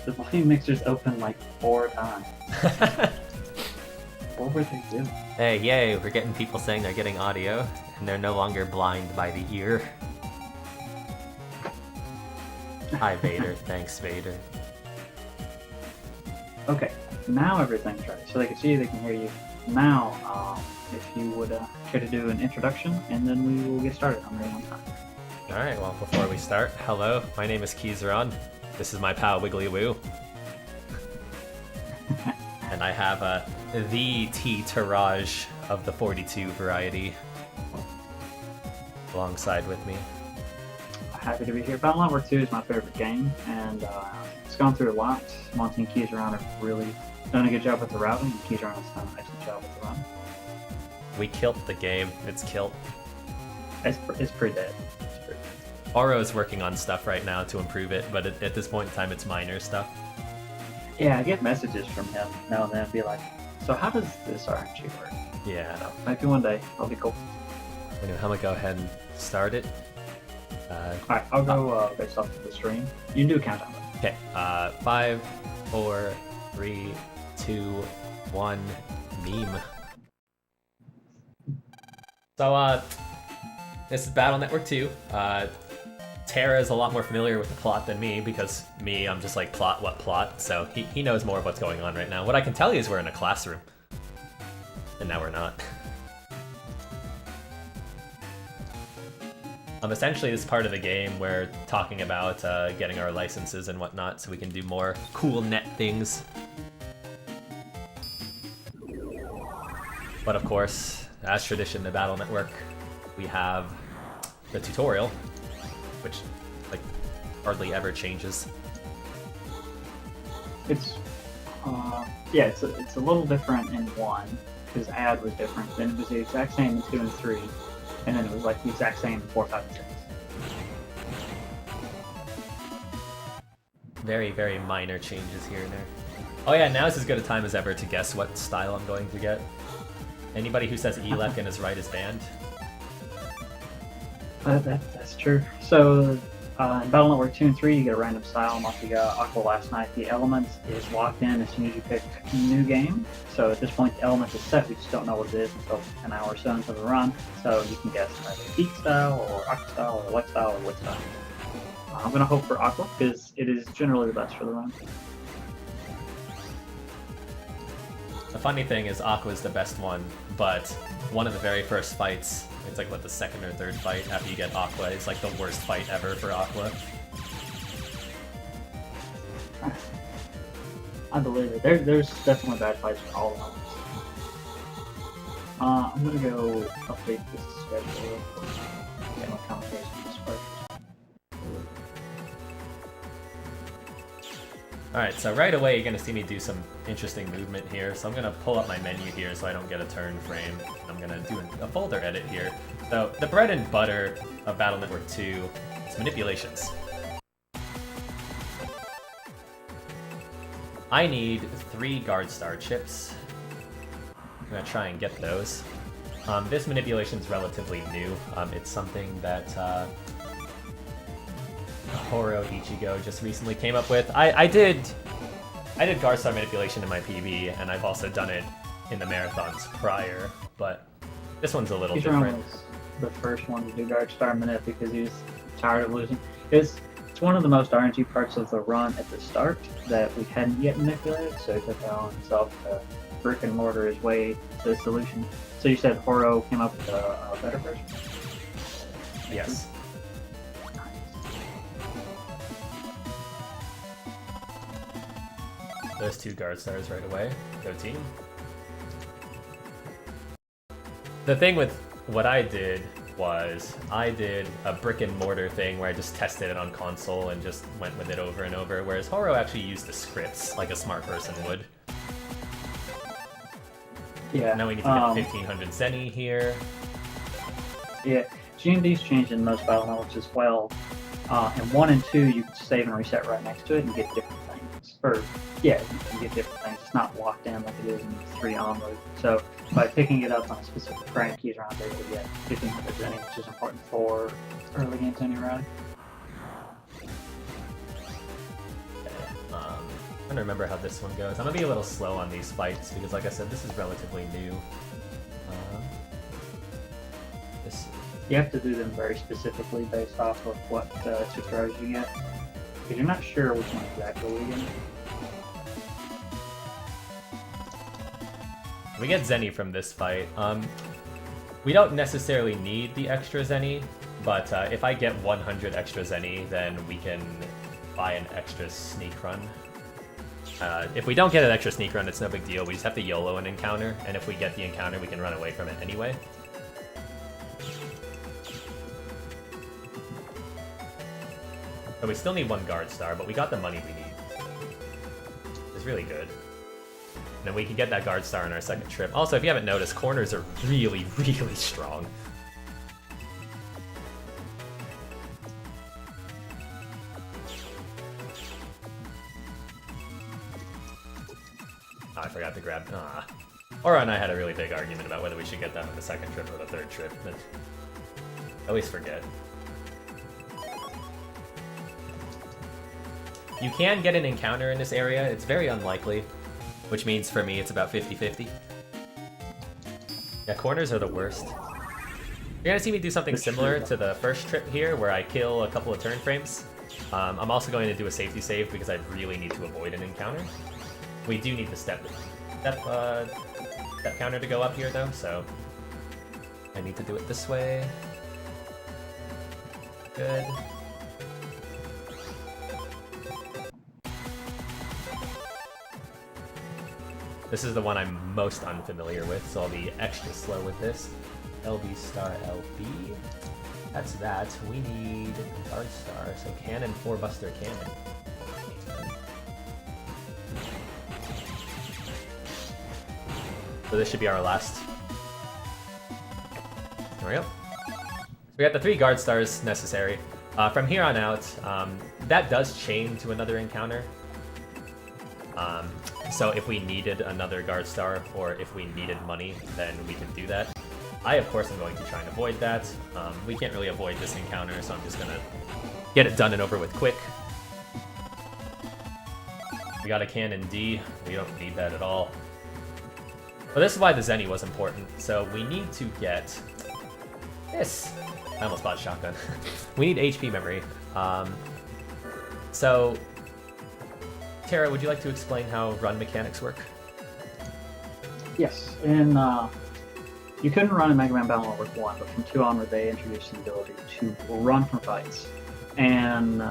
The volume mixer's open like 4 times. What were they doing? Hey, yay, we're getting people saying they're getting audio, and they're no longer blind by the ear. Hi, Vader. Thanks, Vader. Okay, now everything's right. So they can see you, they can hear you. Now, if you would care to do an introduction, and then we will get started on your own time. Alright, well, before we start, hello, my name is Keizaron. This is my pal Wiggly Woo. And I have the T Taraj of the 42 variety alongside with me. Happy to be here. Battle Network 2 is my favorite game, and it's gone through a lot. Monty and Keizaron have really done a good job with the routing, and Keizaron has done an excellent job with the run. We killed the game. It's killed. It's pretty dead. Oro is working on stuff right now to improve it, but at this point in time, it's minor stuff. Yeah, I get messages from him now and then, be like, so how does this RNG work? Yeah. So maybe one day, I'll be cool. Anyway, I'm gonna go ahead and start it. Alright, I'll go based off of the stream. You can do a countdown. Okay, 5, 4, 3, 2, 1, meme. So, this is Battle Network 2. Tara is a lot more familiar with the plot than me, because me, I'm just like, plot, what plot? So he knows more of what's going on right now. What I can tell you is we're in a classroom. And now we're not. Essentially, this part of the game, we're talking about getting our licenses and whatnot so we can do more cool net things. But of course, as tradition, the Battle Network, we have the tutorial, which like hardly ever changes. It's yeah, it's a little different in 1 because ad was different. Then it was the exact same in 2 and 3, and then it was like the exact same in 4, 5, and 6. Very, very minor changes here and there. Oh yeah, now is as good a time as ever to guess what style I'm going to get. Anybody who says Elec and is right is banned. That's true. So, in Battle Network 2 and 3, you get a random style. Like you got Aqua last night. The element is locked in as soon as you pick a new game. So at this point, the element is set. We just don't know what it is until an hour or so into the run. So you can guess either Heat style, or Aqua style, or Light style, or Wood style. I'm going to hope for Aqua, because it is generally the best for the run. The funny thing is Aqua is the best one, but one of the very first fights, it's like what, the second or third fight after you get Aqua, it's like the worst fight ever for Aqua. I believe it. There's definitely bad fights for all elements. I'm going to go update this schedule. Get my conversation this first. Alright, so right away you're going to see me do some interesting movement here. So I'm going to pull up my menu here so I don't get a turn frame. I'm going to do a folder edit here. So the bread and butter of Battle Network 2 is manipulations. I need 3 Guard Star chips. I'm going to try and get those. This manipulation is relatively new. It's something that Horo Ichigo just recently came up with. I did Guard Star manipulation in my PB, and I've also done it in the marathons prior, but this one's a little different. Was the first one to do Guard Star manip because he was tired of losing. It's one of the most RNG parts of the run at the start that we hadn't yet manipulated, so he took it on himself to brick and mortar his way to the solution. So you said Horo came up with a better version? Yes. Those 2 Guard Stars right away. Go team. The thing with what I did was I did a brick and mortar thing where I just tested it on console and just went with it over and over, whereas Horo actually used the scripts like a smart person would. Yeah. Now we need to get 1500 Zeni here. Yeah, GMD's changed in most battle modes as well. In 1 and 2, you can save and reset right next to it and get different things. Or, yeah, you can get different things. It's not locked in like it is in 3 onward. So, by picking it up on a specific frame, keys around there, you get 1500 Zeni, which is important for early game Zeni routing. trying to remember how this one goes. I'm gonna be a little slow on these fights because, like I said, this is relatively new. This. You have to do them very specifically based off of what tutorials you get, because you're not sure which one exactly you're getting. We get Zeni from this fight. We don't necessarily need the extra Zeni, but if I get 100 extra Zeni, then we can buy an extra sneak run. If we don't get an extra sneak run, it's no big deal. We just have to YOLO an encounter, and if we get the encounter, we can run away from it anyway. So we still need 1 guard star, but we got the money we need. It's really good. And then we can get that guard star on our second trip. Also, if you haven't noticed, corners are really, really strong. Oh, I forgot to grab... Aura and I had a really big argument about whether we should get that on the second trip or the third trip, but at least forget. You can get an encounter in this area. It's very unlikely, which means for me it's about 50-50. Yeah, corners are the worst. You're gonna see me do something similar to the first trip here, where I kill a couple of turn frames. I'm also going to do a safety save because I really need to avoid an encounter. We do need the step counter to go up here though, so I need to do it this way. Good. This is the one I'm most unfamiliar with, so I'll be extra slow with this. LB star LB. That's that. We need guard star, so cannon 4-buster cannon. So this should be our last. There we go. So we got the 3 guard stars necessary. From here on out, that does chain to another encounter. So if we needed another guard star, or if we needed money, then we can do that. I, of course, am going to try and avoid that. We can't really avoid this encounter, so I'm just going to get it done and over with quick. We got a cannon D. We don't need that at all. But this is why the Zeni was important. So we need to get this. I almost bought shotgun. We need HP memory. So... Tara, would you like to explain how run mechanics work? Yes, and you couldn't run in Mega Man Battle Network 1, but from 2 onward they introduced the ability to run from fights. And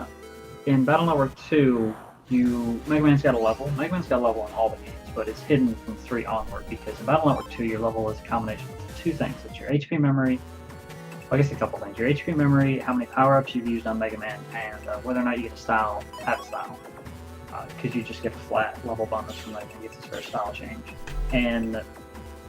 in Battle Network 2, Mega Man's got a level. Mega Man's got a level in all the games, but it's hidden from 3 onward, because in Battle Network 2 your level is a combination of 2 things. It's your HP memory, well, I guess a couple things. Your HP memory, how many power-ups you've used on Mega Man, and whether or not you get a style, have a style. Because you just get a flat level bonus from Mega Man gets this first style change. And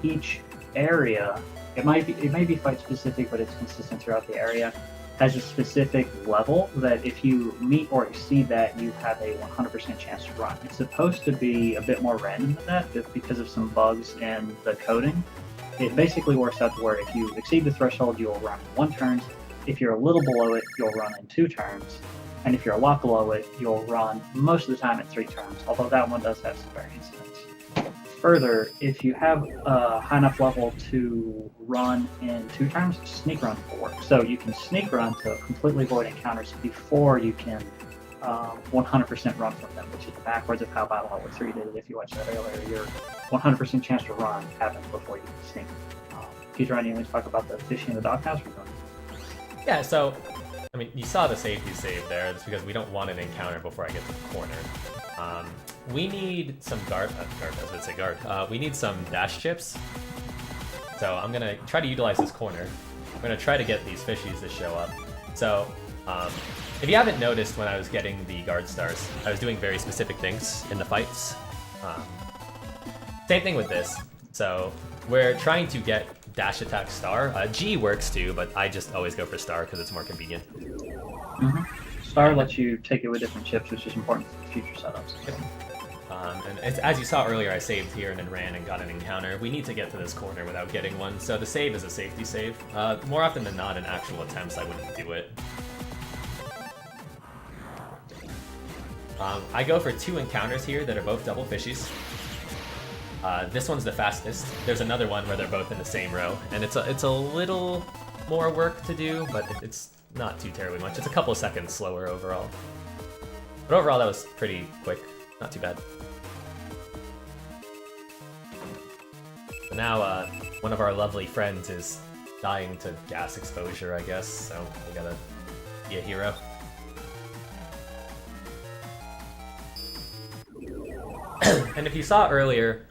each area, it may be fight specific, but it's consistent throughout the area, has a specific level that if you meet or exceed that, you have a 100% chance to run. It's supposed to be a bit more random than that, just because of some bugs in the coding. It basically works out to where if you exceed the threshold, you'll run in 1 turn. If you're a little below it, you'll run in 2 turns. And if you're a lot below it, you'll run most of the time in 3 turns, although that one does have some variance in it. Further, if you have a high enough level to run in 2 turns, sneak run will work. So you can sneak run to completely avoid encounters before you can 100% run from them, which is backwards of how Battle Network 3 did it. If you watched that earlier, your 100% chance to run happens before you can sneak. Keizaron, you want to talk about the fishing in the doghouse? Yeah, so... I mean, you saw the safety save there. That's because we don't want an encounter before I get to the corner. We need some we need some dash chips. So I'm gonna try to utilize this corner. I'm gonna try to get these fishies to show up. So, if you haven't noticed when I was getting the guard stars, I was doing very specific things in the fights. Same thing with this. So we're trying to get dash attack star. G works too, but I just always go for star because it's more convenient. Mm-hmm. Star lets you take it with different chips, which is important for future setups. And as you saw earlier, I saved here and then ran and got an encounter. We need to get to this corner without getting one, so the save is a safety save. More often than not, in actual attempts, I wouldn't do it. I go for 2 encounters here that are both double fishies. This one's the fastest. There's another one where they're both in the same row, and it's a little more work to do, but it's not too terribly much. It's a couple of seconds slower overall. But overall, that was pretty quick. Not too bad. So now, one of our lovely friends is dying to gas exposure, I guess, so we gotta be a hero. And if you saw earlier,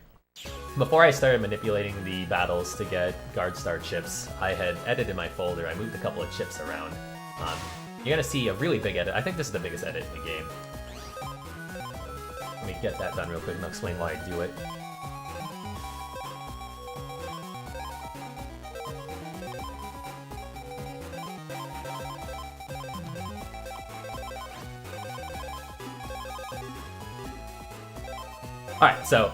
before I started manipulating the battles to get guard star chips, I had edited my folder. I moved a couple of chips around. You're gonna see a really big edit. I think this is the biggest edit in the game. Let me get that done real quick and I'll explain why I do it. Alright, so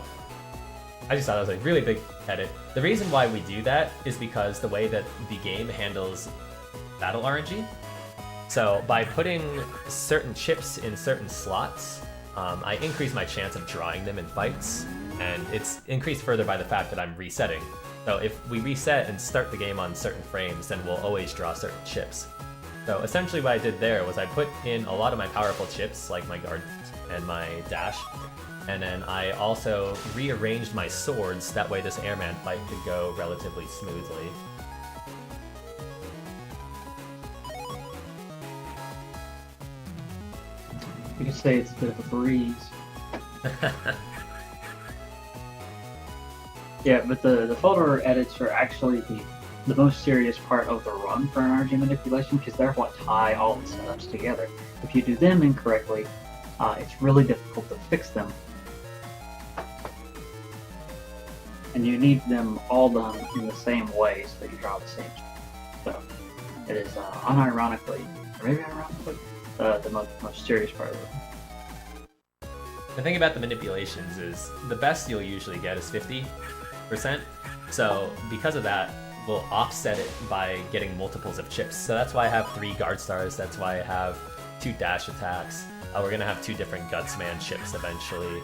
I just thought it was a really big edit. The reason why we do that is because the way that the game handles battle RNG. So by putting certain chips in certain slots, I increase my chance of drawing them in fights, and it's increased further by the fact that I'm resetting. So if we reset and start the game on certain frames, then we'll always draw certain chips. So essentially what I did there was I put in a lot of my powerful chips, like my guard and my dash, and then I also rearranged my swords, that way this AirMan fight could go relatively smoothly. You could say it's a bit of a breeze. Yeah, but the folder edits are actually the most serious part of the run for RNG manipulation, because they're what tie all the setups together. If you do them incorrectly, it's really difficult to fix them. And you need them all done in the same way so that you draw the same. So it is unironically, or maybe ironically, the most serious part of it. The thing about the manipulations is the best you'll usually get is 50%. So because of that, we'll offset it by getting multiples of chips. So that's why I have 3 guard stars. That's why I have 2 dash attacks. We're gonna have 2 different GutsMan chips eventually.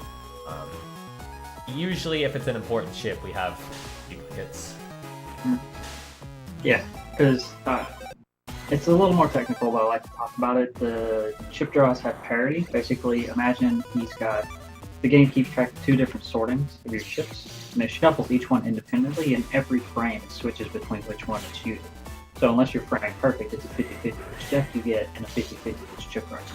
Usually, if it's an important chip, we have duplicates. Yeah, because it's a little more technical, but I like to talk about it. The chip draws have parity. Basically, imagine the game keeps track of 2 different sortings of your chips, and it shuffles each one independently, and every frame it switches between which one it's using. So unless you're framing perfect, it's a 50-50 which deck you get, and a 50-50 which chip runs.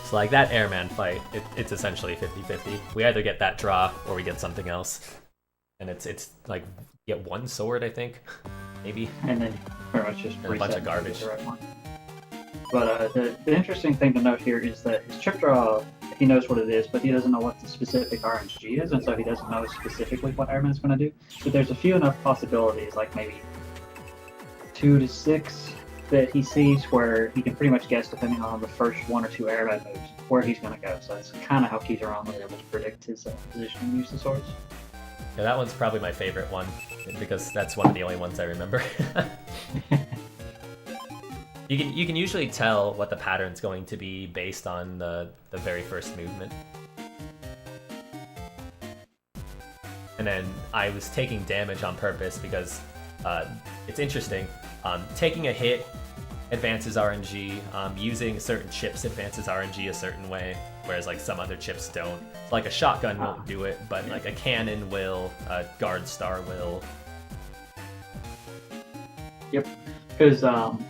So like that AirMan fight, it's essentially 50-50. We either get that draw or we get something else. And it's like, you get 1 sword, I think, maybe. And then pretty much just and a bunch of garbage. The right one. But the interesting thing to note here is that his chip draw, he knows what it is, but he doesn't know what the specific RNG is, and so he doesn't know specifically what AirMan's going to do. But there's a few enough possibilities, like maybe 2 to 6, that he sees where he can pretty much guess, depending on the first 1 or 2 AirMan moves, where he's going to go. So it's kind of how Keizaron was able to predict his position and use the swords. Yeah, that one's probably my favorite one, because that's one of the only ones I remember. You can usually tell what the pattern's going to be based on the very first movement. And then I was taking damage on purpose because it's interesting. Taking a hit advances RNG, using certain chips advances RNG a certain way, whereas like some other chips don't. Like a shotgun won't do it, but like a cannon will, a guard star will. Yep, because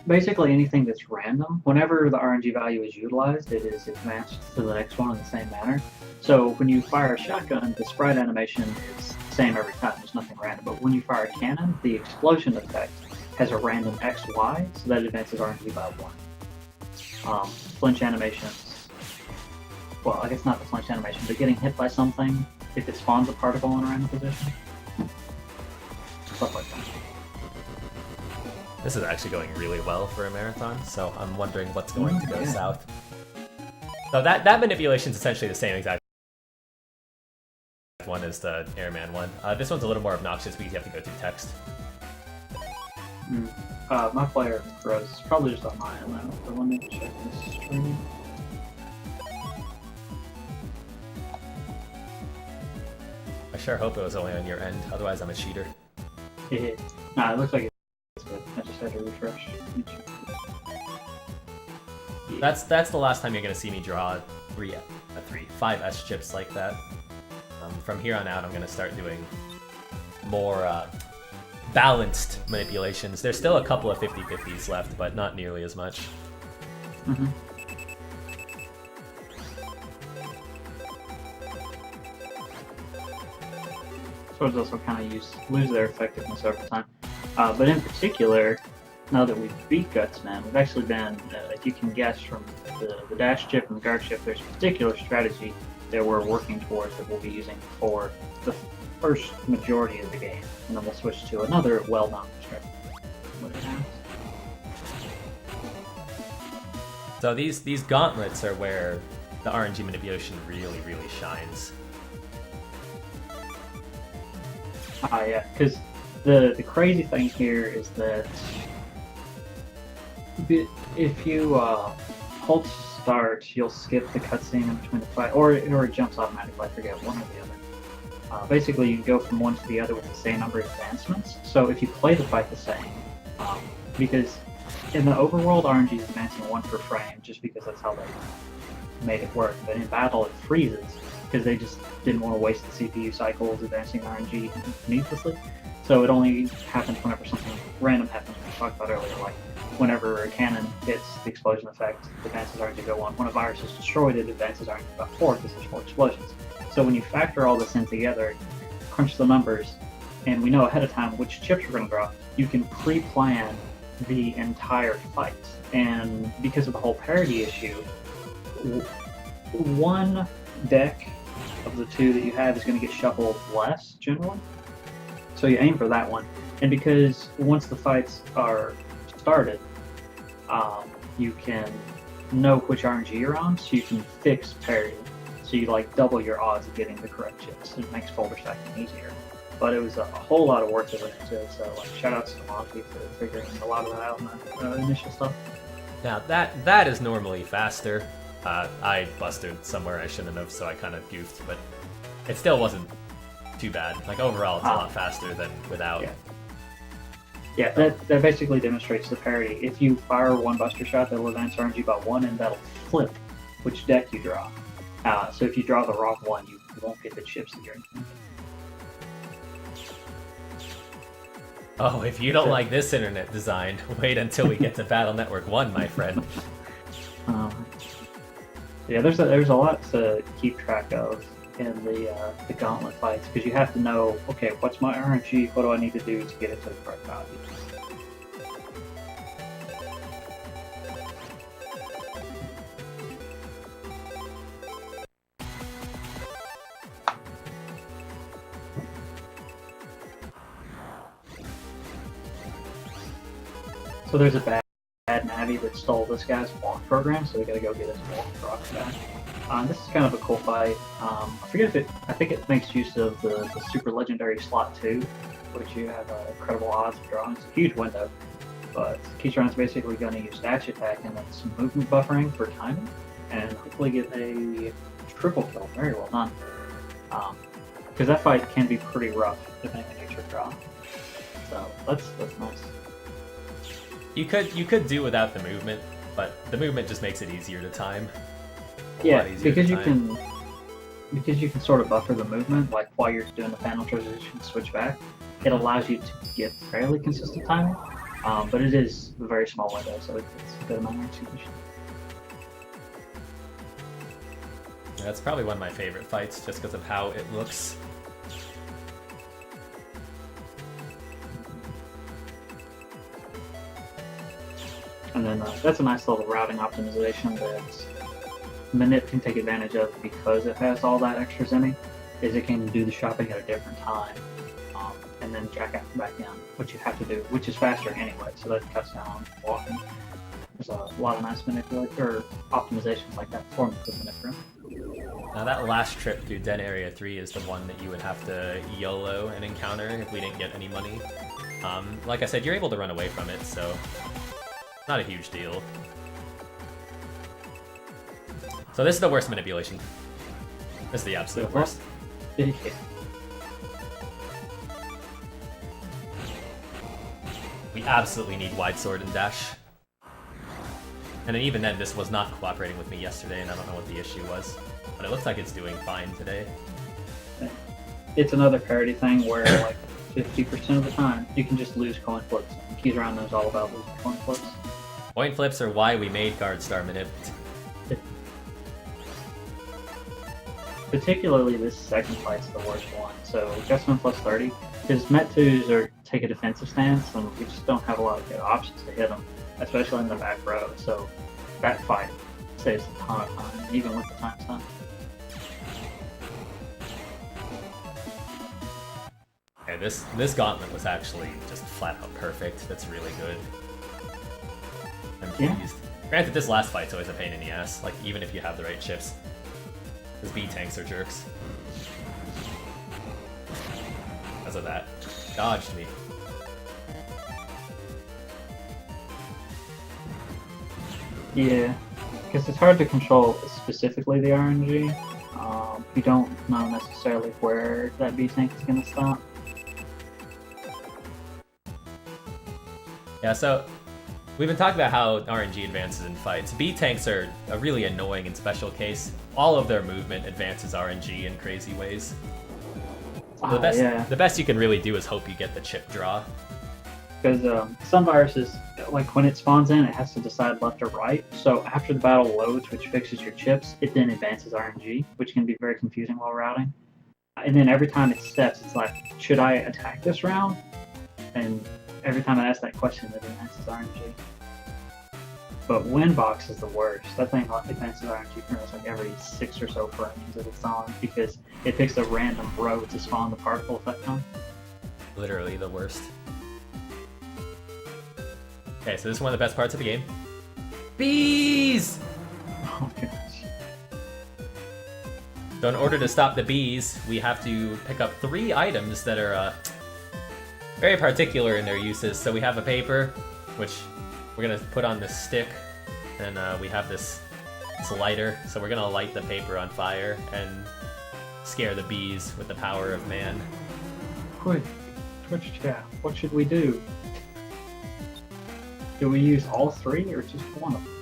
basically anything that's random, whenever the RNG value is utilized, it is advanced to the next one in the same manner. So when you fire a shotgun, the sprite animation is the same every time, there's nothing random. But when you fire a cannon, the explosion effect has a random XY, so that advances RNG by 1. Flinch animations, well, I guess not the flinch animation, but getting hit by something, if it spawns a particle in a random position. Stuff like that. This is actually going really well for a marathon, so I'm wondering what's going to go south. So that manipulation is essentially the same exact one as the AirMan one. This one's a little more obnoxious because you have to go through text. My player grows probably just on my end though. But let me check this stream. I sure hope it was only on your end, otherwise I'm a cheater. Nah, it looks like it's good. I just had to refresh. That's the last time you're gonna see me draw 5 S chips like that. From here on out, I'm gonna start doing more balanced manipulations. There's still a couple of 50-50s left, but not nearly as much. Mm-hmm. Swords also kind of lose their effectiveness over time. But in particular, now that we've beat GutsMan, we've actually been, if you can guess from the dash chip and the guard chip, there's a particular strategy that we're working towards that we'll be using for the first majority of the game, and then we'll switch to another well-known strategy. So these gauntlets are where the RNG manipulation really, really shines. Yeah, because the crazy thing here is that if you hold start, you'll skip the cutscene in between the fight, or it jumps automatically, I forget, one or the other. Basically, you can go from one to the other with the same number of advancements, so if you play the fight the same, because in the overworld, RNG is advancing 1 per frame, just because that's how they made it work, but in battle it freezes, because they just didn't want to waste the CPU cycles advancing RNG needlessly. So it only happens whenever something random happens, which we talked about earlier, like whenever a cannon hits the explosion effect, it advances RNG by 1. When a virus is destroyed, it advances RNG by 4 because there's 4 explosions. So when you factor all this in together, crunch the numbers, and we know ahead of time which chips we're going to draw, you can pre-plan the entire fight. And because of the whole parity issue, one deck of the 2 that you have is going to get shuffled less, generally. So you aim for that one. And because once the fights are started, you can know which RNG you're on, so you can fix parity. So you like double your odds of getting the correct chips. It makes folder stacking easier. But it was a whole lot of work that went into it, so like shout outs to Monty for figuring a lot of that out in the initial stuff. Now that is normally faster. I busted somewhere I shouldn't have, so I kind of goofed, but it still wasn't too bad. Like overall, it's a lot faster than without. Yeah, that basically demonstrates the parity. If you fire one buster shot, that'll advance RNG by 1, and that'll flip which deck you draw. So if you draw the wrong one, you won't get the chips that you're intending. Oh, if you don't like this internet design, wait until we get to Battle Network 1, my friend. Yeah, there's a lot to keep track of in the gauntlet fights, because you have to know, okay, what's my RNG, what do I need to do to get it to the correct value? So there's a bad Navi that stole this guy's walk program, so we gotta go get his walk proc back. This is kind of a cool fight. I forget if I think it makes use of the super legendary slot 2, which you have incredible odds of drawing. It's a huge window, but Keizaron's basically going to use dash attack and then some movement buffering for timing, and hopefully get a triple kill. Very well done. Because that fight can be pretty rough depending on your trick draw. So that's nice. You could do without the movement, but the movement just makes it easier to time. Yeah, because you can sort of buffer the movement, like while you're doing the panel transition, switch back. It allows you to get fairly consistent timing, but it is a very small window, so it's a good amount of execution. Yeah, that's probably one of my favorite fights, just because of how it looks. And then that's a nice little routing optimization that Manip can take advantage of because it has all that extra Zeni, is it can do the shopping at a different time, and then jack out back in, which you have to do, which is faster anyway, so that cuts down on walking. There's a lot of nice optimizations like that for Manip. Now that last trip through Den Area 3 is the one that you would have to YOLO and encounter if we didn't get any money. Like I said, you're able to run away from it, so not a huge deal. So this is the worst manipulation. This is the absolute worst. Yeah. We absolutely need wide sword and dash. And then even then, this was not cooperating with me yesterday, and I don't know what the issue was. But it looks like it's doing fine today. It's another parity thing where like 50% of the time you can just lose coin flips. Keizaron knows all about losing coin flips. Coin flips are why we made guard star manip. Particularly this second fight's the worst one. So GutsMan plus 30, because Met 2s take a defensive stance, and we just don't have a lot of good options to hit them, especially in the back row. So that fight saves a ton of time, even with the time stun. Okay, this gauntlet was actually just flat out perfect. That's really good. I'm pleased. Granted, this last fight's always a pain in the ass, like even if you have the right chips. Because B tanks are jerks. Because of that. Dodged me. Yeah, because it's hard to control specifically the RNG. You don't know necessarily where that B tank is going to stop. Yeah, so we've been talking about how RNG advances in fights. B tanks are a really annoying and special case. All of their movement advances RNG in crazy ways. So the best you can really do is hope you get the chip draw. Because some viruses, like when it spawns in, it has to decide left or right. So after the battle loads, which fixes your chips, it then advances RNG, which can be very confusing while routing. And then every time it steps, it's like, should I attack this round? And every time I ask that question, it advances RNG. But Windbox is the worst. That thing advances RNG pretty much like every 6 or so frames that it's on, because it picks a random row to spawn the particle effect on. Literally the worst. Okay, so this is one of the best parts of the game. Bees! Oh gosh. So in order to stop the bees, we have to pick up 3 items that are very particular in their uses. So we have a paper, which we're gonna put on this stick, and we have this lighter. So we're gonna light the paper on fire and scare the bees with the power of man. Quick, Twitch chat, what should we do? Do we use all 3 or just one of them?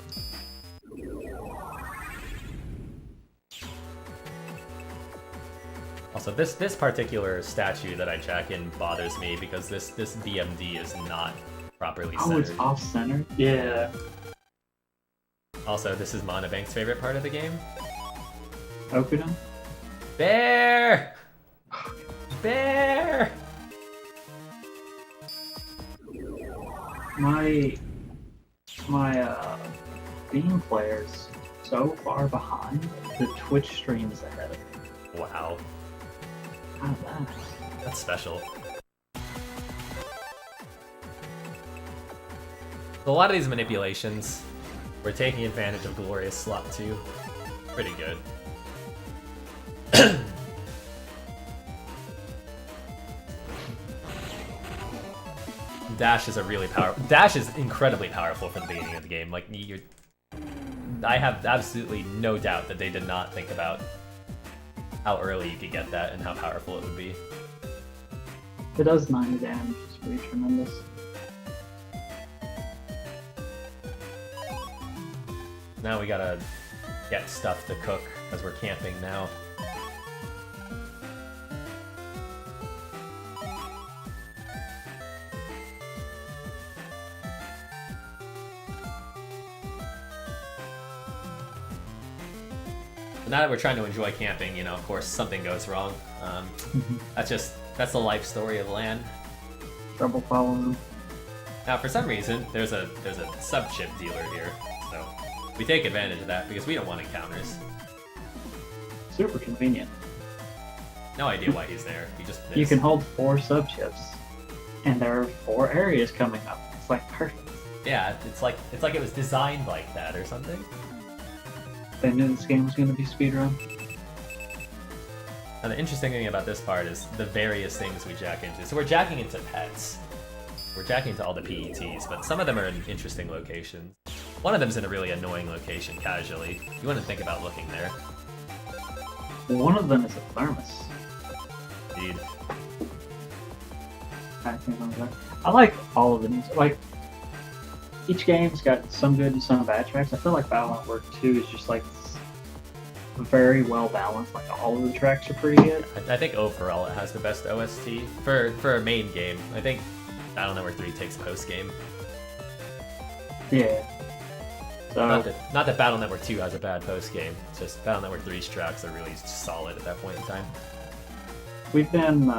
Also, this particular statue that I jack in bothers me because this BMD is not properly centered. Oh, it's off-centered? Yeah. Also, this is Monobank's favorite part of the game. Okudan? Bear! Bear! My Beam player's so far behind, the Twitch stream is ahead of me. Wow. How's that? That's special. A lot of these manipulations, we're taking advantage of Glorious Slot 2. Pretty good. Dash is Dash is incredibly powerful from the beginning of the game. Like, I have absolutely no doubt that they did not think about how early you could get that and how powerful it would be. It does 90 damage, it's pretty tremendous. Now we gotta get stuff to cook, because we're camping now. Now that we're trying to enjoy camping, you know, of course, something goes wrong. That's the life story of LAN. Trouble following. Now, for some reason, there's a sub-chip dealer here, so we take advantage of that because we don't want encounters. Super convenient. No idea why he's there. He just is. You can hold 4 sub-chips, and there are 4 areas coming up. It's like perfect. Yeah, it's like it was designed like that or something. They knew this game was going to be speedrun. And the interesting thing about this part is the various things we jack into. So we're jacking into pets. We're jacking to all the PETs, but some of them are in interesting locations. One of them's in a really annoying location, casually. You wouldn't think about looking there. One of them is a thermos. Indeed. I like all of the music. Like, each game's got some good and some bad tracks. I feel like Battle Network 2 is just like very well balanced. Like, all of the tracks are pretty good. I think overall it has the best OST for a main game. I think Battle Network 3 takes post game. Yeah. So, not that Battle Network 2 has a bad post game. It's just Battle Network 3's tracks are really solid at that point in time. we've been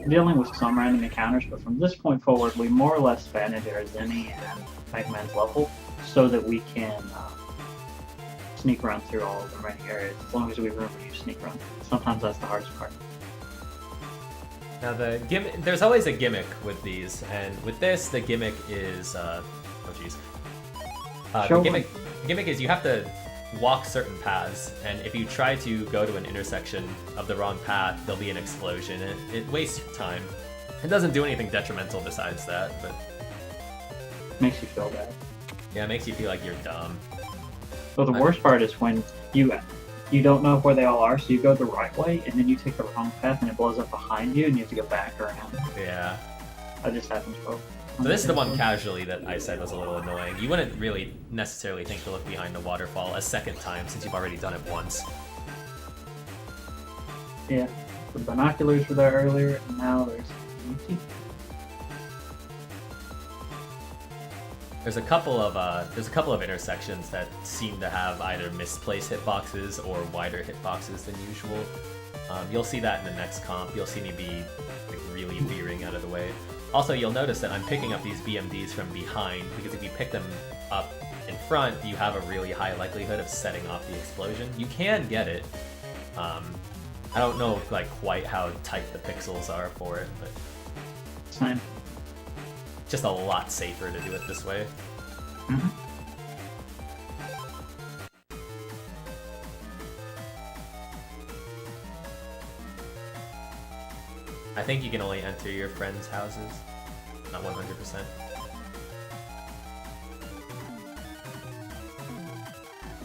dealing with some random encounters, but from this point forward, we more or less banded our Zeni and Pac-Man's level so that we can sneak run through all of the remaining areas, as long as we remember to use sneak run. Sometimes that's the hardest part. Now there's always a gimmick with these, and with this, the gimmick is the gimmick is you have to walk certain paths, and if you try to go to an intersection of the wrong path, there'll be an explosion, and it wastes your time. It doesn't do anything detrimental besides that, but Makes you feel bad. yeah, it makes you feel like you're dumb. So the worst part is when you don't know where they all are, so you go the right way, and then you take the wrong path, and it blows up behind you, and you have to go back around. Yeah. That just happens, folks. So this is the one casually that I said was a little annoying. You wouldn't really necessarily think to look behind the waterfall a second time since you've already done it once. Yeah, the binoculars were there earlier, and now there's beauty. There's a couple of intersections that seem to have either misplaced hitboxes or wider hitboxes than usual. You'll see that in the next comp. You'll see me be like really veering out of the way. Also, you'll notice that I'm picking up these BMDs from behind, because if you pick them up in front, you have a really high likelihood of setting off the explosion. You can get it. I don't know like quite how tight the pixels are for it, but Same. just a lot safer to do it this way. Mm-hmm. I think you can only enter your friends' houses, not 100%.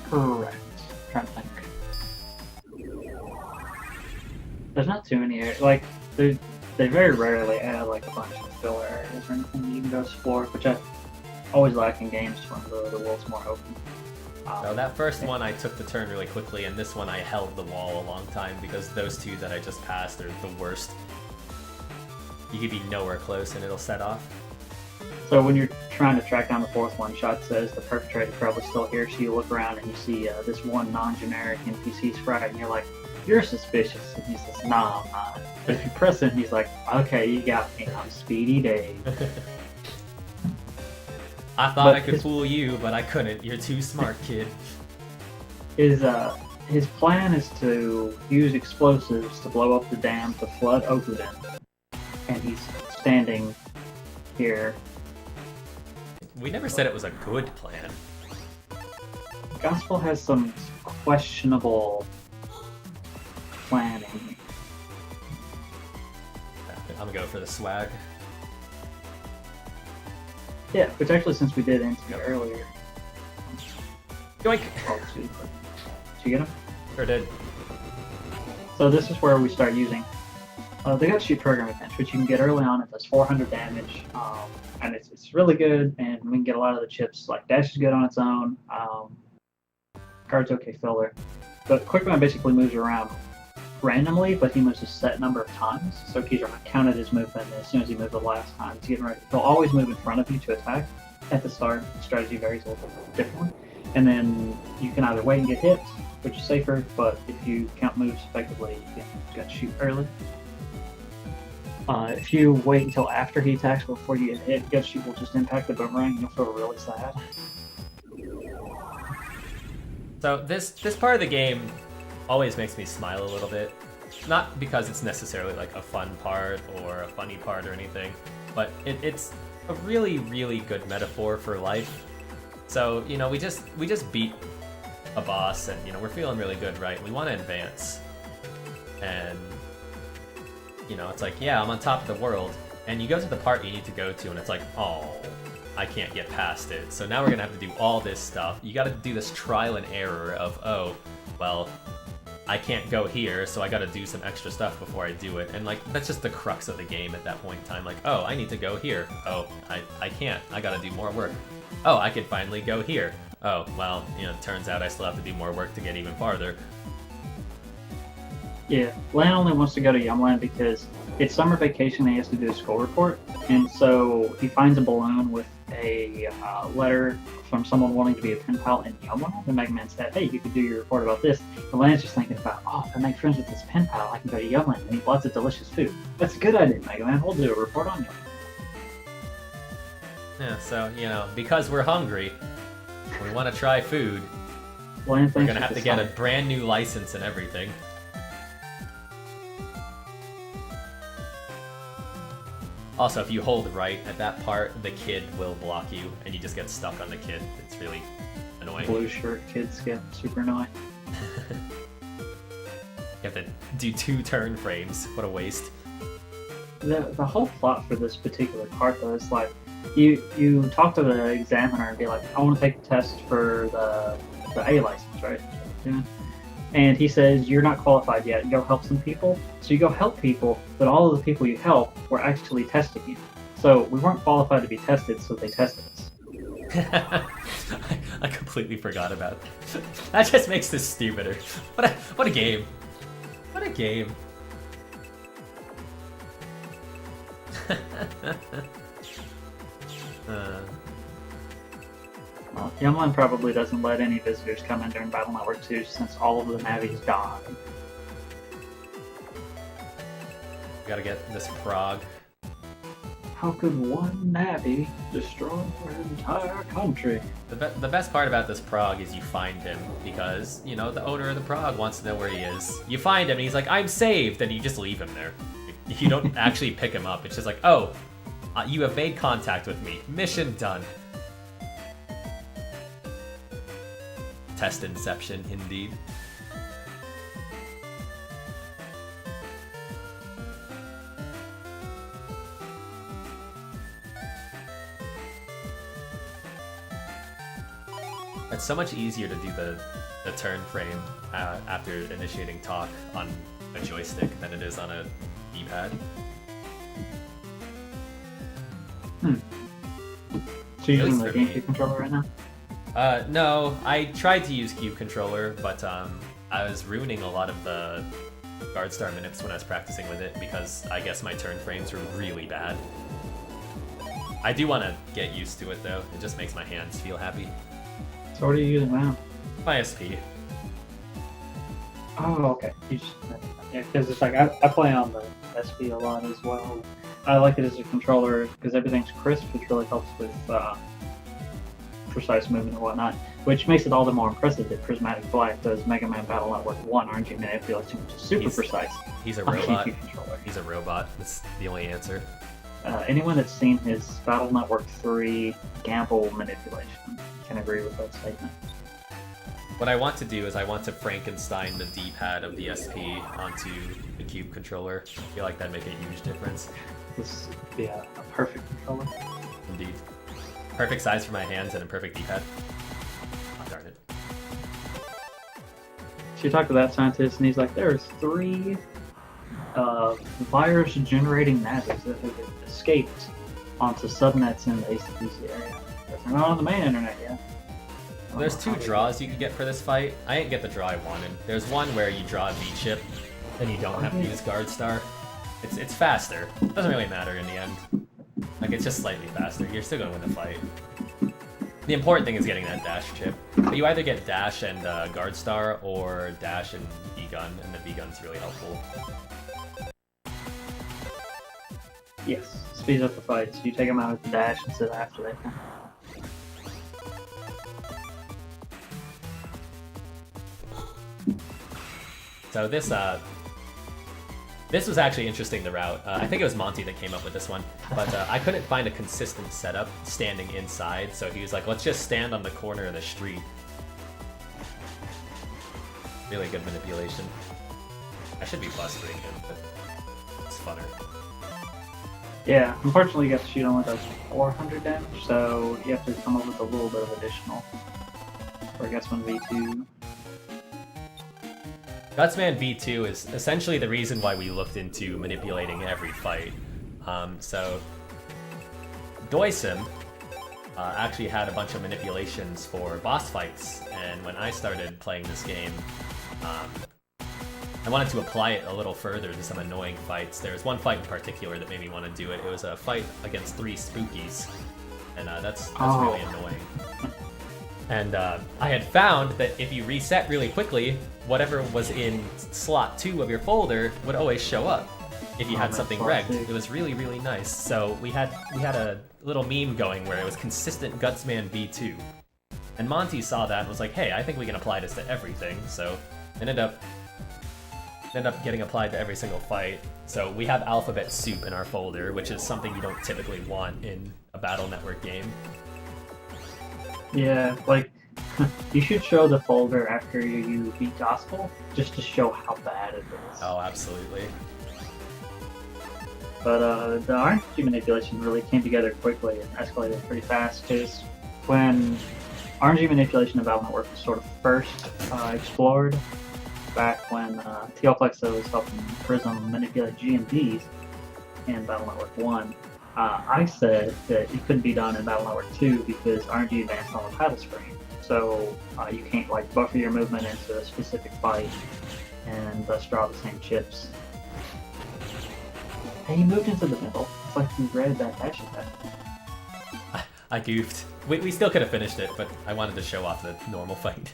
Correct. Trying to think. There's not too many areas. Like, they very rarely add like a bunch of filler areas or anything that you can go explore, which I always like in games when the world's more open. So that first one I took the turn really quickly, and this one I held the wall a long time because those two that I just passed are the worst. You could be nowhere close and it'll set off. So when you're trying to track down the fourth one, Shot says the perpetrator probably still here, so you look around and you see this one non-generic NPC sprite, and you're like, you're suspicious. And he says, nah, I'm not. But if you press it, he's like, okay, you got me. I'm Speedy Dave. I thought I could fool you, but I couldn't. You're too smart, kid. His plan is to use explosives to blow up the dam to flood Oakland. And he's standing here. We never said it was a good plan. Gospel has some questionable planning. I'm gonna go for the swag. Yeah, which actually, since we did into earlier. Yoink! Did you get him? Sure did. So this is where we start using the Gut Shoot programming bench, which you can get early on. It does 400 damage, and it's really good, and we can get a lot of the chips. Like Dash is good on its own. Guard's okay filler. But Quickman basically moves around randomly, but he moves a set number of times. So Keizaron counted his movement as soon as he moved the last time. He's getting ready. He'll always move in front of you to attack at the start. The strategy varies a little bit differently. And then you can either wait and get hit, which is safer, but if you count moves effectively, you can Gut Shoot early. If you wait until after he attacks before you get hit, Gut Shoot will just impact the boomerang and you'll feel really sad. So this part of the game always makes me smile a little bit. Not because it's necessarily like a fun part or a funny part or anything, but it's a really, really good metaphor for life. So, you know, we just beat a boss and, you know, we're feeling really good, right? We want to advance. And, you know, it's like, yeah, I'm on top of the world, And you go to the part you need to go to, and it's like, oh, I can't get past it. So now we're gonna have to do all this stuff. You gotta do this trial and error of, oh, well, I can't go here, so I gotta do some extra stuff before I do it. And like, that's just the crux of the game at that point in time. Like, oh, I need to go here. Oh, I can't. I gotta do more work. Oh, I can finally go here. Oh, well, you know, turns out I still have to do more work to get even farther. Yeah, Lan only wants to go to Yumland because it's summer vacation and he has to do a school report. And so he finds a balloon with a letter from someone wanting to be a pen pal in Yumland. And Mega Man said, hey, you could do your report about this. And Lan's just thinking about, oh, if I make friends with this pen pal, I can go to Yumland and eat lots of delicious food. That's a good idea, Mega Man. We'll do a report on Yumland. Yeah, so, you know, because we're hungry, we want to try food, Lan we're gonna have to get a brand new license and everything. Also, if you hold right at that part, the kid will block you, and you just get stuck on the kid. It's really annoying. Blue shirt kids get super annoying. You have to do 2 turn frames. What a waste. The whole plot for this particular part, though, is like, you talk to the examiner and be like, I want to take the test for the A license, right? And he says, you're not qualified yet, go help some people. So you go help people, but all of the people you help were actually testing you. So we weren't qualified to be tested, so they tested us. I completely forgot about that. That just makes this stupider. What a game. What a game. Well, Yumland probably doesn't let any visitors come in during Battle Network 2 since all of the Navis died. Gotta get this frog. How could one Navi destroy our entire country? The best part about this prog is you find him because, you know, the owner of the prog wants to know where he is. You find him and he's like, I'm saved, and you just leave him there. You don't actually pick him up. It's just like, oh, you have made contact with me. Mission done. Test inception, indeed. It's so much easier to do the turn frame after initiating talk on a joystick than it is on a D-pad. So you're using the GameCube controller right now? No, I tried to use Cube controller, but I was ruining a lot of the guard star minutes when I was practicing with it because I guess my turn frames were really bad. I do want to get used to it though. It just makes my hands feel happy. So what are you using now? My SP. Oh, okay. Yeah, because it's like I play on the SP a lot as well. I like it as a controller because everything's crisp, which really helps with precise movement and whatnot, which makes it all the more impressive that Prismatic Black does Mega Man Battle Network 1 RNG manipulation, which is super precise. He's a robot. He's a robot. That's the only answer. Anyone that's seen his Battle Network 3 gamble manipulation can agree with that statement. What I want to do is I want to Frankenstein the D-pad of the SP onto the Cube controller. I feel like that'd make a huge difference. This would be a perfect controller. Indeed. Perfect size for my hands and a perfect D-pad. Oh, darn it. So you talk to that scientist and he's like, there's 3 virus-generating Navis that have escaped onto subnets in the ACDC area. They're not on the main internet yet. There's 2 draws you can get for this fight. I didn't get the draw I wanted. There's one where you draw a V-chip and you don't have to use Guard Star. It's faster. It doesn't really matter in the end. Like, it's just slightly faster. You're still gonna win the fight. The important thing is getting that dash chip. But you either get dash and Guard Star or dash and V-gun, and the V-gun's really helpful. Yes, speeds up the fights. You take them out with the dash instead of after they come. So this was actually interesting, the route. I think it was Monty that came up with this one, but I couldn't find a consistent setup standing inside, so he was like, let's just stand on the corner of the street. Really good manipulation. I should be +3 him, but it's funner. Yeah, unfortunately you have to shoot only does 400 damage, so you have to come up with a little bit of additional for GutsMan V2. GutsMan V2 is essentially the reason why we looked into manipulating every fight. So Doisim actually had a bunch of manipulations for boss fights, and when I started playing this game, I wanted to apply it a little further to some annoying fights. There was one fight in particular that made me want to do it. It was a fight against 3 spookies, and that's really annoying. And I had found that if you reset really quickly, whatever was in slot 2 of your folder would always show up if you had something regged. It was really, really nice. So we had a little meme going where it was consistent GutsMan V2. And Monty saw that and was like, hey, I think we can apply this to everything. So it ended up getting applied to every single fight. So we have alphabet soup in our folder, which is something you don't typically want in a Battle Network game. Yeah, like, you should show the folder after you beat Gospel, just to show how bad it is. Oh, absolutely. But the RNG manipulation really came together quickly and escalated pretty fast, because when RNG manipulation in Battle Network was sort of first explored, back when Teoflexo was helping Prism manipulate GMDs in Battle Network 1, I said that it couldn't be done in Battle Network 2 because RNG advanced on the paddle screen. So you can't like buffer your movement into a specific fight and thus draw the same chips. And he moved into the middle. It's like he read that action pattern. I goofed. We still could have finished it, but I wanted to show off the normal fight.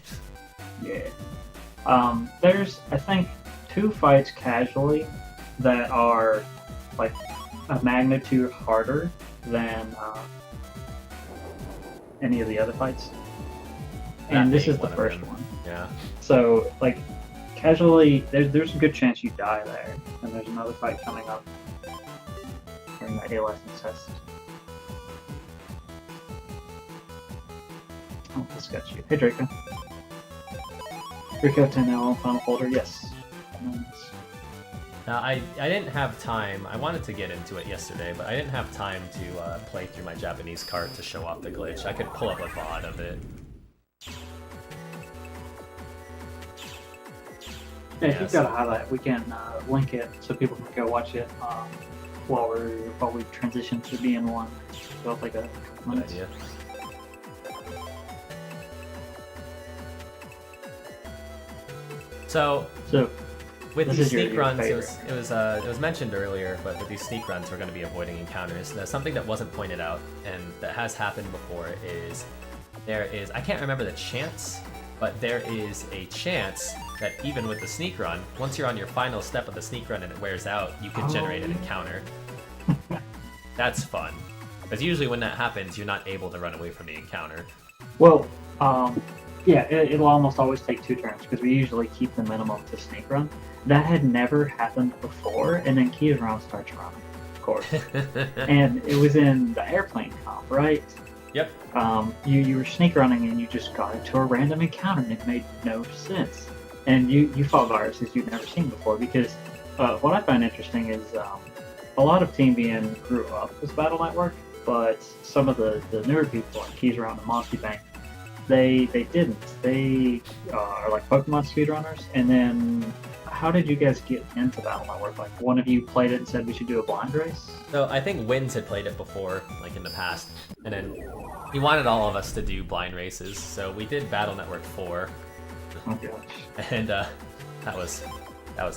Yeah. There's, I think, 2 fights casually that are like a magnitude harder than any of the other fights. And this is the first one. Yeah. So, like, casually, there's a good chance you die there. And there's another fight coming up during that A-license test. Oh, this got you. Hey, Draco. Draco 10L final folder, yes. Now, I didn't have time. I wanted to get into it yesterday, but I didn't have time to play through my Japanese cart to show off the glitch. I could pull up a VOD of it. Yeah, if you've got a highlight, we can link it so people can go watch it while we transition to BN1. So I'll take a couple minutes. Good idea. So with these sneak runs, it was mentioned earlier, but with these sneak runs, we're going to be avoiding encounters. Now, something that wasn't pointed out and that has happened before is I can't remember the chance, but there is a chance that even with the sneak run, once you're on your final step of the sneak run and it wears out, you can generate an encounter. That's fun, because usually when that happens, you're not able to run away from the encounter. Well, yeah, it'll almost always take 2 turns, because we usually keep the minimum to sneak run. That had never happened before, and then Keizaron starts running, of course. And it was in the airplane comp, right? Yep. You were sneak running and you just got into a random encounter and it made no sense. And you fought viruses you've never seen before, because what I find interesting is a lot of TeamBN grew up with Battle Network, but some of the newer people like Keizaron and Monty Bank, they didn't. They are like Pokemon speedrunners. And then how did you guys get into Battle Network? Like, one of you played it and said we should do a blind race? So I think Wins had played it before, like in the past, and then he wanted all of us to do blind races, so we did Battle Network 4. Oh gosh. And that was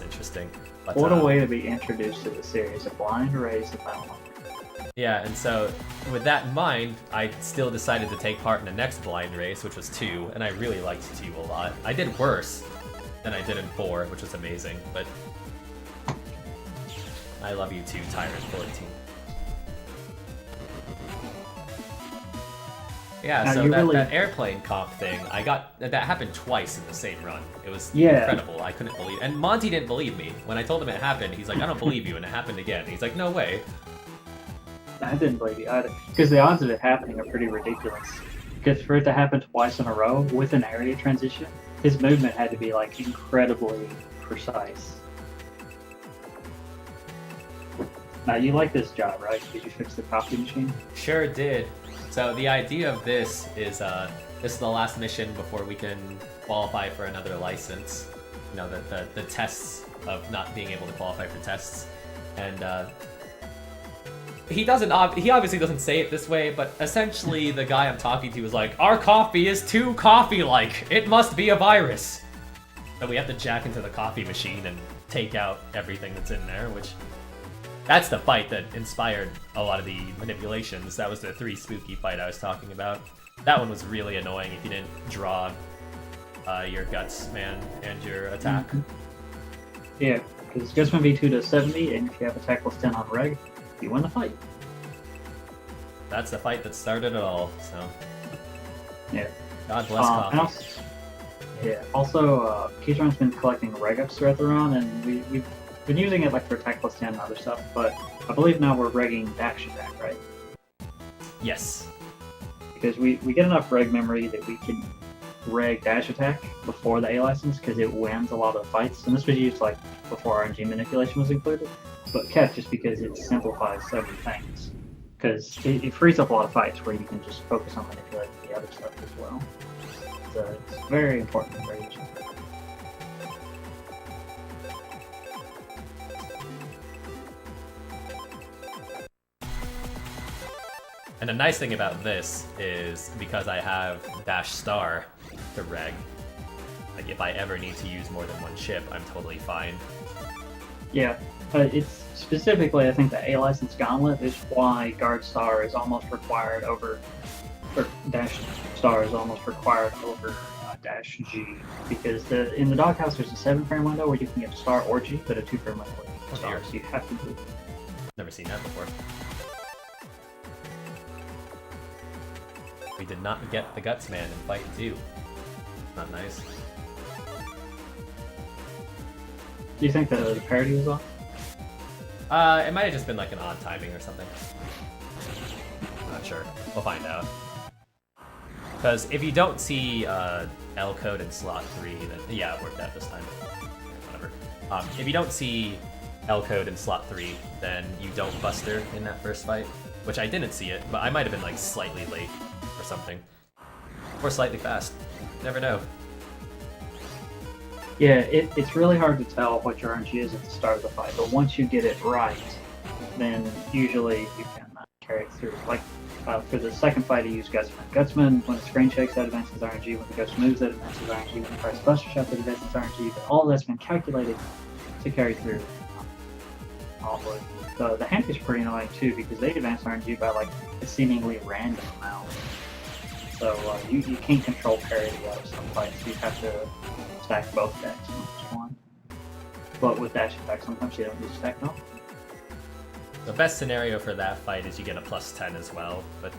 interesting. But, what a way to be introduced to the series, a blind race of Battle Network. Yeah, and so with that in mind, I still decided to take part in the next blind race, which was 2, and I really liked 2 a lot. I did worse than I did in 4, which was amazing, but I love you too, Tyrant 14. Yeah, now so that, really... that airplane comp thing, that happened twice in the same run. It was Yeah. incredible. I couldn't believe it. And Monty didn't believe me. When I told him it happened, he's like, I don't believe you, and it happened again. He's like, no way. I didn't believe you either, because the odds of it happening are pretty ridiculous. Because for it to happen twice in a row with an area transition, his movement had to be like incredibly precise. You like this job, right? Did you fix the copy machine? Sure did. So the idea of this is this is the last mission before we can qualify for another license. You know, the tests of not being able to qualify for tests. And he obviously doesn't say it this way, but essentially the guy I'm talking to is like, our coffee is too coffee-like. It must be a virus. So we have to jack into the coffee machine and take out everything that's in there, which that's the fight that inspired a lot of the manipulations. That was the 3 spooky fight I was talking about. That one was really annoying if you didn't draw your GutsMan and your attack. Yeah, because GutsMan V2 does 70, and if you have attack plus 10 on reg, you win the fight. That's the fight that started it all, so. Yeah. God bless coffee. Also, Keizaron's been collecting reg ups throughout the run, and we've been using it like for attack plus 10 and other stuff, but I believe now we're regging dash attack, right? Yes. Because we get enough reg memory that we can reg dash attack before the A license, because it wins a lot of the fights, and this was used like before RNG manipulation was included, but kept just because it simplifies so many things. Because it frees up a lot of fights where you can just focus on manipulating the other stuff as well. So it's very important for using. And the nice thing about this is because I have dash star to reg, like if I ever need to use more than one chip, I'm totally fine. Yeah, it's specifically, I think the A license gauntlet is why guard star is almost required over, or dash star is almost required over dash G, because in the doghouse there's a 7-frame window where you can get star or G, but a 2-frame window where you can get star, so you have to do it. Never seen that before. We did not get the GutsMan in fight 2. Not nice. Do you think the parody was off? It might have just been like an odd timing or something. Not sure. We'll find out. Because if you don't see L code in slot 3, then yeah, it worked out this time. Whatever. If you don't see L code in slot 3, then you don't buster in that first fight, which I didn't see it, but I might have been like slightly late or something, or slightly fast. Never know. Yeah, it's really hard to tell what your RNG is at the start of the fight, but once you get it right, then usually you can carry it through. Like for the second fight, I used GutsMan. GutsMan, when the screen checks, that advances RNG. When the Ghost moves, that advances RNG. When the press buster shot, that advances RNG. But all of that's been calculated to carry through. The hand is pretty annoying too, because they advance RNG by like a seemingly random amount. So you can't control parity out of some fights. You have to stack both decks, not just one. But with dash attack, sometimes you don't need to stack them. The best scenario for that fight is you get a plus 10 as well, but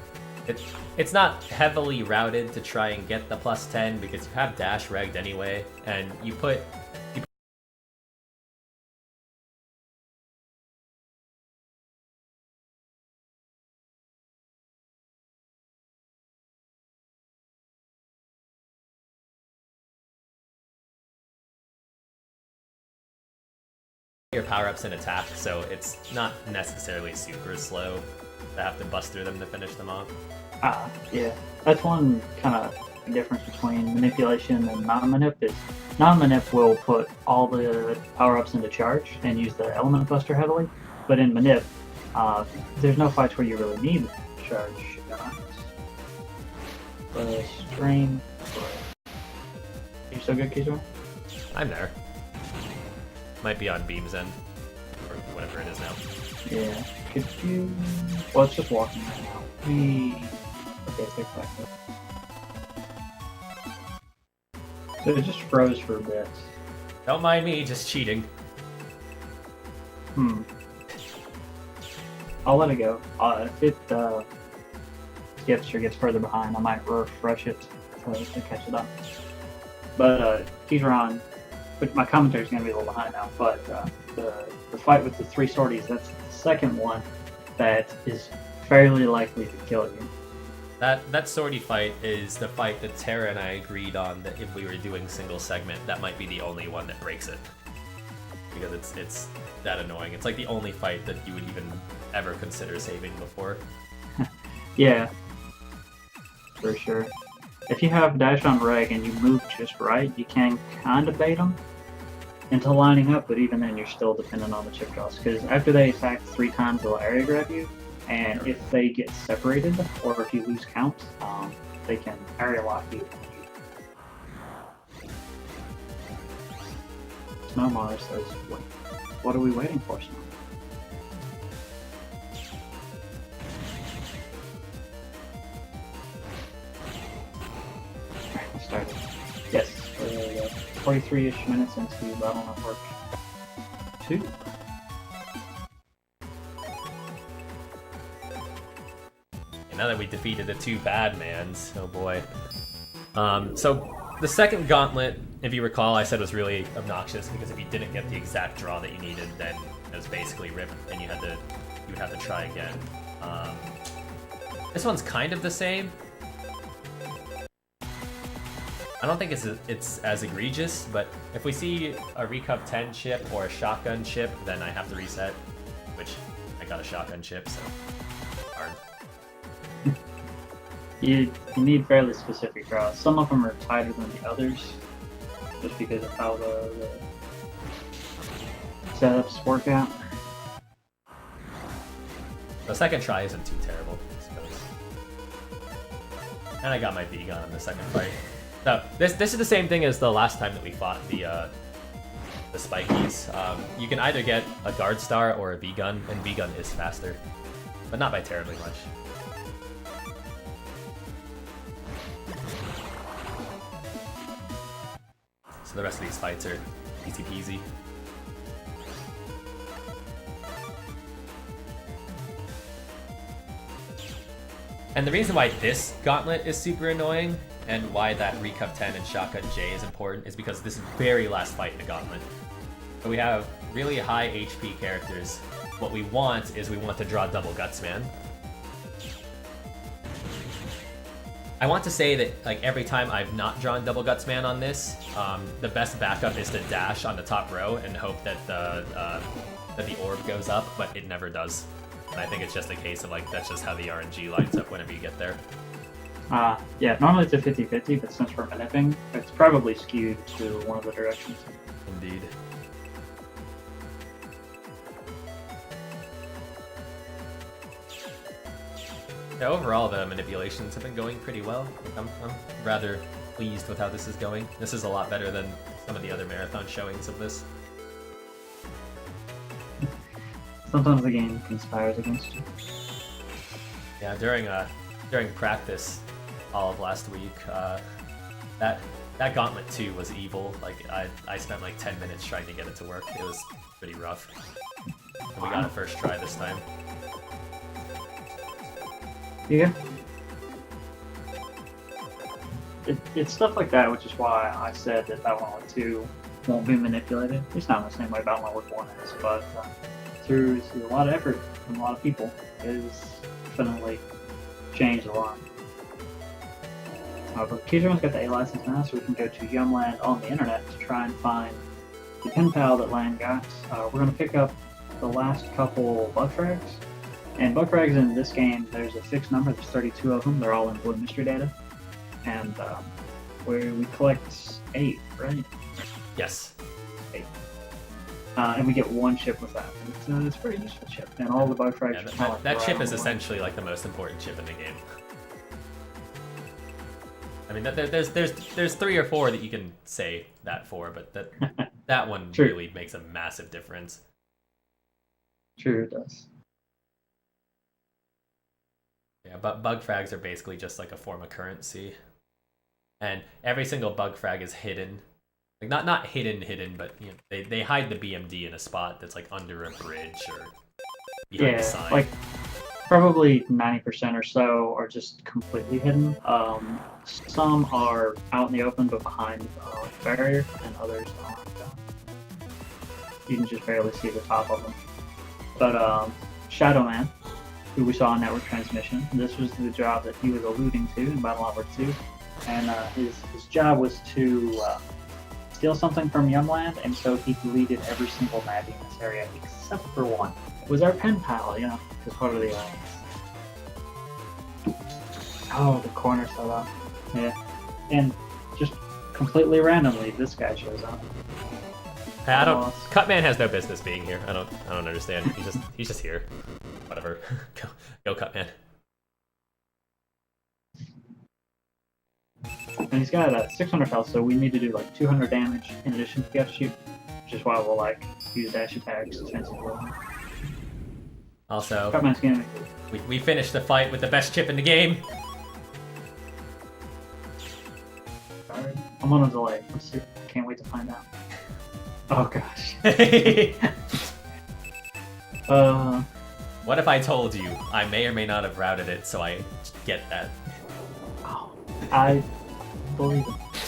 it's not heavily routed to try and get the plus 10 because you have dash regged anyway, and you put your power-ups in attack, so it's not necessarily super slow to have to bust through them to finish them off. Yeah. That's one kind of difference between manipulation and non-manip is non-manip will put all the power-ups into charge and use the element buster heavily, but in manip, there's no fights where you really need charge. The strain. Are you so good, Keizaron? I'm there. Might be on Beam's end, or whatever it is now. Yeah. Could you... Well, it's just walking right now. Okay, take back up. So it just froze for a bit. Don't mind me, just cheating. I'll let it go. If it gets further behind, I might refresh it to catch it up. But Keizaron, but my commentary is going to be a little behind now, but the fight with the 3 sorties, that's the second one that is fairly likely to kill you. That sortie fight is the fight that Tara and I agreed on that if we were doing single segment, that might be the only one that breaks it. because it's that annoying. It's like the only fight that you would even ever consider saving before. Yeah, for sure. If you have dash on reg and you move just right, you can kind of bait them into lining up, but even then you're still dependent on the chip draws, because after they attack 3 times they'll area grab you, and if they get separated or if you lose counts, they can area lock you. Snowmar says, what are we waiting for, Snow? Alright, let's start. Yes, 43-ish minutes into Battle Network 2. And now that we defeated the 2 bad mans, oh boy. So the second gauntlet, if you recall, I said was really obnoxious because if you didn't get the exact draw that you needed, then it was basically ripped, and you would have to try again. This one's kind of the same. I don't think it's as egregious, but if we see a Recup 10 chip or a shotgun chip, then I have to reset, which I got a shotgun chip, so hard. You need fairly specific draws. Some of them are tighter than the others, just because of how the setups work out. The second try isn't too terrible, I suppose. And I got my V-gun in the second fight. So this is the same thing as the last time that we fought the spikies. You can either get a guard star or a V-gun, and V-gun is faster, but not by terribly much. So the rest of these fights are easy peasy. And the reason why this gauntlet is super annoying and why that Recup 10 and Shotgun J is important is because this is very last fight in the gauntlet. So we have really high HP characters. What we want is we want to draw double GutsMan. I want to say that like every time I've not drawn double GutsMan on this, the best backup is to dash on the top row and hope that the orb goes up, but it never does. And I think it's just a case of like that's just how the RNG lines up whenever you get there. Yeah, normally it's a 50-50, but since we're maniping, it's probably skewed to one of the directions. Indeed. Yeah, overall, the manipulations have been going pretty well. I'm rather pleased with how this is going. This is a lot better than some of the other marathon showings of this. Sometimes the game conspires against you. Yeah, during practice all of last week, that Gauntlet 2 was evil. Like I spent like 10 minutes trying to get it to work. It was pretty rough. And we got it first try this time. Yeah. It's stuff like that, which is why I said that Battle 2 won't be manipulated. It's not in the same way Battle 1 is, but through a lot of effort from a lot of people, it has definitely changed a lot. But Keizaron's got the A license now, so we can go to Yumland on the internet to try and find the pen pal that Land got. We're going to pick up the last couple bug frags. And bug frags in this game, there's a fixed number, there's 32 of them, they're all in Blue Mystery Data. And where we collect 8, right? Yes. 8. And we get 1 chip with that. It's a pretty useful chip. And all the bug frags that chip is essentially like the most important chip in the game. I mean, there's 3 or 4 that you can say that for, but that one really makes a massive difference. True, it does. Yeah, but bug frags are basically just like a form of currency, and every single bug frag is hidden, like not hidden, but you know, they hide the BMD in a spot that's like under a bridge or behind a sign. Like probably 90% or so are just completely hidden. Some are out in the open but behind a barrier, and others aren't. You can just barely see the top of them. But ShadowMan, who we saw on Network Transmission, this was the job that he was alluding to in Battle Network 2, and his job was to steal something from Yumland, and so he deleted every single Navi in this area except for one. It was our pen pal, you know, because part of the alliance. Oh, the corner set up. Yeah. And just completely randomly, this guy shows up. Hey, I don't. Cutman has no business being here. I don't understand. He's just here. Whatever. Go Cutman. And he's got 600 health, so we need to do like 200 damage in addition to the shoot, which is why we'll like use dash attacks extensively. Also, Cutman's gonna we finished the fight with the best chip in the game. Sorry. I'm on a delay. Let's see. Can't wait to find out. Oh gosh. What if I told you I may or may not have routed it, so I get that? Oh, I believe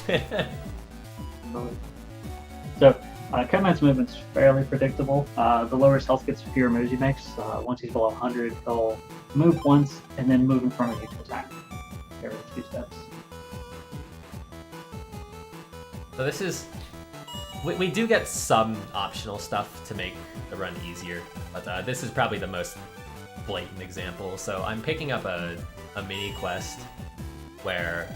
it. So, Cutman's movement's fairly predictable. The lower his health gets, the fewer moves he makes. Once he's below 100, he'll move once and then move in front of you to attack. Every 2 steps. So this is... We do get some optional stuff to make the run easier, but this is probably the most blatant example. So I'm picking up a mini quest where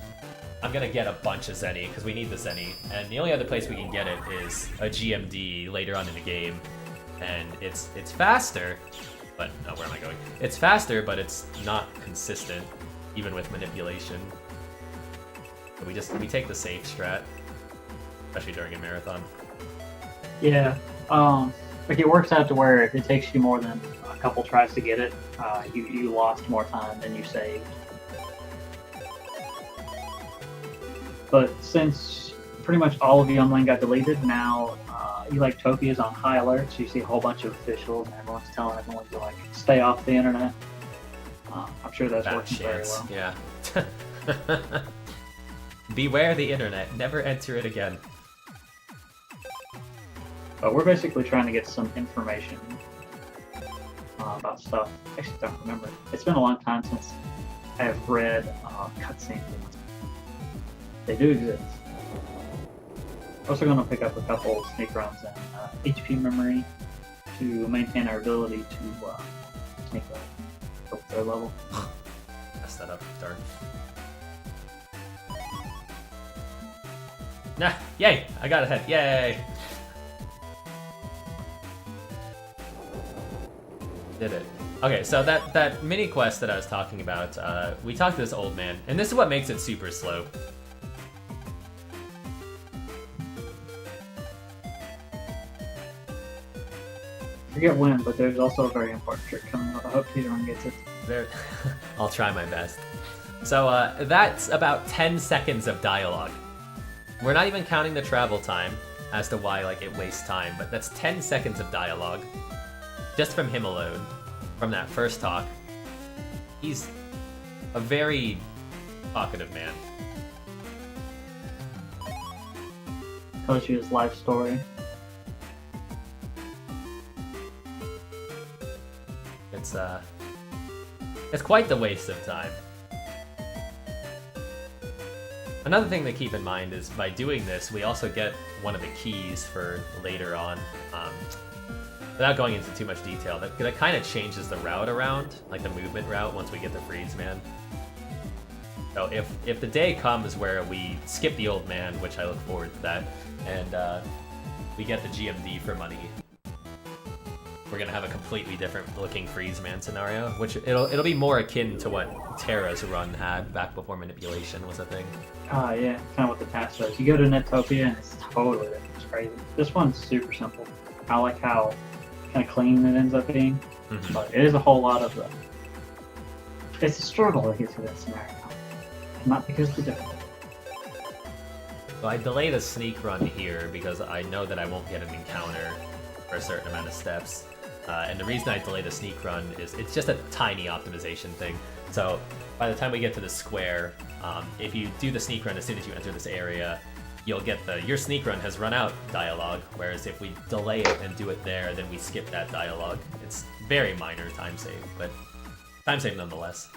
I'm gonna get a bunch of Zeni, because we need the Zeni, and the only other place we can get it is a GMD later on in the game, and it's faster, but no, where am I going? It's faster, but it's not consistent, even with manipulation. So we take the safe strat, especially during a marathon. Yeah, like it works out to where if it takes you more than a couple tries to get it, you lost more time than you saved. But since pretty much all of Yumland got deleted, now Utopia is on high alert, so you see a whole bunch of officials and everyone's telling everyone to like stay off the internet. I'm sure that's working very well. Yeah. Beware the internet. Never enter it again. But we're basically trying to get some information about stuff. I actually don't remember. It's been a long time since I have read cutscenes. They do exist. Also going to pick up a couple sneak runs and HP memory to maintain our ability to sneak go to their level. Mess that up, darn. Nah, yay! I got ahead, yay! Did it. Okay, so that mini quest that I was talking about, we talked to this old man, and this is what makes it super slow. I forget when, but there's also a very important trick coming up. I hope Keizaron gets it. I'll try my best. So that's about 10 seconds of dialogue. We're not even counting the travel time as to why like it wastes time, but that's 10 seconds of dialogue. Just from him alone, from that first talk. He's a very talkative man. Tells you his life story. It's quite the waste of time. Another thing to keep in mind is by doing this, we also get one of the keys for later on. Without going into too much detail, that kind of changes the route around, like the movement route once we get the FreezeMan. So if the day comes where we skip the old man, which I look forward to that, and we get the GMD for money, we're gonna have a completely different looking FreezeMan scenario, which it'll be more akin to what Terra's run had back before manipulation was a thing. Yeah, kind of what the task does. You go to Netopia and it's totally different. It's crazy. This one's super simple. I like how kind of clean it ends up being, but it is a whole lot of it's a struggle to get to that scenario. Not because it's difficult. So I delayed a sneak run here because I know that I won't get an encounter for a certain amount of steps. And the reason I delayed the sneak run is it's just a tiny optimization thing. So by the time we get to the square, if you do the sneak run as soon as you enter this area, you'll get the "your sneak run has run out" dialogue, whereas if we delay it and do it there, then we skip that dialogue. It's very minor time save, but time save nonetheless.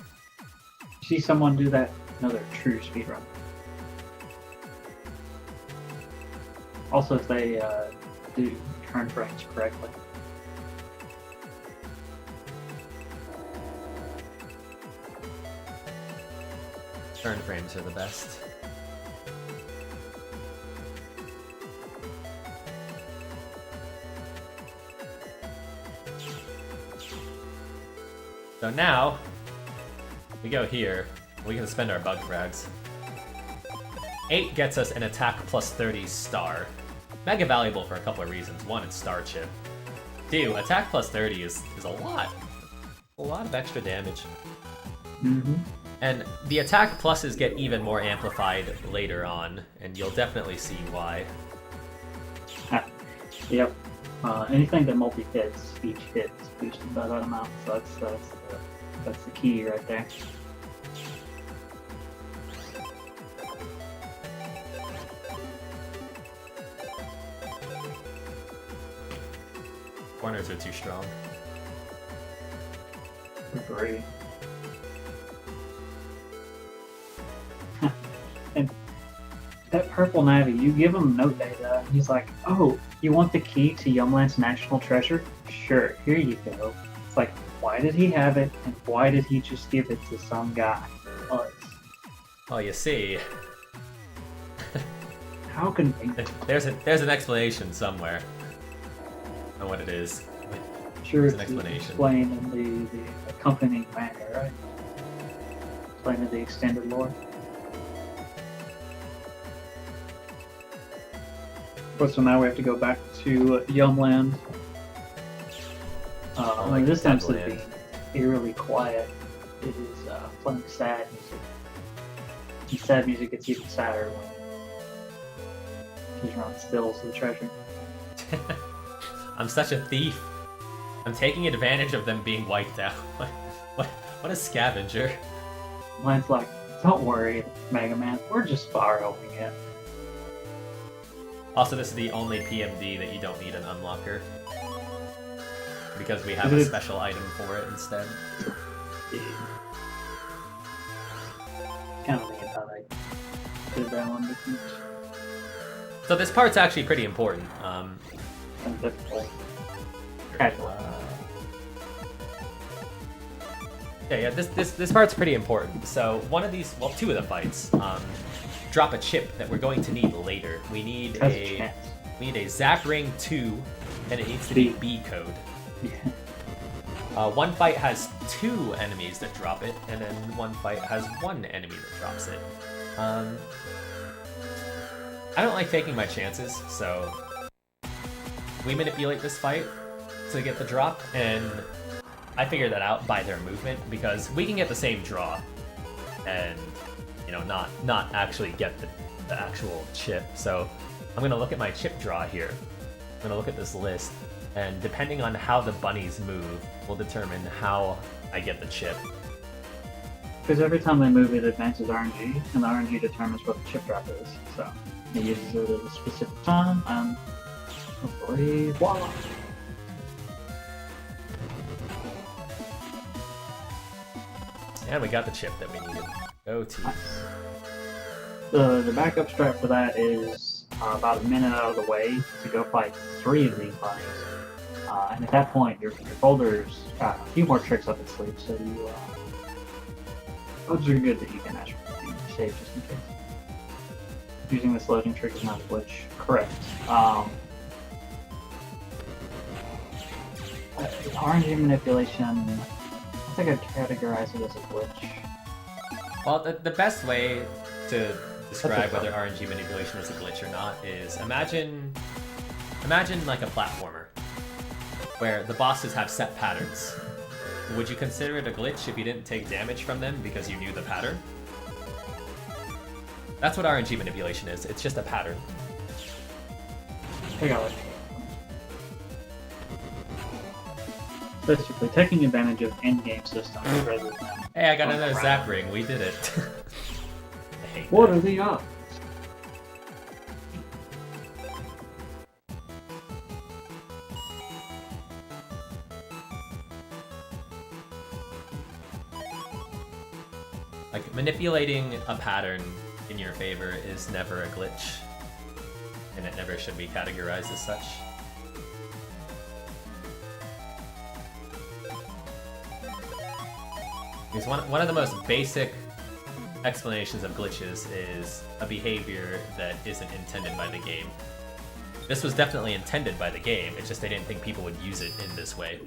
See someone do that, another true speedrun. Also, if they do turn frames correctly. Turn frames are the best. So now, we go here, we can spend our bug frags. 8 gets us an attack plus 30 star. Mega valuable for a couple of reasons. 1, it's star chip. 2, attack plus 30 is a lot. A lot of extra damage. Mm-hmm. And the attack pluses get even more amplified later on, and you'll definitely see why. Yep. Anything that multi-hits, each hit is boosted by that amount, so that's the key right there. Corners are too strong. Agree. And that purple Navi, you give him note data, and he's like, "Oh, you want the key to Yumland's national treasure? Sure, here you go." It's like, why did he have it, and why did he just give it to some guy? Well, you see, how can there's an explanation somewhere on what it is. Sure, There's it's an explanation. explained in the accompanying manga, right? Explained in the extended lore. But so now we have to go back to Yumland. like This time instead of Deadland. being eerily quiet, it is playing sad music. And sad music gets even sadder when Keizaron steals the treasure. I'm such a thief. I'm taking advantage of them being wiped out. What a scavenger. Mine's like, don't worry, Mega Man, we're just borrowing it. Also, this is the only PMD that you don't need an unlocker. Because we have a special item for it instead. Kind of thinking how they did that one different. So this part's actually pretty important. And difficult. Yeah, this part's pretty important. So one of these, well, 2 of the fights, drop a chip that we're going to need later. We need a Zap Ring 2, and it needs to be B code. Yeah. One fight has 2 enemies that drop it, and then one fight has 1 enemy that drops it. I don't like taking my chances, so we manipulate this fight to get the drop, and I figured that out by their movement, because we can get the same draw and, you know, not actually get the actual chip. So I'm gonna look at my chip draw here. I'm gonna look at this list, and depending on how the bunnies move will determine how I get the chip. Because every time they move, it advances RNG, and the RNG determines what the chip drop is. So it uses it at a specific time, and hopefully, voila! And we got the chip that we needed. Go team. The backup strat for that is about a minute out of the way to go fight 3 of these bunnies. And at that point, your folder's got a few more tricks up its sleeve, so you odds are good that you can actually save just in case. Using this loading trick is not a glitch. Correct. RNG manipulation, I think I'd categorize it as a glitch. Well, the best way to describe whether RNG manipulation is a glitch or not is imagine like a platformer where the bosses have set patterns. Would you consider it a glitch if you didn't take damage from them because you knew the pattern? That's what RNG manipulation is. It's just a pattern. I got it. Basically, taking advantage of in-game systems rather than... Hey, I got another Zap Ring. We did it. I hate What that. are the odds? Like, manipulating a pattern in your favor is never a glitch. and it never should be categorized as such. Because one of the most basic explanations of glitches is a behavior that isn't intended by the game. This was definitely intended by the game, it's just they didn't think people would use it in this way.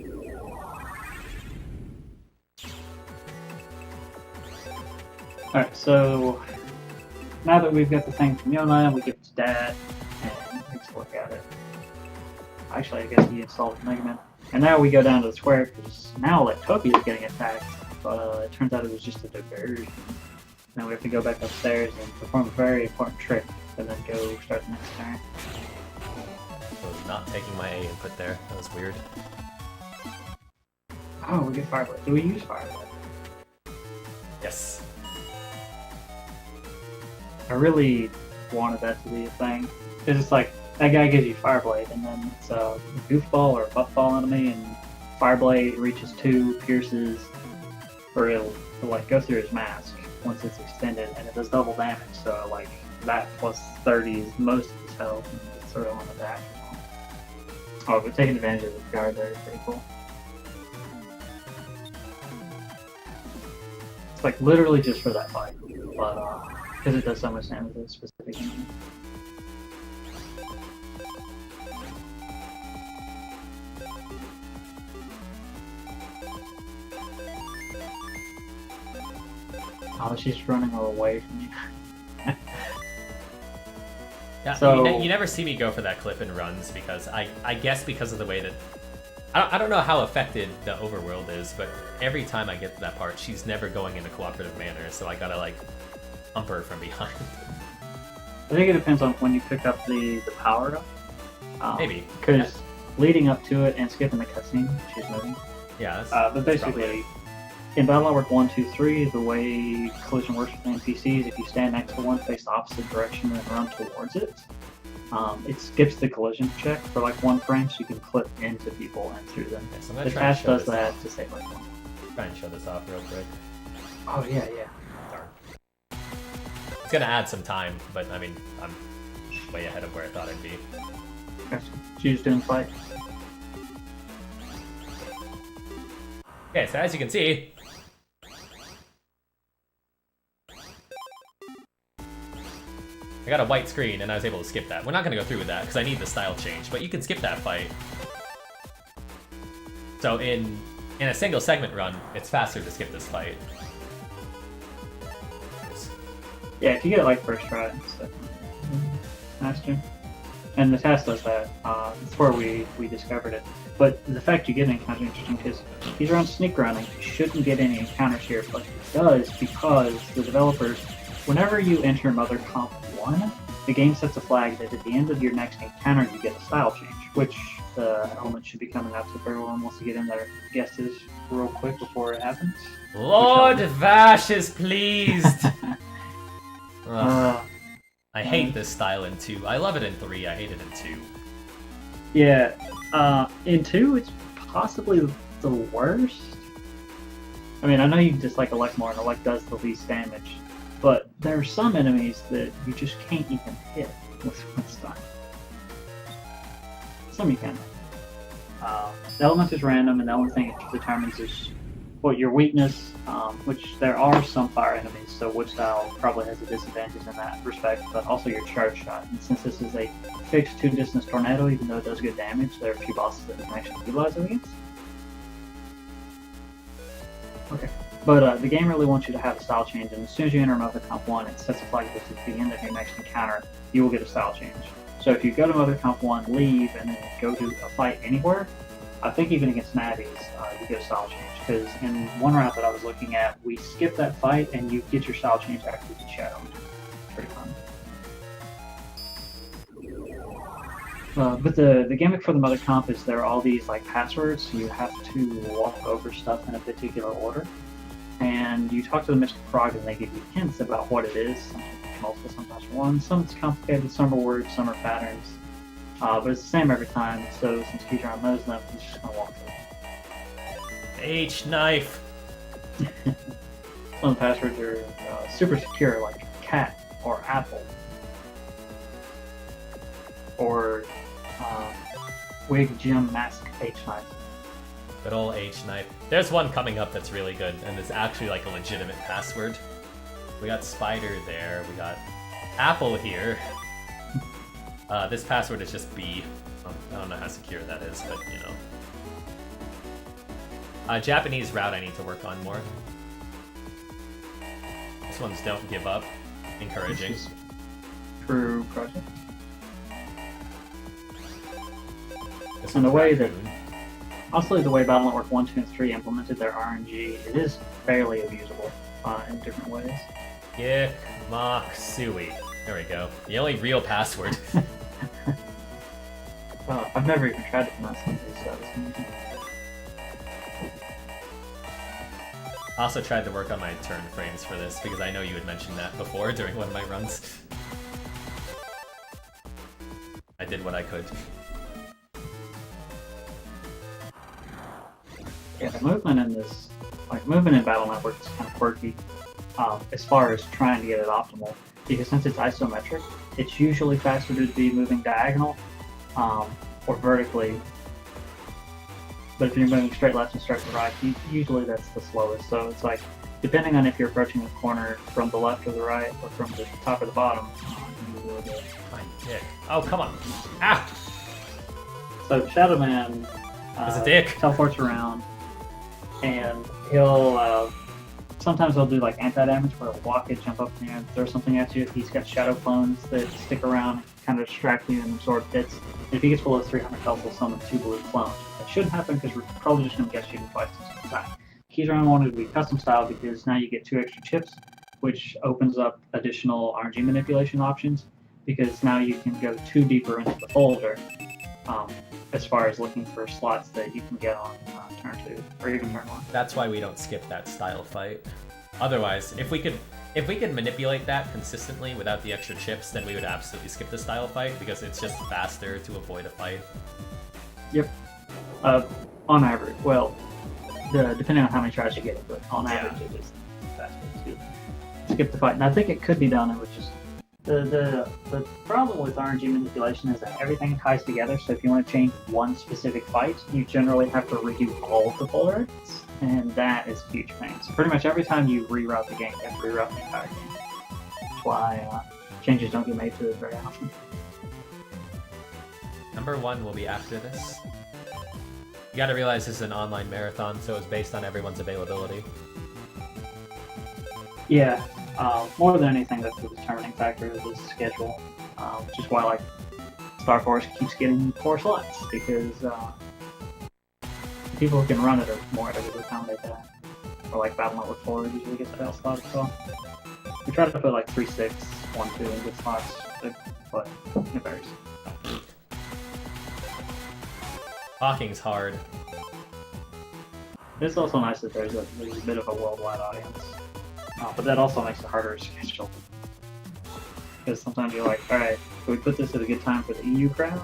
Alright, so now that we've got the thing from Yona, we give it to Dad, and takes a look at it. Actually, I guess he installed Mega Man. And now we go down to the square, because now Lectopia is getting attacked, but it turns out it was just a diversion. Now we have to go back upstairs and perform a very important trick, and then go start the next turn. I was not taking my A input there, that was weird. Oh, we get Fireblade. Do we use Fireblade? Yes. I really wanted that to be a thing. Because it's like, that guy gives you Fireblade, and then it's a goofball or a buffball enemy, and Fireblade reaches 2, pierces, or it'll like go through his mask once it's extended, and it does double damage, so like that plus 30 is most of his health, and it's sort of on the dash as well. Oh, but taking advantage of the guard there is pretty cool. It's like literally just for that fight, but because it does so much damage to a specific enemy. Oh, she's running away from you. Yeah, so, you never see me go for that cliff and runs because I guess because of the way that I don't know how affected the overworld is, but every time I get to that part, she's never going in a cooperative manner, so I gotta like pump her from behind. I think it depends on when you pick up the power up. Maybe because leading up to it and skipping the cutscene, she's moving. Yeah, but basically, in Battle Network 1, 2, 3, the way collision works with NPCs, if you stand next to one, face the opposite direction and run towards it, it skips the collision check for like 1 frame, so you can clip into people and through them. Okay, so the task does that to save like 1. Try and show this off real quick. Oh yeah. Darn. It's gonna add some time, but I mean, I'm way ahead of where I thought I'd be. Okay, she's doing fight. Okay, so as you can see, I got a white screen and I was able to skip that. We're not going to go through with that because I need the style change, but you can skip that fight. So in a single segment run, it's faster to skip this fight. Yeah, if you get it like first try, it's faster. And the task does that. It's where we discovered it. But the fact you get an encounter is interesting because he's around sneak running. You shouldn't get any encounters here, but it does because the developers, whenever you enter Mother Comp 1, the game sets a flag that at the end of your next encounter you get a style change, which the element should be coming out, so if everyone wants to get in their guesses real quick before it happens. Lord Vash is pleased! I hate this style in 2. I love it in 3, I hate it in 2. Yeah, in 2 it's possibly the worst. I mean, I know you dislike Elect more, and Elect does the least damage, but there are some enemies that you just can't even hit with style. Some you can. The element is random, and the only thing it determines is what your weakness, which there are some fire enemies, so which style probably has a disadvantage in that respect, but also your charge shot. And since this is a fixed 2-distance tornado, even though it does good damage, there are a few bosses that you can actually utilize it against. Okay. But the game really wants you to have a style change, and as soon as you enter Mother Comp 1, it sets a flag that at the end of your next encounter, you will get a style change. So if you go to Mother Comp 1, leave, and then go to a fight anywhere, I think even against Navi's, you get a style change. Because in one route that I was looking at, we skip that fight, and you get your style change after you get Shadow. It's pretty fun. But the gimmick for the Mother Comp is there are all these like passwords, so you have to walk over stuff in a particular order. And you talk to the Mystic Frog and they give you hints about what it is. Sometimes multiple, sometimes one. Some it's complicated, some are words, some are patterns. But it's the same every time, so since Keizaron knows them, he's just gonna walk through. H-knife! Some of the passwords are super secure, like cat or apple. or Wig Gym Mask H Knife. Good old H knife. There's one coming up that's really good, and it's actually like a legitimate password. We got Spider there. We got Apple here. This password is just B. I don't know how secure that is, but you know. Japanese route I need to work on more. This one's don't give up. Encouraging. True project. This And the one's way that, Raccoon. honestly, the way Battle Network 1, 2, and 3 implemented their RNG, it is fairly abusable in different ways. Maksui. There we go. The only real password. I've never even tried to pronounce some of these I also tried to work on my turn frames for this because I know you had mentioned that before during one of my runs. I did what I could. Yeah, the movement in this, movement in Battle Network is kind of quirky as far as trying to get it optimal. Because since it's isometric, it's usually faster to be moving diagonal or vertically. But if you're moving straight left and straight to right, usually that's the slowest. So it's like, depending on if you're approaching the corner from the left or the right, or from the top or the bottom, you will do it. My dick. Oh, come on. Ah! So ShadowMan He's a dick. teleports around, and he'll sometimes he'll do like anti-damage where he'll walk it, jump up in the air, and throw something at you. He's got shadow clones that stick around, kind of distract you and absorb hits. And if he gets below 300 health, he'll summon 2 blue clones. That shouldn't happen because we're probably just going to guess shooting twice at the same time. Keizaron wanted to be custom style because now you get 2 extra chips, which opens up additional RNG manipulation options, because now you can go 2 deeper into the folder as far as looking for slots that you can get on turn 2 or even turn 1. That's why we don't skip that style fight. Otherwise, if we could manipulate that consistently without the extra chips, then we would absolutely skip the style fight because it's just faster to avoid a fight. Yep. On average, well, depending on how many tries you get, but on average it is faster to skip the fight. And I think it could be done. It was just the problem with RNG manipulation is that everything ties together. So if you want to change one specific fight, you generally have to redo all of the folder, and that is a huge pain. So pretty much every time you reroute the game, you have to reroute the entire game. That's why changes don't get made to it very often. Number 1 will be after this. You gotta realize this is an online marathon, so it's based on everyone's availability. Yeah, more than anything, that's the determining factor of this schedule, which is why Star Force keeps getting 4 slots, because people who can run it are more able to accommodate that. Or Battle Network 4 usually gets that slot as well. We try to put 3, 6, 1, 2 in good slots, but it varies. Talking's hard. It's also nice that there's a bit of a worldwide audience, but that also makes it harder to schedule. Because sometimes you're like, alright, can we put this at a good time for the EU crowd?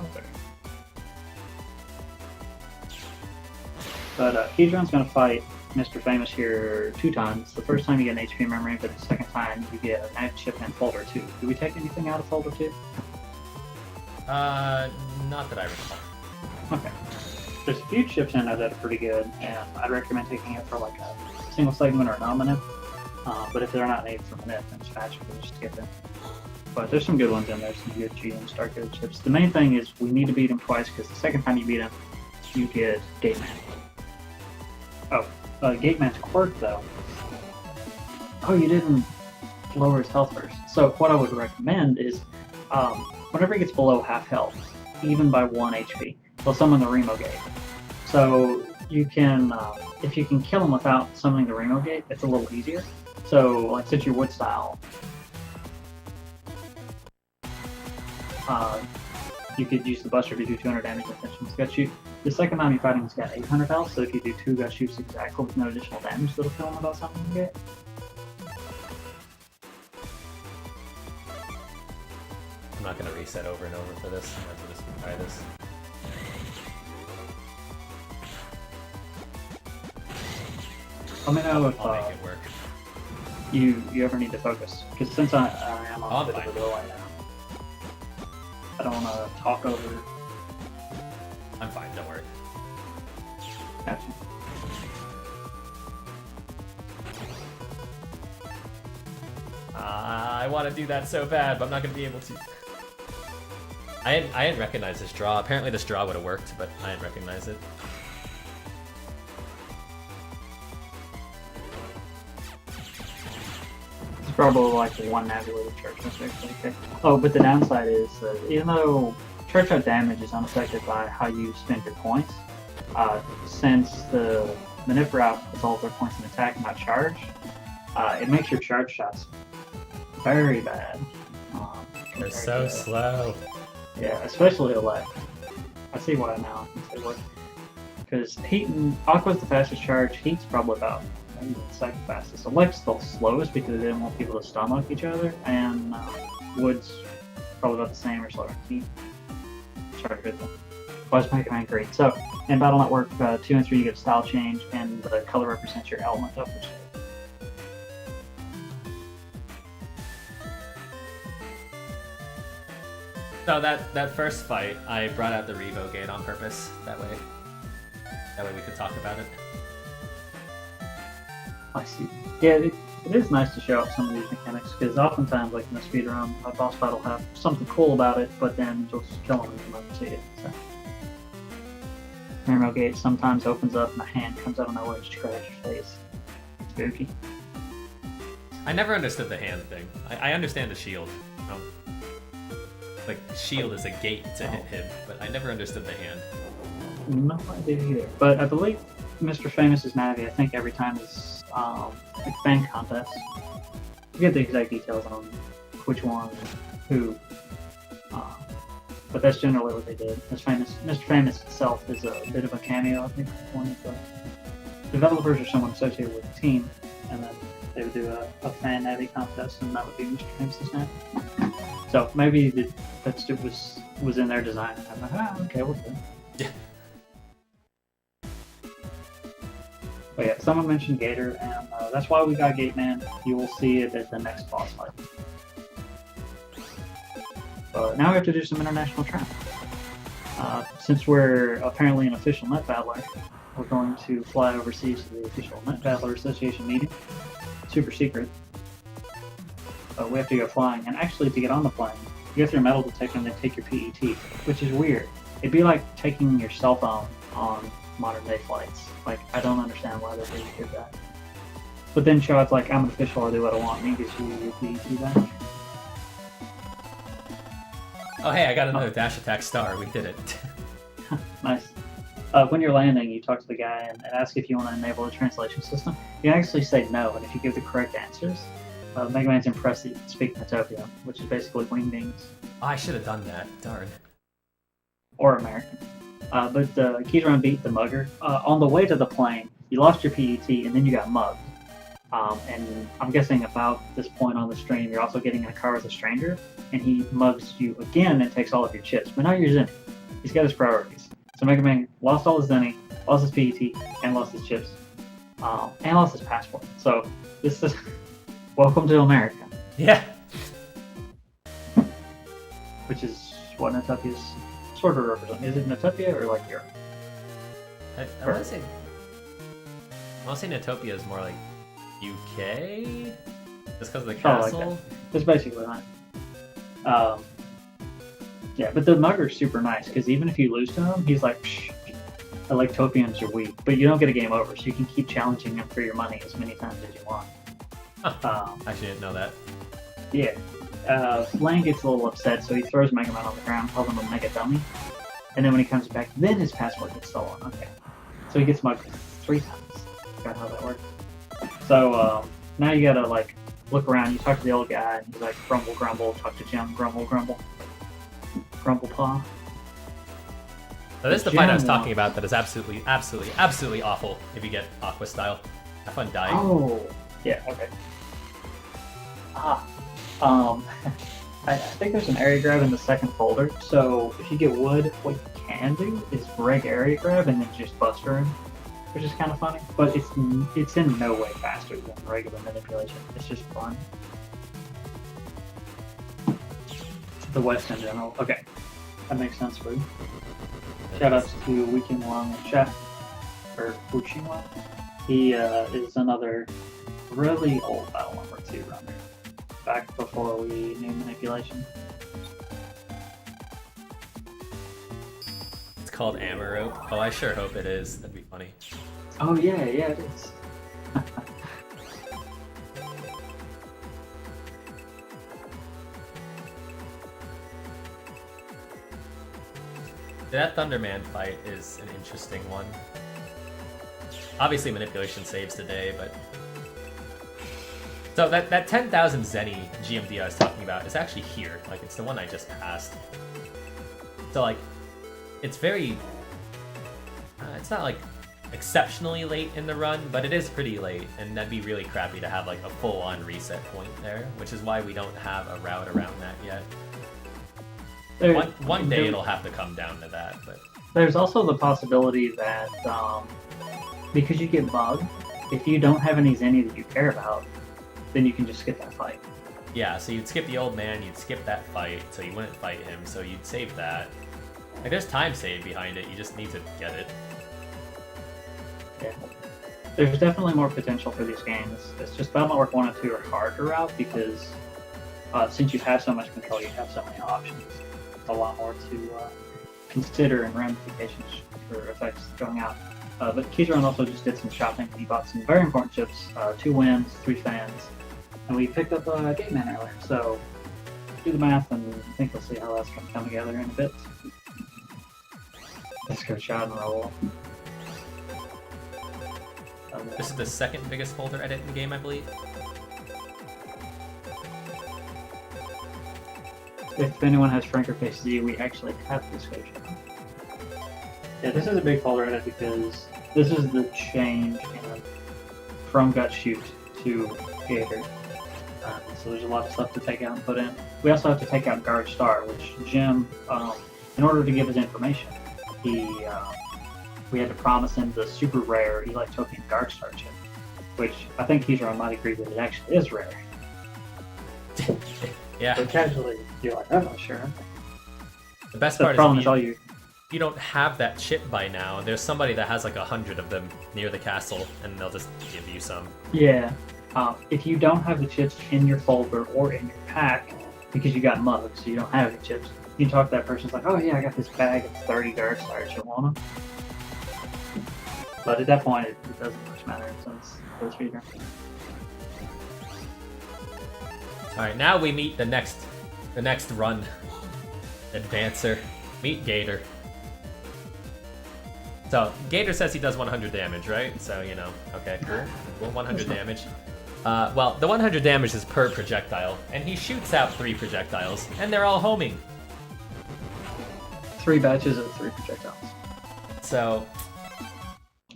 But Keizaron's going to fight Mr. Famous here 2 times. The first time you get an HP memory, but the second time you get a knife chip and folder 2. Do we take anything out of folder 2? Not that I recall. Okay. There's a few chips in there that are pretty good, and I'd recommend taking it for a single segment or an ominous. But if they're not needed for minute, then it's faster to just skip them. But there's some good ones in there, some good GM Star Code chips. The main thing is we need to beat him twice, because the second time you beat him, you get Gateman. Oh, Gateman's quirk though. Oh, you didn't lower his health first. So what I would recommend is, whenever he gets below half health, even by 1 HP, he'll summon the Remo Gate. So you can, if you can kill him without summoning the Remo Gate, it's a little easier. So, since you're wood style, you could use the Buster to do 200 damage and finish him with Gut Shoot. The second time you fight him, he's got 800 health, so if you do 2 Gut Shoots exactly with no additional damage, that'll kill him without summoning the Gate. I'm not gonna reset over and over for this. I'm just gonna try this. Let me know if I'll make it work. you ever need to focus, because since I am on a bit of a delay now. I don't want to talk over. I'm fine, don't worry. Gotcha. I want to do that so bad, but I'm not going to be able to. I didn't recognize this draw. Apparently this draw would have worked, but I didn't recognize it. It's probably like one Navi with a church actually. Okay. Oh, but the downside is even though church out damage is unaffected by how you spend your points, since the manip route puts all of their points in attack, not charge, it makes your charge shots very bad. They're so slow. Yeah, especially elect. I see why now. Because Heat and Aqua's the fastest charge. Heat's probably about maybe the second fastest. Elect's the slowest because they didn't want people to stun lock each other, and Wood's probably about the same or slower. Heat charge good though. Why's Mega Man great? So in Battle Network 2 and 3 you get a style change, and the color represents your element of which. No, that first fight, I brought out the Revo gate on purpose. That way we could talk about it. I see. Yeah, it is nice to show off some of these mechanics, because oftentimes, like in the speedrun, a boss battle will have something cool about it, but then you'll just kill them and you never see it. So. Rainbow Gate sometimes opens up and a hand comes out of nowhere and just grabs your face. It's spooky. I never understood the hand thing. I understand the shield. Like, shield is a gate to hit him, but I never understood the hand. No idea either. But I believe Mr. Famous is Navi. I think every time is like fan contest. I forget the exact details on which one, who. But that's generally what they did. Mr. Famous itself is a bit of a cameo, I think, one of the developers or someone associated with the team, and then they would do a fan Navi contest, and that would be Mr. Famous's Navi. So maybe that stuff was in their design, and I'm like, okay, we'll do. Yeah. But yeah, someone mentioned Gator, and that's why we got Gateman. You will see it at the next boss fight. But now we have to do some international travel. Since we're apparently an official net battler, we're going to fly overseas to the official Net Battler Association meeting. Super secret. We have to go flying, and actually to get on the plane, you have your metal detector and then take your PET, which is weird. It'd be like taking your cell phone on modern day flights. Like, I don't understand why they did that. But then show it's like, I'm an official, I'll do what I want, and he gives you your PET back. Oh hey, I got another dash attack star, we did it. Nice. When you're landing, you talk to the guy and ask if you want to enable a translation system. You actually say no, and if you give the correct answers, Mega Man's impressed that you can speak Metopia, which is basically wingdings. Oh, I should have done that, darn. Or American. But Keizaron beat the mugger. On the way to the plane, you lost your PET and then you got mugged. And I'm guessing about this point on the stream, you're also getting in a car with a stranger, and he mugs you again and takes all of your chips. But now you're Zeni. He's got his priorities. So Mega Man lost all his Zeni, lost his PET, and lost his chips, and lost his passport. So this is welcome to America. Yeah. Which is what Netopia's sort of represent. Is it Netopia or like Europe? I want to say Netopia is more like UK? Just because of the castle? Like that. That's basically that. Yeah, but the mugger's super nice, because even if you lose to him, he's like, psh, Electopians are weak, but you don't get a game over, so you can keep challenging him for your money as many times as you want. Actually didn't know that. Yeah. Lang gets a little upset, so he throws Mega Man on the ground, calls him a mega dummy, and then when he comes back, then his passport gets stolen. Okay. So he gets mugged 3 times. Forgot how that works. So now you gotta like look around, you talk to the old guy, and he's like, grumble, grumble, talk to Jim, grumble, grumble. Grumble paw. So this is the fight I was talking about that is absolutely, absolutely, absolutely awful if you get Aqua style. Have fun dying. Oh, yeah, okay. I think there's an area grab in the second folder, so if you get wood, what you can do is break area grab and then just buster him, which is kind of funny, but it's in no way faster than regular manipulation. It's just fun. The West in general. Okay, That makes sense for you. Shoutouts to Weekend Long in chat, or Fuchima. He is another really old Battle Network 2 runner, back before we knew manipulation. It's called Amarope. Oh, I sure hope it is. That'd be funny. Oh yeah, it is. That ThunderMan fight is an interesting one. Obviously manipulation saves today, but... So that 10,000 Zeni GMD I was talking about is actually here. Like, it's the one I just passed. So, like, it's very... it's not, like, exceptionally late in the run, but it is pretty late, and that'd be really crappy to have, like, a full-on reset point there, which is why we don't have a route around that yet. One day it'll have to come down to that, but... There's also the possibility that, because you get bugged, if you don't have any Zeni that you care about, then you can just skip that fight. Yeah, so you'd skip the old man, you'd skip that fight, so you wouldn't fight him, so you'd save that. Like, there's time save behind it, you just need to get it. Yeah. There's definitely more potential for these games. It's just Battle Network 1 and 2 are hard to route because since you have so much control, you have so many options. A lot more to consider and ramifications for effects going out. But Keizaron also just did some shopping. He bought some very important chips, 2 wins, 3 fans, and we picked up GateMan earlier. So do the math, and I think we'll see how that's going to come together in a bit. Let's go shot and roll. This is the second biggest folder edit in the game, I believe. If anyone has Franker Case Z, we actually have this code. Yeah, this is a big folder edit because this is the change from Gut Shoot to Gator. So there's a lot of stuff to take out and put in. We also have to take out Guard Star, which Jim, in order to give us information, we had to promise him the super rare Elitopian Guard Star chip, which I think Keizaron might agree that it actually is rare. Yeah. So casually, you're like, I'm not sure. The best The part problem is is all you. you don't have that chip by now. There's somebody that has like 100 of them near the castle, and they'll just give you some. Yeah. If you don't have the chips in your folder or in your pack, because you got mugged, so you don't have any chips, you can talk to that person. It's like, oh yeah, I got this bag. It's 30 Guard Stars. You want them? But at that point, it doesn't much matter since those feeder. Alright, now we meet the next run advancer. Meet Gator. So, Gator says he does 100 damage, right? So, you know, okay, cool. Well, 100 damage. Well, the 100 damage is per projectile, and he shoots out 3 projectiles, and they're all homing. 3 batches of 3 projectiles. So,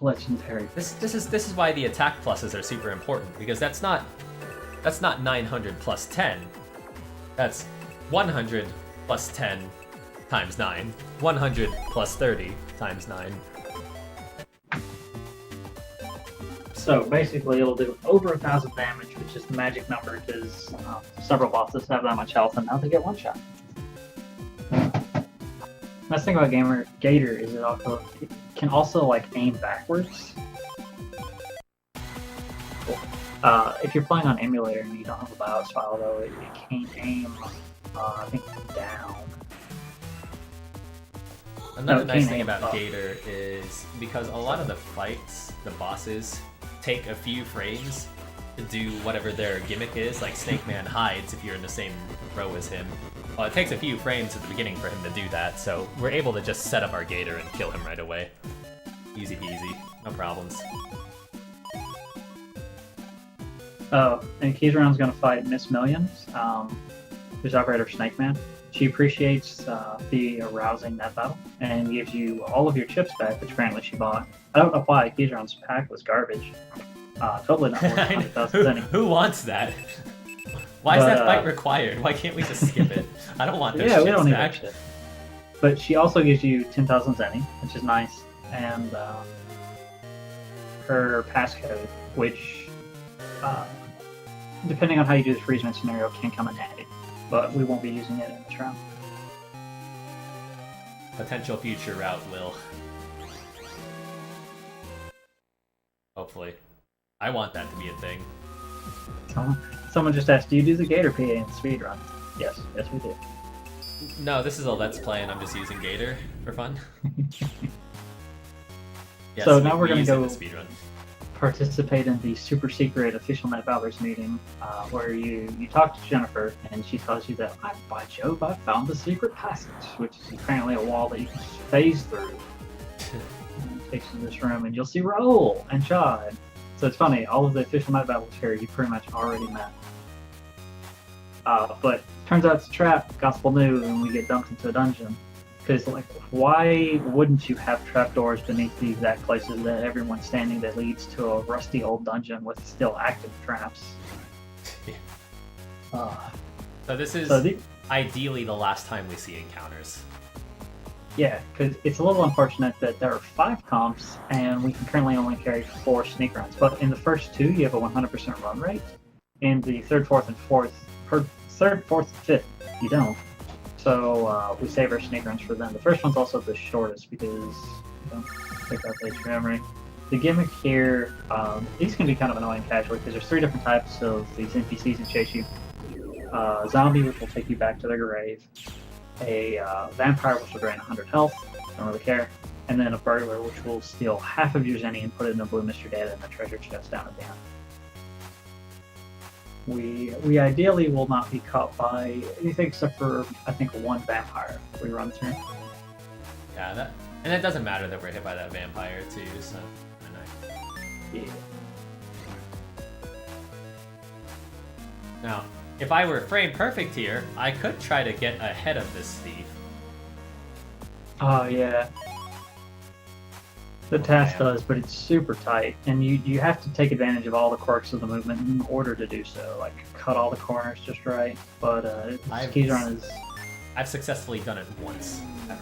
legendary. This is why the attack pluses are super important, because that's not 900 plus 10. That's 100 plus 10 times 9. 100 plus 30 times 9. So basically it'll do over 1,000 damage, which is the magic number, because several bosses have that much health and now they get one shot. Nice thing about Gator is it can also like aim backwards. Cool. If you're playing on emulator and you don't have a BIOS file though, it can't aim, I think, down. Another nice thing about Gator is because a lot of the fights, the bosses, take a few frames to do whatever their gimmick is. Like Snake Man hides if you're in the same row as him. Well, it takes a few frames at the beginning for him to do that, so we're able to just set up our Gator and kill him right away. Easy peasy, no problems. And Keizaron's gonna fight Miss Millions, who's operator Snake Man. She appreciates the arousing that battle and gives you all of your chips back, which apparently she bought. I don't know why. Keizaron's pack was garbage. Totally not worth 100,000 Zeni. Who wants that? Why is that fight required? Why can't we just skip it? I don't want those yeah, chips we don't need back. that shit. But she also gives you 10,000 Zeni, which is nice, and her passcode, which, depending on how you do the FreezeMan scenario, can come in handy. But we won't be using it in this round. potential future route will. Hopefully. I want that to be a thing. Someone just asked, do you do the Gator PA in speedruns? Yes, we do. No, this is a Let's Play and I'm just using Gator for fun. Yes, so now we're going use to it go in the speedrun. Participate in the super secret official Net Valor's meeting, where you talk to Jennifer and she tells you that, by Jove, I found the secret passage, which is apparently a wall that you can phase through. And takes you to this room and you'll see Raoul and Chad. So it's funny, all of the official Net Valor's here you pretty much already met. But turns out it's a trap, gospel new, and we get dumped into a dungeon. Because, like, why wouldn't you have trapdoors beneath the exact places that everyone's standing that leads to a rusty old dungeon with still active traps? So this is ideally the last time we see encounters. Yeah, because it's a little unfortunate that there are 5 comps and we can currently only carry 4 sneak runs. But in the first 2, you have a 100% run rate. In the 3rd, 4th, and 4th, 3rd, 4th, and 5th, you don't. So we save our sneak runs for them. The first one's also the shortest because you don't pick up extra memory. The gimmick here, these can be kind of annoying casually because there's 3 different types of these NPCs that chase you. Zombie, which will take you back to their grave. A vampire, which will drain 100 health, don't really care. And then a burglar, which will steal half of your Zeni and put it in a blue mystery data in the treasure chest down at the end. We ideally will not be caught by anything except for, I think, 1 vampire we run through. Yeah, and it doesn't matter that we're hit by that vampire too, so Yeah. Now, if I were frame perfect here, I could try to get ahead of this thief. Oh yeah. The task does, but it's super tight, and you have to take advantage of all the quirks of the movement in order to do so. Like cut all the corners just right. But Keizaron is. I've successfully done it once ever.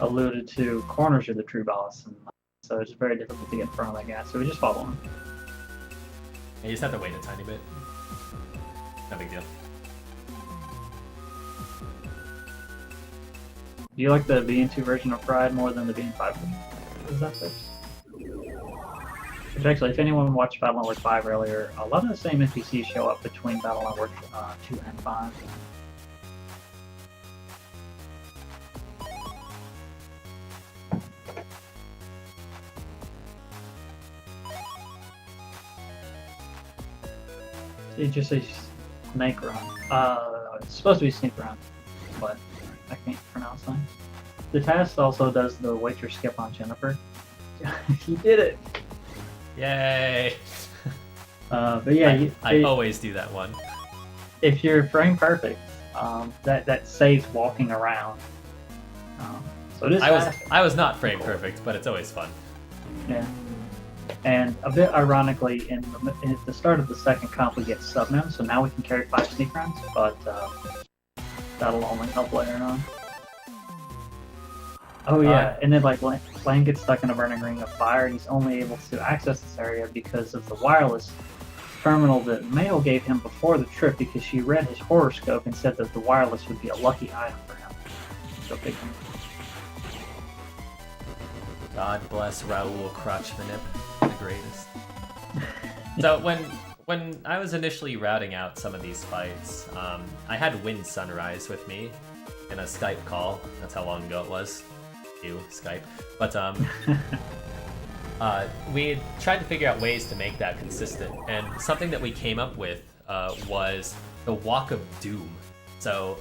Alluded to corners are the true boss, and so it's very difficult to get in front of that guy. So we just follow him. You just have to wait a tiny bit. No big deal. Do you like the VN2 version of Pride more than the VN5 version? Is that fixed? Which actually, if anyone watched Battle Network 5 earlier, a lot of the same NPCs show up between Battle Network 2 and 5. It just says Snake Run. It's supposed to be Sneak Run, but I can't pronounce things. The task also does the waitress skip on Jennifer. You did it! Yay! But yeah, I always do that one. If you're frame perfect, that saves walking around. So it is I was not frame perfect, but it's always fun. Yeah. And a bit ironically, at the start of the second comp, we get sub-mem, so now we can carry 5 sneak runs, but that'll only help later on. Oh yeah, and then like Lane gets stuck in a burning ring of fire, and he's only able to access this area because of the wireless terminal that Mail gave him before the trip, because she read his horoscope and said that the wireless would be a lucky item for him. So big one. God bless Raoul Crotchmanip, the greatest. So when I was initially routing out some of these fights, I had Wind Sunrise with me in a Skype call. That's how long ago it was. Skype. But we tried to figure out ways to make that consistent, and something that we came up with was the Walk of Doom. So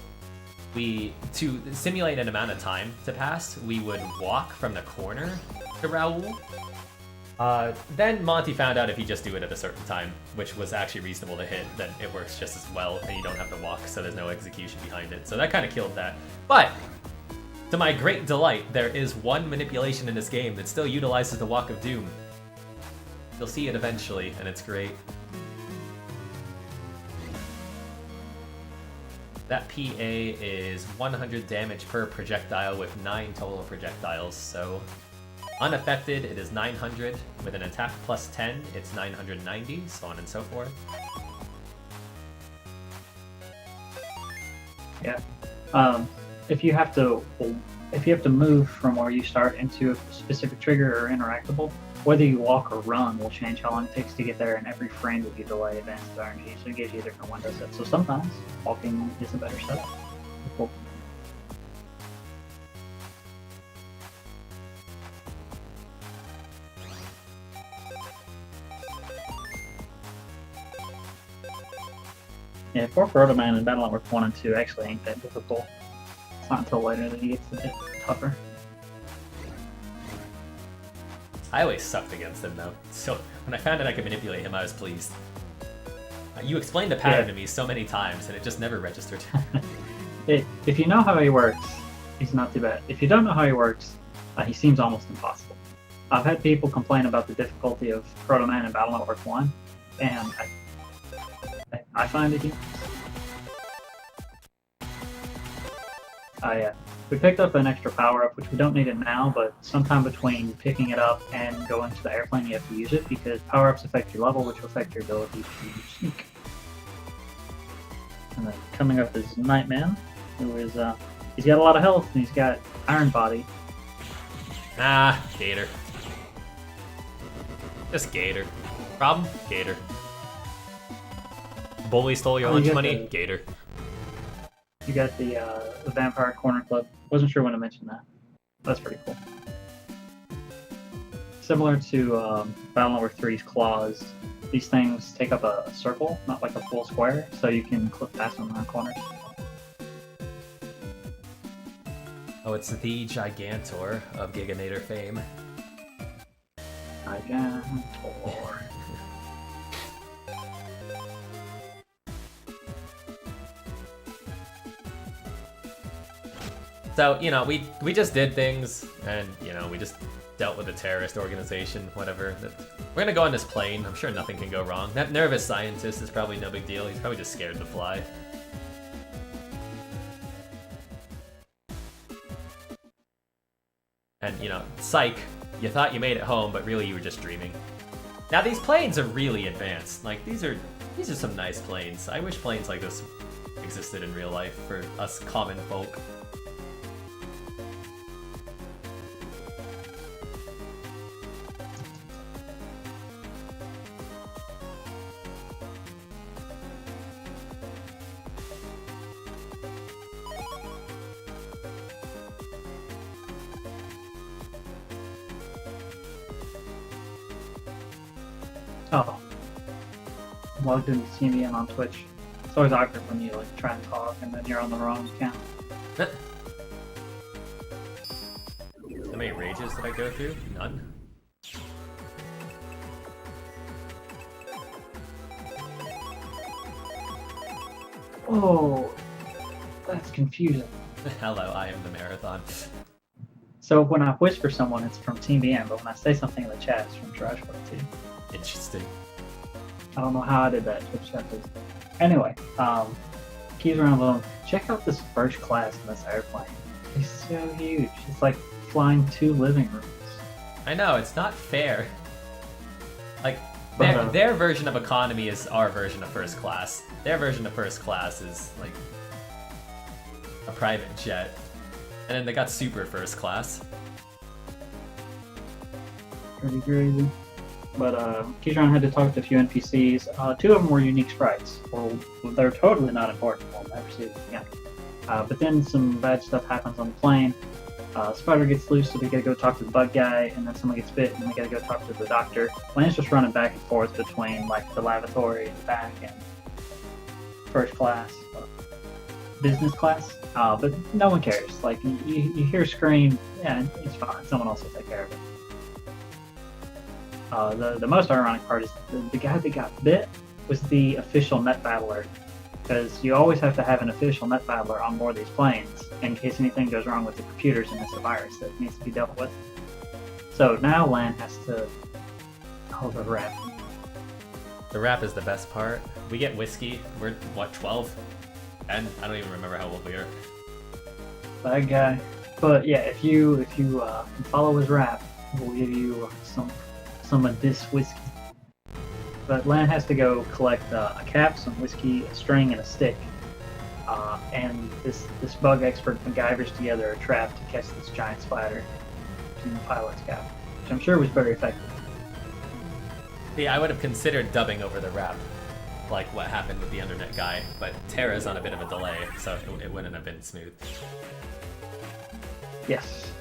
to simulate an amount of time to pass, we would walk from the corner to Raoul. Then Monty found out if you just do it at a certain time, which was actually reasonable to hit, then it works just as well, and you don't have to walk, so there's no execution behind it. So that kind of killed that. But to my great delight, there is one manipulation in this game that still utilizes the Walk of Doom. You'll see it eventually, and it's great. That PA is 100 damage per projectile with 9 total projectiles, so unaffected it is 900, with an attack plus 10 it's 990, so on and so forth. Yeah. If you have to if you have to move from where you start into a specific trigger or interactable, whether you walk or run will change how long it takes to get there, and every frame will be delay advanced RNG, so it gives you a different window set. So sometimes walking is a better setup. Cool. Yeah, Fork Rotoman and Battle Network 1 and 2 actually ain't that difficult. It's not until later that he gets a bit tougher. I always sucked against him though, so when I found out I could manipulate him, I was pleased. You explained the pattern to me so many times, and it just never registered. If you know how he works, he's not too bad. If you don't know how he works, he seems almost impossible. I've had people complain about the difficulty of Proto-Man and Battle Network 1, and I find it humorous. We picked up an extra power-up, which we don't need it now, but sometime between picking it up and going to the airplane, you have to use it, because power-ups affect your level, which will affect your ability to sneak. And then coming up is Nightman, who is, he's got a lot of health, and he's got Iron Body. Ah, Gator. Just Gator. Problem? Gator. Bully stole your lunch money? Gator. You got the Vampire Corner Club. Wasn't sure when to mention that. That's pretty cool. Similar to Battle Network 3's Claws, these things take up a circle, not like a full square, so you can clip past them around corners. Oh, it's the Gigantor of Giganator fame. Gigantor. So, you know, we just did things, and, you know, we just dealt with a terrorist organization, whatever. We're gonna go on this plane. I'm sure nothing can go wrong. That nervous scientist is probably no big deal. He's probably just scared to fly. And, you know, psych, you thought you made it home, but really you were just dreaming. Now, these planes are really advanced. Like, these are some nice planes. I wish planes like this existed in real life for us common folk. Oh. I'm logged into TeamBN on Twitch. It's always awkward when you like try and talk and then you're on the wrong account. How many rages did I go through? None. Oh, that's confusing. Hello, I am the marathon. So when I whisper someone, it's from TeamBN, but when I say something in the chat, it's from Trash 42. Interesting. I don't know how I did that. Twitch chat does. Anyway, Keizaron, check out this first class in this airplane. It's so huge. It's like flying 2 living rooms. I know, it's not fair. Like, But, their version of economy is our version of first class. Their version of first class is, like, a private jet. And then they got super first class. Pretty crazy. But Keizaron had to talk to a few NPCs. 2 of them were unique sprites. Well, they're totally not important. We'll never see them again. But then some bad stuff happens on the plane. Spider gets loose, so we gotta go talk to the bug guy, and then someone gets bit, and we gotta go talk to the doctor. Lane's just running back and forth between like the lavatory and the back and first class, business class. But no one cares. Like you hear a scream, yeah, it's fine. Someone else will take care of it. The most ironic part is the guy that got bit was the official net battler, because you always have to have an official net battler on board these planes in case anything goes wrong with the computers and it's a virus that needs to be dealt with. So now Lan has to hold the rep. The rap is the best part. We get whiskey. We're, what, 12? And I don't even remember how old we are. Bad guy. But yeah, if you follow his rap, we'll give you some of this whiskey. But Lan has to go collect a cap, some whiskey, a string, and a stick. and this bug expert MacGyver's together a trap to catch this giant spider in the pilot's cap, which I'm sure was very effective. Yeah, I would have considered dubbing over the rap, like what happened with the UnderNet guy, but Terra's on a bit of a delay, so it wouldn't have been smooth. Yes.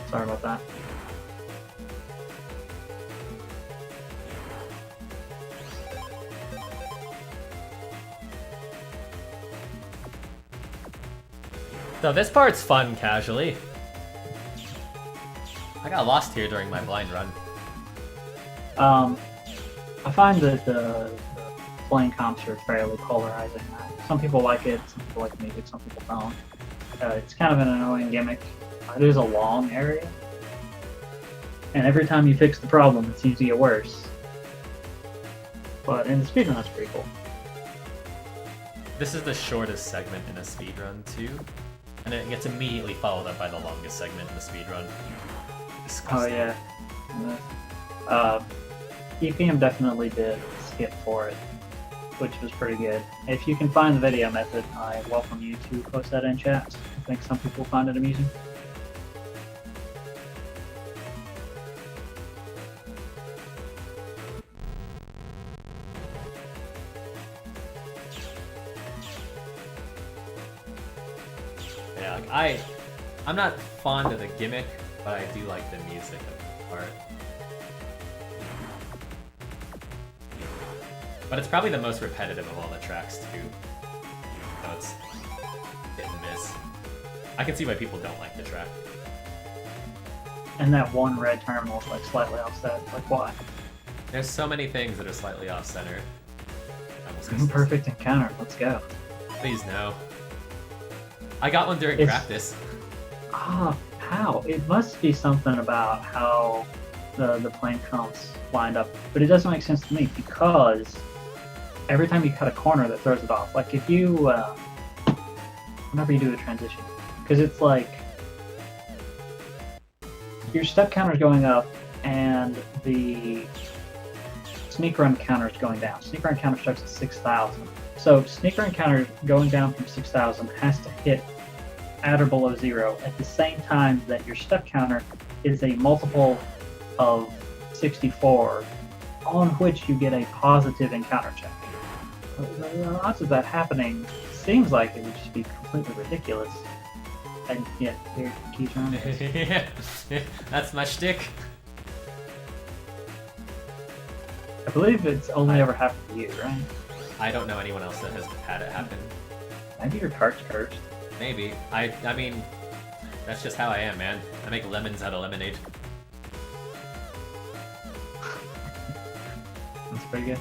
Sorry about that. So this part's fun casually. I got lost here during my blind run. I find that the playing comps are fairly polarizing. Some people like it, some people like music, some people don't. It's kind of an annoying gimmick. It is a long area, and every time you fix the problem, it seems to get worse. But in the speedrun, that's pretty cool. This is the shortest segment in a speedrun too, and it gets immediately followed up by the longest segment in the speedrun. Disgusting. Oh yeah. EPM definitely did skip for it, which was pretty good. If you can find the video method, I welcome you to post that in chat. I think some people find it amusing. Yeah, I'm not fond of the gimmick, but I do like the music of the part. But it's probably the most repetitive of all the tracks too. So it's hit and miss. I can see why people don't like the track. And that one red terminal is like slightly offset. Like why? There's so many things that are slightly off center. Perfect encounter. Let's go. Please no. I got one during practice. Ah, how? It must be something about how the plane comps lined up, but it doesn't make sense to me because every time you cut a corner, that throws it off. Like if you, whenever you do a transition, because it's like your step counter's going up and the sneak run counter is going down. Sneak run counter starts at 6,000. So sneak run counter going down from 6,000 has to hit at or below 0 at the same time that your step counter is a multiple of 64 on which you get a positive encounter check. The odds of that happening seems like it would just be completely ridiculous. And yet, here, Keizaron. That's my shtick. I believe it's only ever happened to you, right? I don't know anyone else that has had it happen. Maybe your cart's cursed. Maybe. I mean, that's just how I am, man. I make lemons out of lemonade. That's pretty good.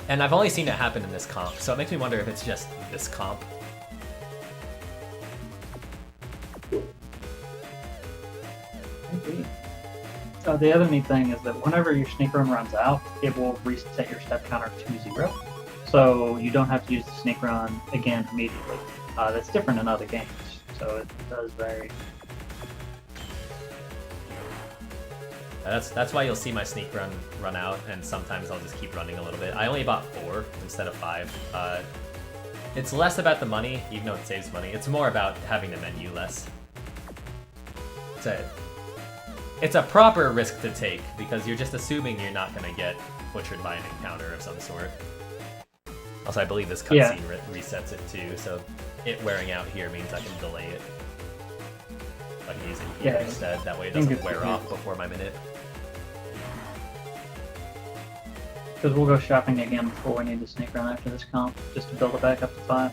And I've only seen it happen in this comp, so it makes me wonder if it's just this comp. Maybe. So the other neat thing is that whenever your sneak run runs out, it will reset your step counter to 0. So you don't have to use the sneak run again immediately. That's different in other games, so it does vary. That's why you'll see my sneak run out, and sometimes I'll just keep running a little bit. I only bought 4 instead of 5. It's less about the money, even though it saves money. It's more about having the menu less. It's a proper risk to take, because you're just assuming you're not going to get butchered by an encounter of some sort. Also, I believe this cutscene resets it too, so it wearing out here means I can delay it. I can use it here instead, that way it doesn't wear off before my minute. Because we'll go shopping again before we need to sneak run after this comp, just to build it back up to 5.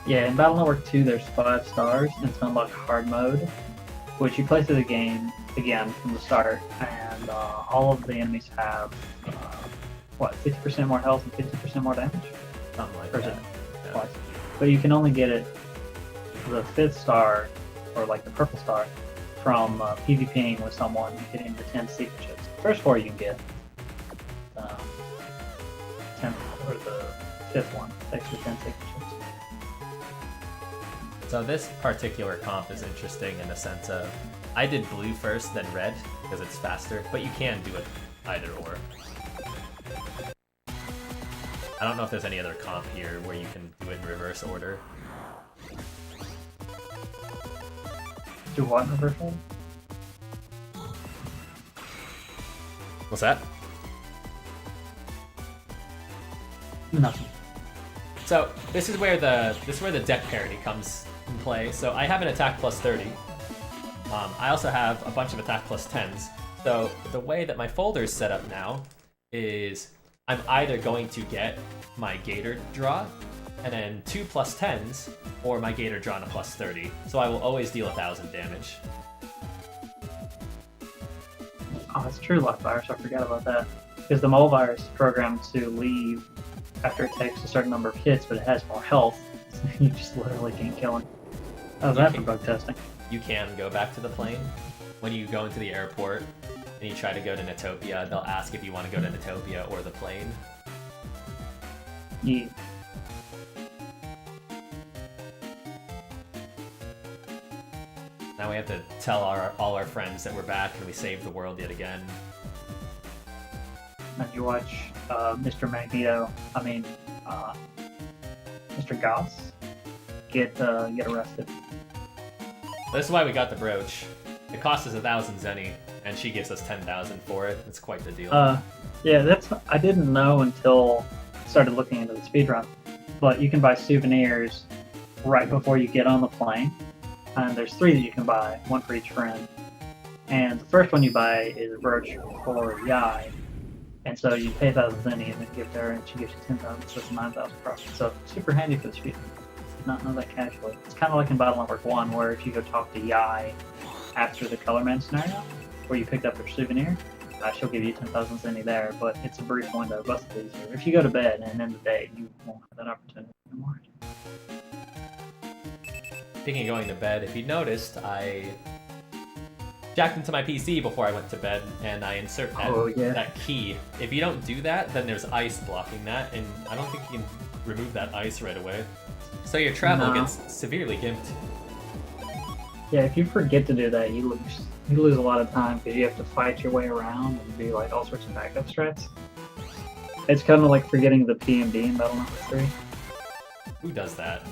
Yeah, in Battle Network 2 there's 5 stars, and to unlock hard mode, which you play through the game again from the start, and all of the enemies have, 50% more health and 50% more damage? Something like or is that. it Yeah. twice? But you can only get it, the 5th star, or like the purple star, from PvPing with someone and getting the 10 secret chips. The first 4 you can get. 10th, or the 5th one, takes the 10 secret chips. So this particular comp is interesting in the sense of I did blue first, then red, because it's faster, but you can do it either or. I don't know if there's any other comp here where you can do it in reverse order. Do what in reverse order? What's that? Nothing. So this is where the deck parity comes in play. So I have an attack plus 30. I also have a bunch of attack plus 10s. So the way that my folder is set up now is I'm either going to get my Gator draw and then 2 plus 10s, or my Gator draw and a plus 30. So I will always deal 1,000 damage. Oh, it's True Life Virus. I forgot about that. Because the Mole Virus is programmed to leave after it takes a certain number of hits, but it has more health. So you just literally can't kill him. How's that for bug testing? You can go back to the plane. When you go into the airport and you try to go to Netopia, they'll ask if you want to go to Netopia or the plane. Yeah. Now we have to tell all our friends that we're back and we saved the world yet again. And you watch Mr. Magneto, Mr. Goss get arrested. This is why we got the brooch. It cost us 1,000 Zeni, and she gives us 10,000 for it. It's quite the deal. Yeah, I didn't know until I started looking into the speedrun, but you can buy souvenirs right before you get on the plane, and there's 3 that you can buy, 1 for each friend. And the first one you buy is a brooch for Yai, and so you pay 1,000 Zeni and then give to her, and she gives you 10,000, so it's 9,000 profit. So super handy for the speedrun. Did not know that casually. It's kind of like in Battle Network 1, where if you go talk to Yai after the Colorman scenario, where you picked up her souvenir, she'll give you 10,000 Zeni there, but it's a brief window. Both of these are, if you go to bed and end the day, you won't have that opportunity anymore. Speaking of going to bed, if you noticed, I jacked into my PC before I went to bed, and I insert that key. If you don't do that, then there's ice blocking that, and I don't think you can remove that ice right away. So your travel gets severely gimped. Yeah, if you forget to do that, you lose a lot of time because you have to fight your way around and do like all sorts of backup strats. It's kind of like forgetting the PMD in Battle Network 3. Who does that?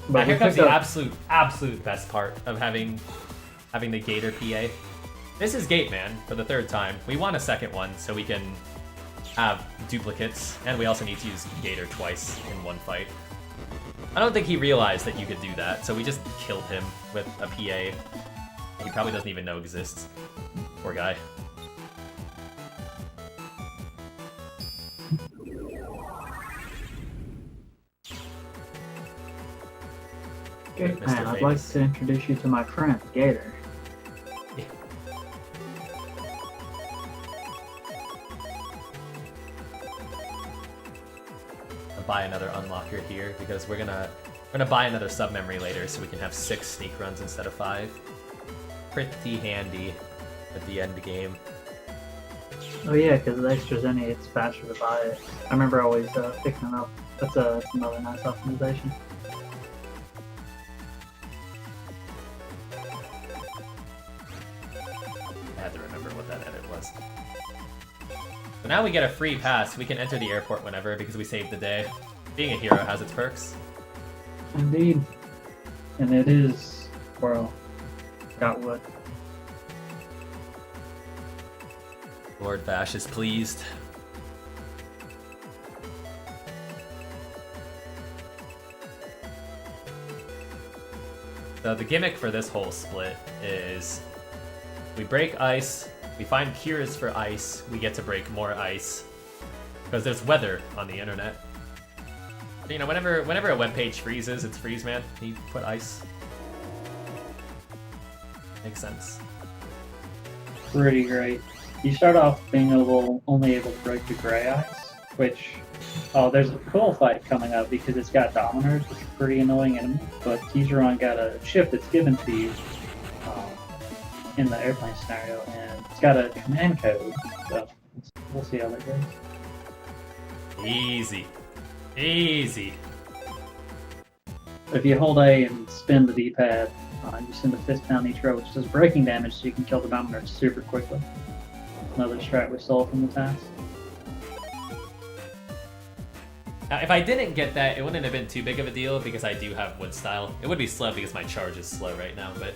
But now here comes the absolute best part of having the Gator PA. This is GateMan for the 3rd time. We want a second one so we can have duplicates, and we also need to use Gator twice in one fight. I don't think he realized that you could do that, so we just killed him with a PA he probably doesn't even know exists. Poor guy. Good man, I'd like to introduce you to my friend, Gator. Buy another unlocker here because we're gonna buy another sub-memory later so we can have 6 sneak runs instead of 5. Pretty handy at the end game. Oh yeah, because the extra Zeni, it's faster to buy it. I remember always picking it up. That's another nice optimization. I had to remember what that edit was. So now we get a free pass. We can enter the airport whenever because we saved the day. Being a hero has its perks. Indeed. And it is, well, got wood. Lord Vash is pleased. So the gimmick for this whole split is we break ice, we find cures for ice, we get to break more ice. Because there's weather on the internet. You know, whenever a web page freezes, it's FreezeMan. You put ice. Makes sense. Pretty great. You start off being only able to break the gray ice, which there's a cool fight coming up because it's got Dominers, which are pretty annoying enemies, but Keizaron got a chip that's given to you in the airplane scenario, and it's got a command code, so we'll see how that goes. Easy. Easy. If you hold A and spin the D-pad, you send a fist down each row, which does breaking damage, so you can kill the bouncer super quickly. Another strat we stole from the task. Now, if I didn't get that, it wouldn't have been too big of a deal because I do have wood style. It would be slow because my charge is slow right now, but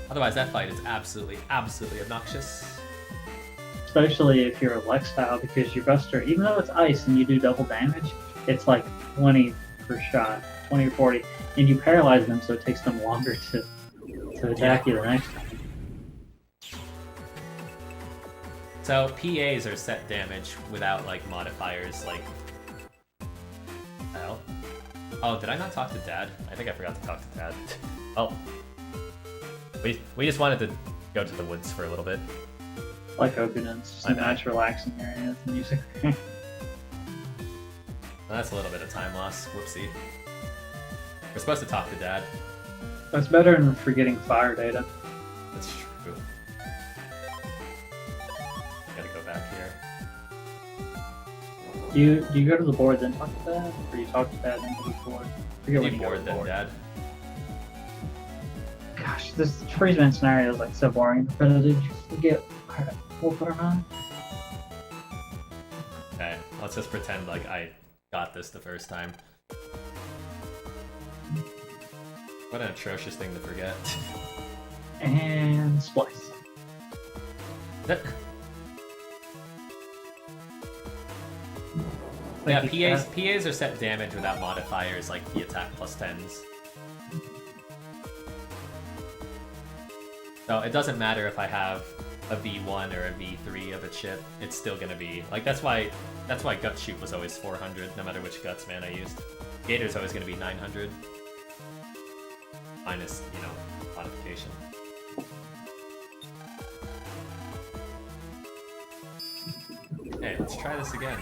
otherwise that fight is absolutely obnoxious. Especially if you're a Lex style, because your Buster, even though it's ice and you do double damage, it's like 20 per shot, 20 or 40, and you paralyze them, so it takes them longer to attack you the next time. So PAs are set damage without like modifiers, like. Oh, did I not talk to Dad? I think I forgot to talk to Dad. Oh, we just wanted to go to the woods for a little bit. Like Okunen's, just a nice relaxing area with music. Well, that's a little bit of time loss. Whoopsie. We're supposed to talk to Dad. That's better than forgetting fire data. That's true. Gotta go back here. Do you go to the board then talk to Dad, or you talk to Dad then go to the board? Forget when you board go to then the board. Dad. Gosh, this FreezeMan scenario is like so boring and repetitive. You forget what we'll put her on. Okay, let's just pretend like I got this the first time. What an atrocious thing to forget. And splice. Yeah, PAs are set damage without modifiers like the attack plus 10s. So it doesn't matter if I have a V1 or a V3 of a chip, it's still gonna be like that's why Gut Shoot was always 400 no matter which GutsMan I used. Gator's always gonna be 900. Minus, you know, modification. Okay, let's try this again.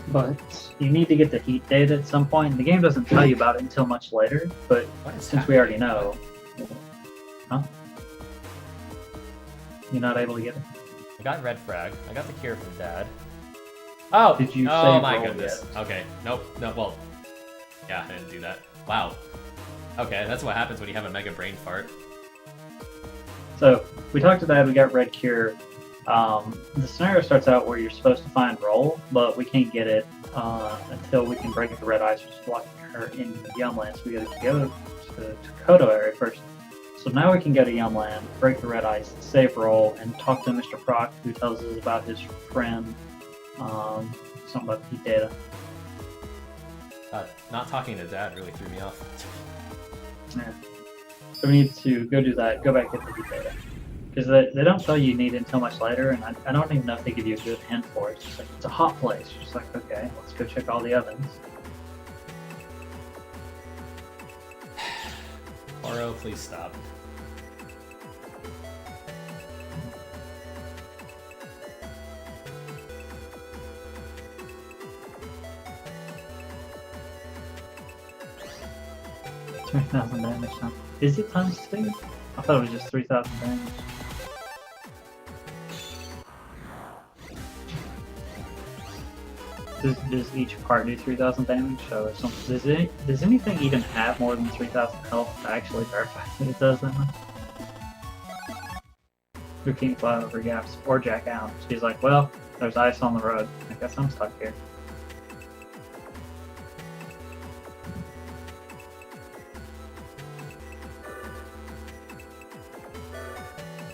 But you need to get the heat data at some point. The game doesn't tell you about it until much later, but since we already know. Huh? You're not able to get it? I got red frag. I got the cure from Dad. Oh! Did you oh save my roll goodness. yet? Okay. Nope. No, well. Yeah, I didn't do that. Wow. Okay, that's what happens when you have a mega brain fart. So, we talked to Dad, we got red cure. The scenario starts out where you're supposed to find roll, but we can't get it until we can break the red ice, which is blocking her in Yumland. So we gotta go to Kodo area first. So now we can go to Yumland, break the red ice, save roll, and talk to Mr. Proc, who tells us about his friend, something about heat data. Not talking to Dad really threw me off. Yeah. So we need to go do that, go back and get the heat data. Because they don't tell you need it until much later, and I don't even know if they give you a good hint for it. It's just like, it's a hot place. You're just like, okay, let's go check all the ovens. Oro, please stop. $3,000 damage now. Is it times 2? I thought it was just 3,000 damage. Does each part do 3,000 damage? So does anything even have more than 3,000 health to actually verify that it does that much? We can't fly over gaps or jack out. She's like, well, there's ice on the road. I guess I'm stuck here.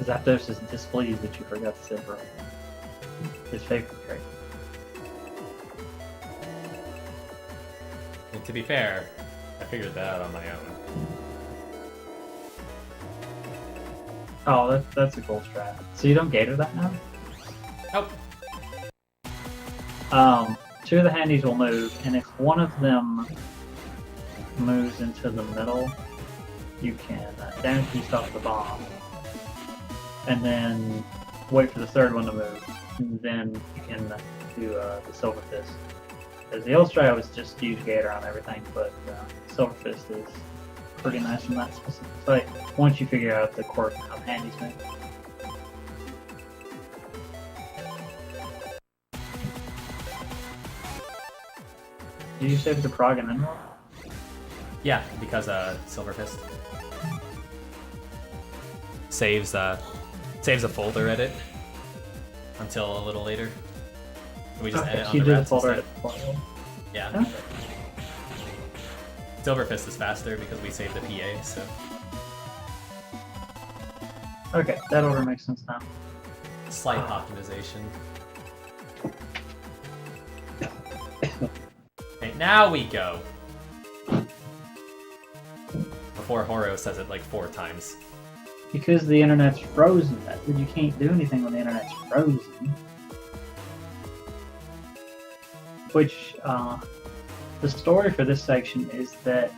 Zapdos is displeased that you forgot to save roll. His favorite trait. And to be fair, I figured that out on my own. Oh, that's a cool strat. So you don't Gator that now? Nope. 2 of the handies will move, and if one of them moves into the middle, you can damage beast off the bomb. And then wait for the third one to move, and then you can do the Silver Fist. Because the old strat was just use Gator on everything, but Silver Fist is pretty nice in that specific fight, once you figure out the quirk of how handies move. Did you save the prog and then what? Yeah, because Silver Fist saves a folder edit until a little later. We just edit on you the did a routes folder instead. edit before. Yeah. Okay. Silver Fist is faster because we saved the PA, so. Okay, that order makes sense now. Slight optimization. Okay, now we go. Before Horo says it like 4 times. Because the internet's frozen, that you can't do anything when the internet's frozen. Which, the story for this section is that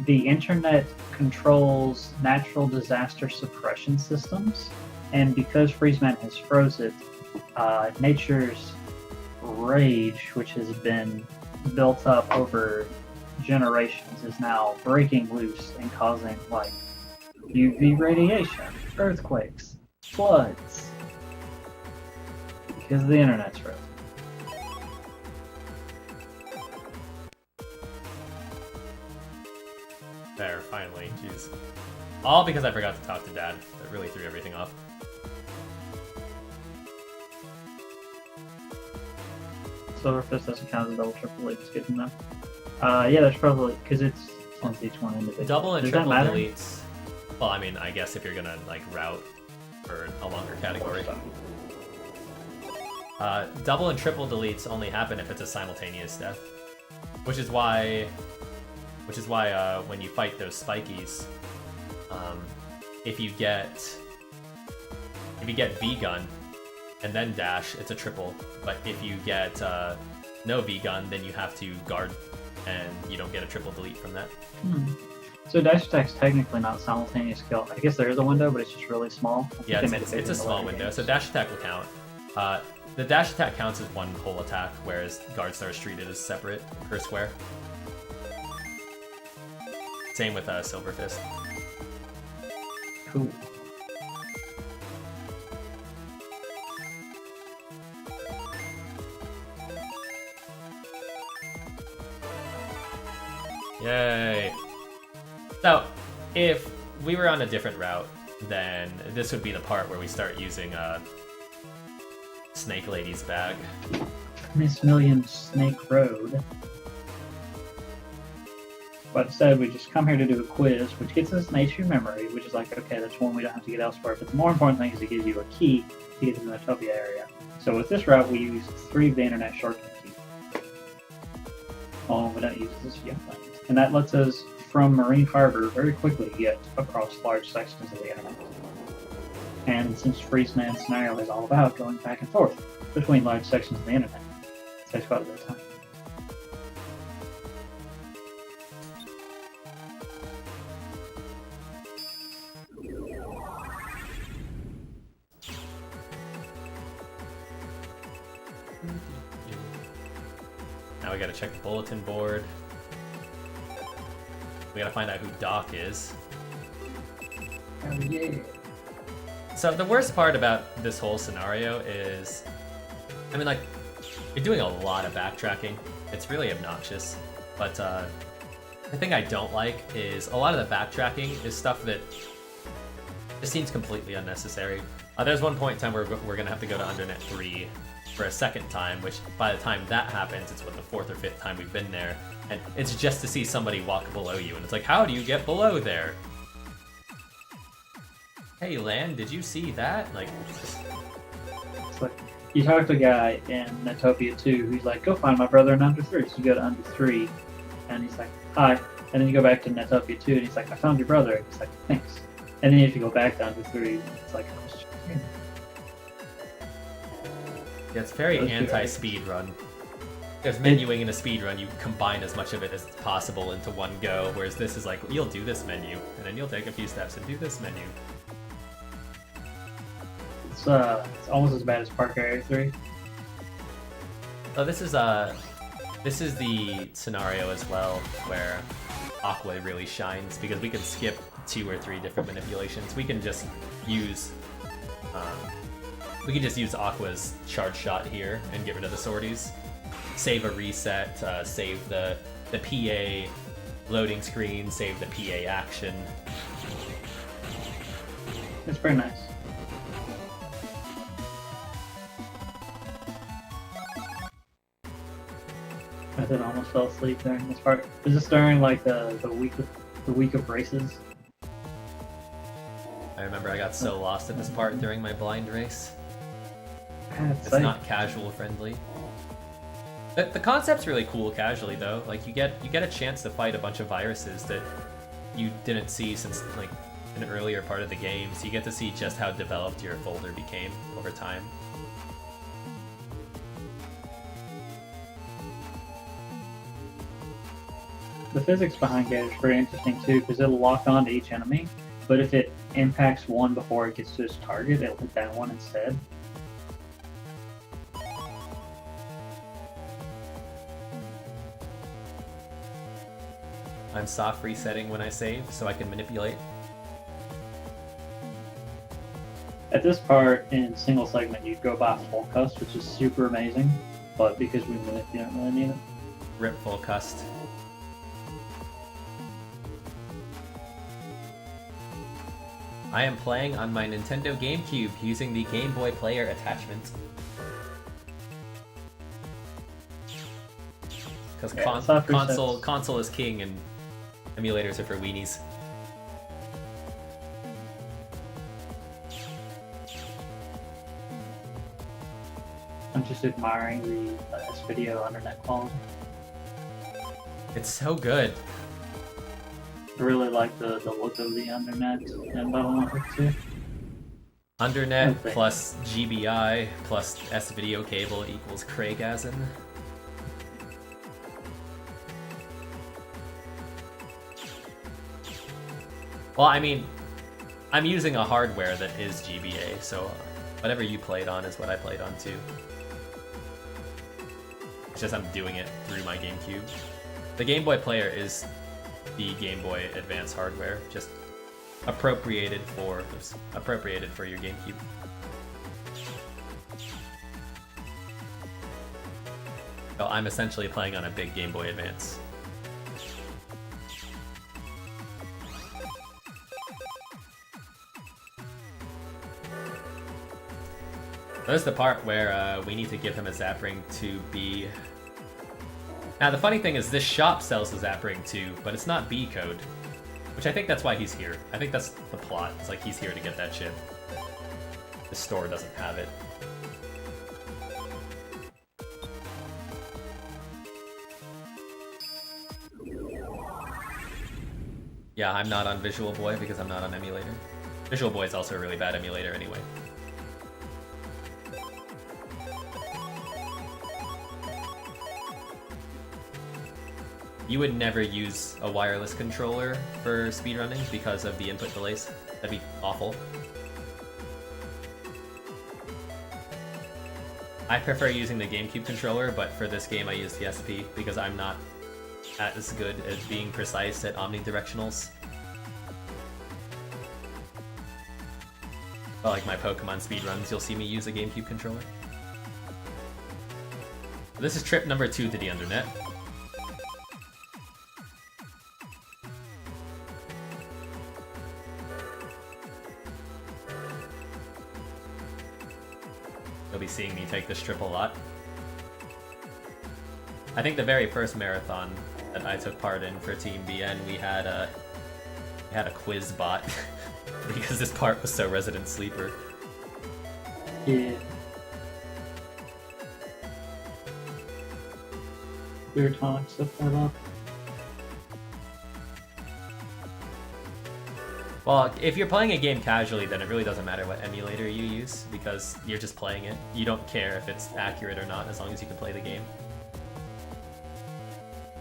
the internet controls natural disaster suppression systems, and because FreezeMan has froze it, nature's rage, which has been built up over generations, is now breaking loose and causing like UV radiation, earthquakes, floods, because the internet's frozen. There, finally, jeez. All because I forgot to talk to Dad. That really threw everything off. Silver Fist doesn't count as a double triple delete, just kidding though. Yeah, there's probably, because it's since each one individual. Double and Does triple that matter? deletes. Well, I mean, I guess if you're gonna like route for a longer category. Double and triple deletes only happen if it's a simultaneous death, which is why when you fight those spikies, if you get V-gun and then dash, it's a triple. But if you get no V-gun, then you have to guard, and you don't get a triple delete from that. So dash attack's technically not simultaneous kill. I guess there is a window, but it's just really small. Yeah, it's a small window, so dash attack will count. The dash attack counts as one whole attack, whereas guard star is treated as separate per square. Same with Silver Fist. Cool. Yay! So, if we were on a different route, then this would be the part where we start using Snake Lady's bag. Miss Million Snake Road. But instead, we just come here to do a quiz, which gets us an HP memory, which is like, okay, that's one we don't have to get elsewhere. But the more important thing is it gives you a key to get to the Natopia area. So with this route, we use 3 of the internet shortcut keys. All we don't use is this young thing. And that lets us, from Marine Harbor, very quickly get across large sections of the internet. And since FreezeMan's scenario is all about going back and forth between large sections of the internet, it takes quite a bit of time. Now we gotta check the bulletin board. We gotta find out who Doc is. Oh yeah. So the worst part about this whole scenario is, I mean, like, you're doing a lot of backtracking. It's really obnoxious. But the thing I don't like is a lot of the backtracking is stuff that just seems completely unnecessary. There's one point in time where we're gonna have to go to UnderNet 3 for a second time, which by the time that happens, it's what, the 4th or 5th time we've been there, and it's just to see somebody walk below you, and it's like, how do you get below there? Hey, Lan, did you see that? Like, It's like, you talk to a guy in Natopia 2 who's like, go find my brother in Under 3. So you go to Under 3, and he's like, hi. And then you go back to Natopia 2, and he's like, I found your brother. And he's like, thanks. And then if you go back to Under 3, it's like, I was just kidding. yeah, it's very anti-speedrun. There's menuing in a speedrun, you combine as much of it as possible into one go, whereas this is like, you'll do this menu, and then you'll take a few steps and do this menu. It's almost as bad as Park Area 3. Oh, this is the scenario as well where Aqua really shines, because we can skip 2 or 3 different manipulations. We can just use Aqua's charge shot here and get rid of the sorties. save a reset, save the PA loading screen, save the PA action. It's pretty nice. I did almost fell asleep during this part. Is this during like the week of races? I remember I got so lost at this part during my blind race. It's Like, not casual friendly. The concept's really cool casually though. Like you get a chance to fight a bunch of viruses that you didn't see since like an earlier part of the game, so you get to see just how developed your folder became over time. the physics behind Gator is pretty interesting too, because it'll lock on to each enemy, but if it impacts one before it gets to its target, it'll hit that one instead. I'm soft resetting when I save, so I can manipulate. At this part in single segment, you'd go by full cust, which is super amazing, but because we manipulate, you don't really need it. Rip full cust. I am playing on my Nintendo GameCube using the Game Boy Player attachment. Because console is king and emulators are for weenies. I'm just admiring the S-Video UnderNet quality. It's so good. I really like the look of the UnderNet and Battle.net too. UnderNet plus GBI plus S-Video cable equals Keizaron. Well, I mean, I'm using a hardware that is GBA, so whatever you played on is what I played on too. It's just I'm doing it through my GameCube. The Game Boy Player is the Game Boy Advance hardware, just appropriated for your GameCube. So I'm essentially playing on a big Game Boy Advance. This is the part where we need to give him a Zapping to be... Now the funny thing is this shop sells the Zapping too, but it's not B code. Which I think that's why he's here. I think that's the plot. It's like he's here to get that shit. The store doesn't have it. Yeah, I'm not on Visual Boy because I'm not on emulator. Visual Boy is also a really bad emulator anyway. You would never use a wireless controller for speedrunning because of the input delays. That'd be awful. I prefer using the GameCube controller, but for this game I use the SP because I'm not as good at being precise at omnidirectionals. But like my Pokemon speedruns, you'll see me use a GameCube controller. This is trip number 2 to the UnderNet. You'll be seeing me take this trip a lot. I think the very first marathon that I took part in for TeamBN, we had a quiz bot because this part was so Resident Sleeper. Yeah. Weird tonic stuff that up. Well, if you're playing a game casually, then it really doesn't matter what emulator you use because you're just playing it. You don't care if it's accurate or not as long as you can play the game.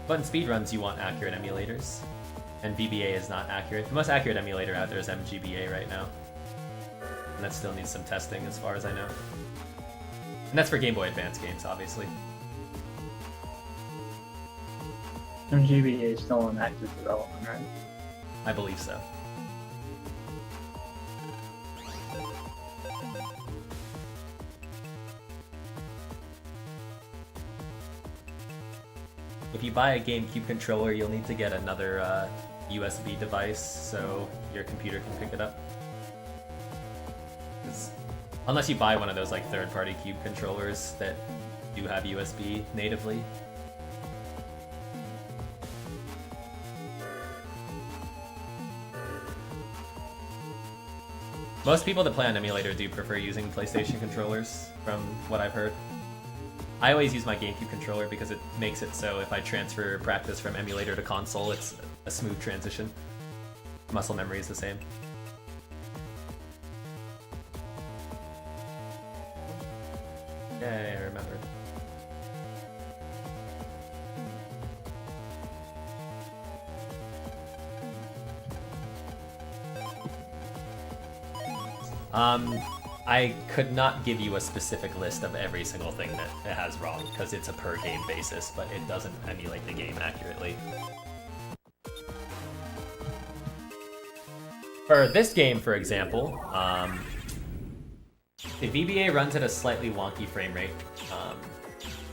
But in speedruns, you want accurate emulators. And VBA is not accurate. The most accurate emulator out there is MGBA right now. And that still needs some testing as far as I know. And that's for Game Boy Advance games, obviously. MGBA is still in active development, right? I believe so. if you buy a GameCube controller, you'll need to get another USB device so your computer can pick it up. Unless you buy one of those like third-party Cube controllers that do have USB natively. Most people that play on emulator do prefer using PlayStation controllers, from what I've heard. I always use my GameCube controller because it makes it so if I transfer practice from emulator to console, it's a smooth transition. Muscle memory is the same. Yeah, I remember. I could not give you a specific list of every single thing that it has wrong, because it's a per game basis, but it doesn't emulate the game accurately. For this game, for example, the VBA runs at a slightly wonky frame rate.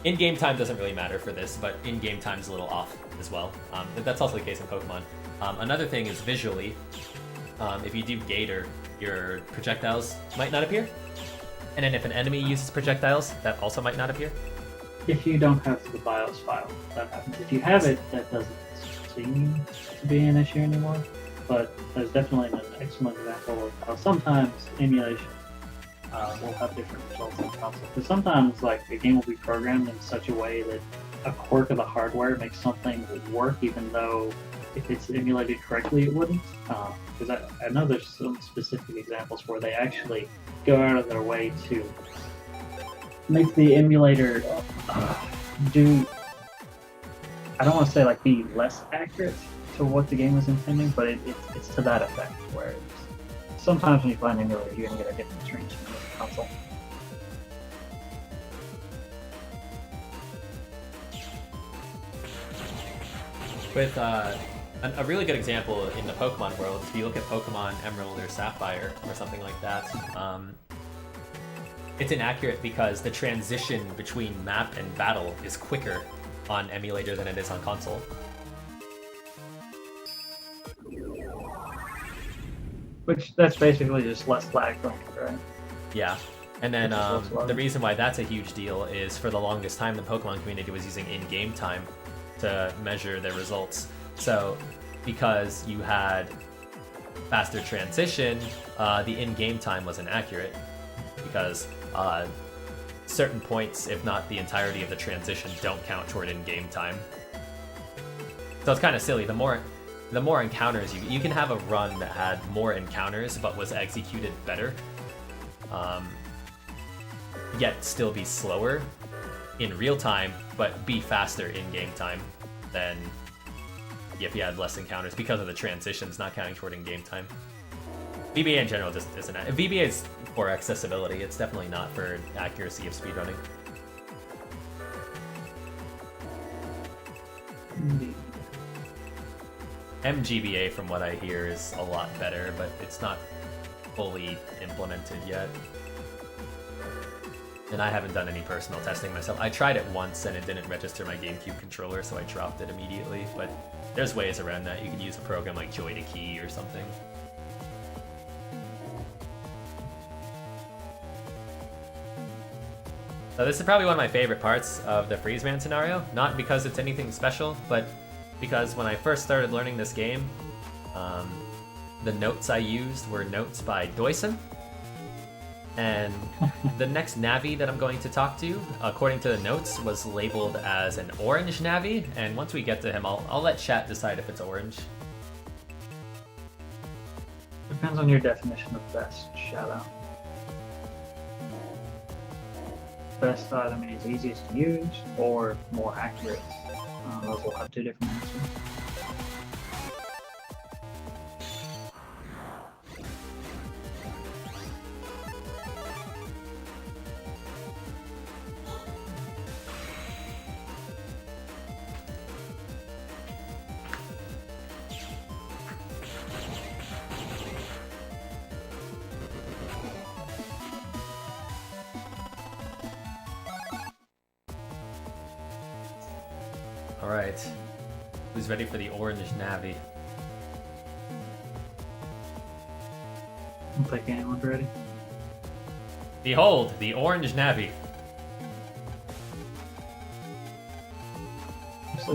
In-game time doesn't really matter for this, but in-game time is a little off as well. That's also the case in Pokemon. Another thing is visually, if you do Gator, your projectiles might not appear. And then if an enemy uses projectiles, that also might not appear. If you don't have the BIOS file, that happens. If you have it, that doesn't seem to be an issue anymore. But there's definitely an excellent example of how sometimes emulation will have different results on console. Because sometimes, like, the game will be programmed in such a way that a quirk of the hardware makes something work, even though if it's emulated correctly, it wouldn't. Because I know there's some specific examples where they actually go out of their way to make the emulator do, I don't want to say like be less accurate to what the game was intending, but it's to that effect, where sometimes when you play an emulator, you're going to get a different range from the console. With a really good example in the Pokemon world, if you look at Pokemon Emerald or Sapphire or something like that, it's inaccurate because the transition between map and battle is quicker on emulator than it is on console. Which, that's basically just less lag going, right? Yeah. And then the reason why that's a huge deal is for the longest time the Pokemon community was using in-game time to measure their results. So because you had faster transition, the in-game time wasn't accurate because certain points, if not the entirety of the transition, don't count toward in-game time. So it's kind of silly. The more encounters you can have a run that had more encounters but was executed better, yet still be slower in real time but be faster in game time than if you had less encounters because of the transitions not counting toward in game time. VBA in general just isn't. VBA is for accessibility. It's definitely not for accuracy of speedrunning. Indeed. MGBA, from what I hear, is a lot better, but it's not fully implemented yet. And I haven't done any personal testing myself. I tried it once and it didn't register my GameCube controller, so I dropped it immediately. But there's ways around that. You could use a program like Joy to Key or something. So this is probably one of my favorite parts of the FreezeMan scenario. Not because it's anything special, but because when I first started learning this game, the notes I used were notes by Doyson. And the next Navi that I'm going to talk to, according to the notes, was labeled as an orange Navi. And once we get to him, I'll let chat decide if it's orange. Depends on your definition of best. Shout out. Best either means easiest to use or more accurate. Those will have two different answers. Alright. Who's ready for the orange Navi? I don't think anyone's ready. Behold, the orange Navi.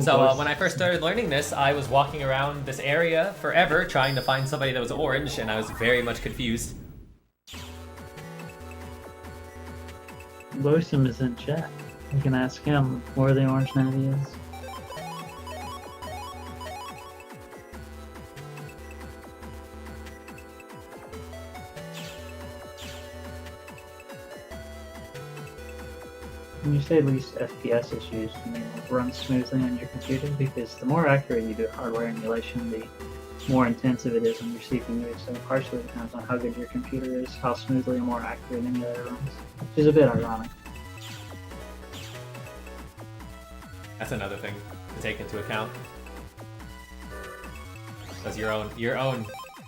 So when I first started learning this, I was walking around this area forever trying to find somebody that was orange, and I was very much confused. Loisum is in chat. You can ask him where the orange Navi is. When you say at least FPS issues, you mean it runs smoothly on your computer? Because the more accurate you do hardware emulation, the more intensive it is on your CPU. So partially depends on how good your computer is, how smoothly a more accurate emulator runs, which is a bit ironic. That's another thing to take into account. Because your own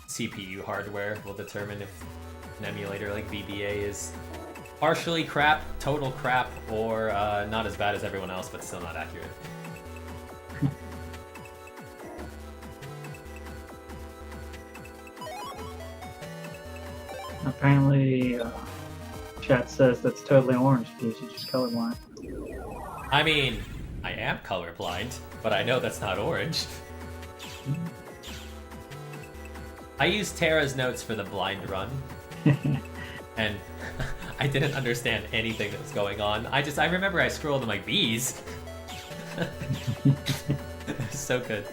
CPU hardware will determine if an emulator like VBA is partially crap, total crap, or not as bad as everyone else, but still not accurate. Apparently, chat says that's totally orange because you're just colorblind. I mean, I am colorblind, but I know that's not orange. I used Tara's notes for the blind run, and I didn't understand anything that was going on. I remember I scrolled to my B's. So good.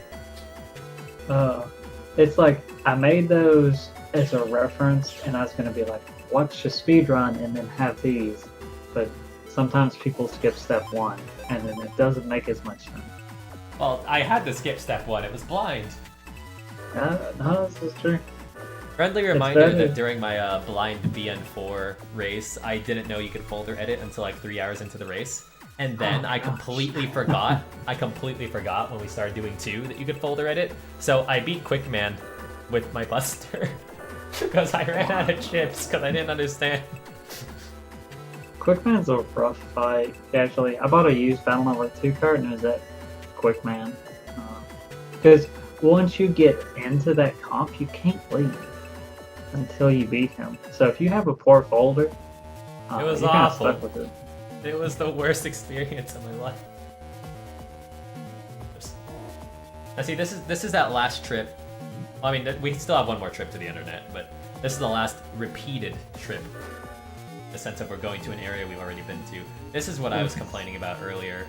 It's like, I made those as a reference, and I was going to be like, watch a speedrun and then have these. But sometimes people skip step 1, and then it doesn't make as much sense. Well, I had to skip step 1, it was blind. No, this is true. Friendly reminder that during my blind BN4 race, I didn't know you could folder edit until like 3 hours into the race. And then I completely forgot. I completely forgot when we started doing 2 that you could folder edit. So I beat QuickMan with my Buster because I ran out of chips because I didn't understand. QuickMan's a rough fight, actually. I bought a used Battle Network 2 card and it was at QuickMan. Because once you get into that comp, you can't leave until you beat him. So if you have a poor folder, It was you're awful. Stuck with it. It was the worst experience of my life. Now see, this is that last trip. Well, I mean, we still have one more trip to the UnderNet, but this is the last repeated trip. In the sense of we're going to an area we've already been to. This is what I was complaining about earlier.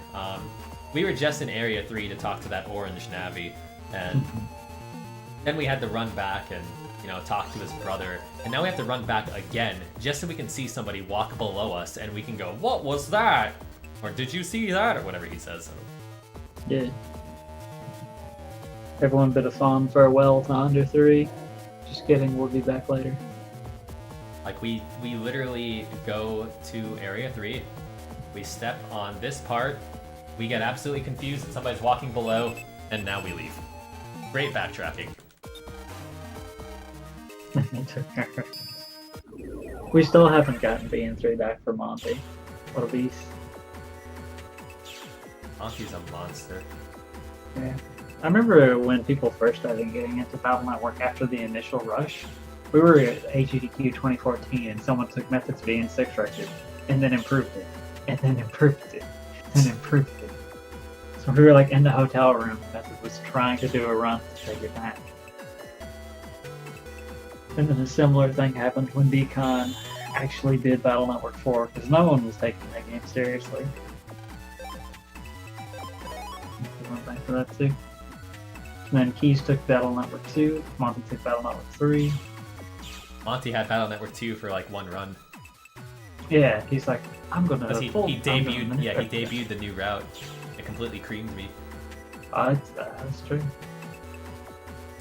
We were just in Area 3 to talk to that orange Navi, and then we had to run back and talk to his brother, and now we have to run back again just so we can see somebody walk below us and we can go, "What was that?" Or "Did you see that?" or whatever he says. Yeah. Everyone bid a fond farewell to Under 3. Just kidding, we'll be back later. Like we literally go to Area 3, we step on this part, we get absolutely confused that somebody's walking below, and now we leave. Great backtracking. We still haven't gotten BN3 back for Monty. What a beast. Monty's a monster. Yeah. I remember when people first started getting into Battle Network after the initial rush. We were at AGDQ 2014 and someone took Methods BN6 record and then improved it. And then improved it. And improved it. So we were like in the hotel room. Method was trying to do a run to take it back. And then a similar thing happened when Beacon actually did Battle Network 4 because no one was taking that game seriously. We went back to that too. And then Keys took Battle Network 2, Monty took Battle Network 3. Monty had Battle Network 2 for like one run. Yeah, he's like, I'm gonna. Because he debuted the new route. It completely creamed me. That's true.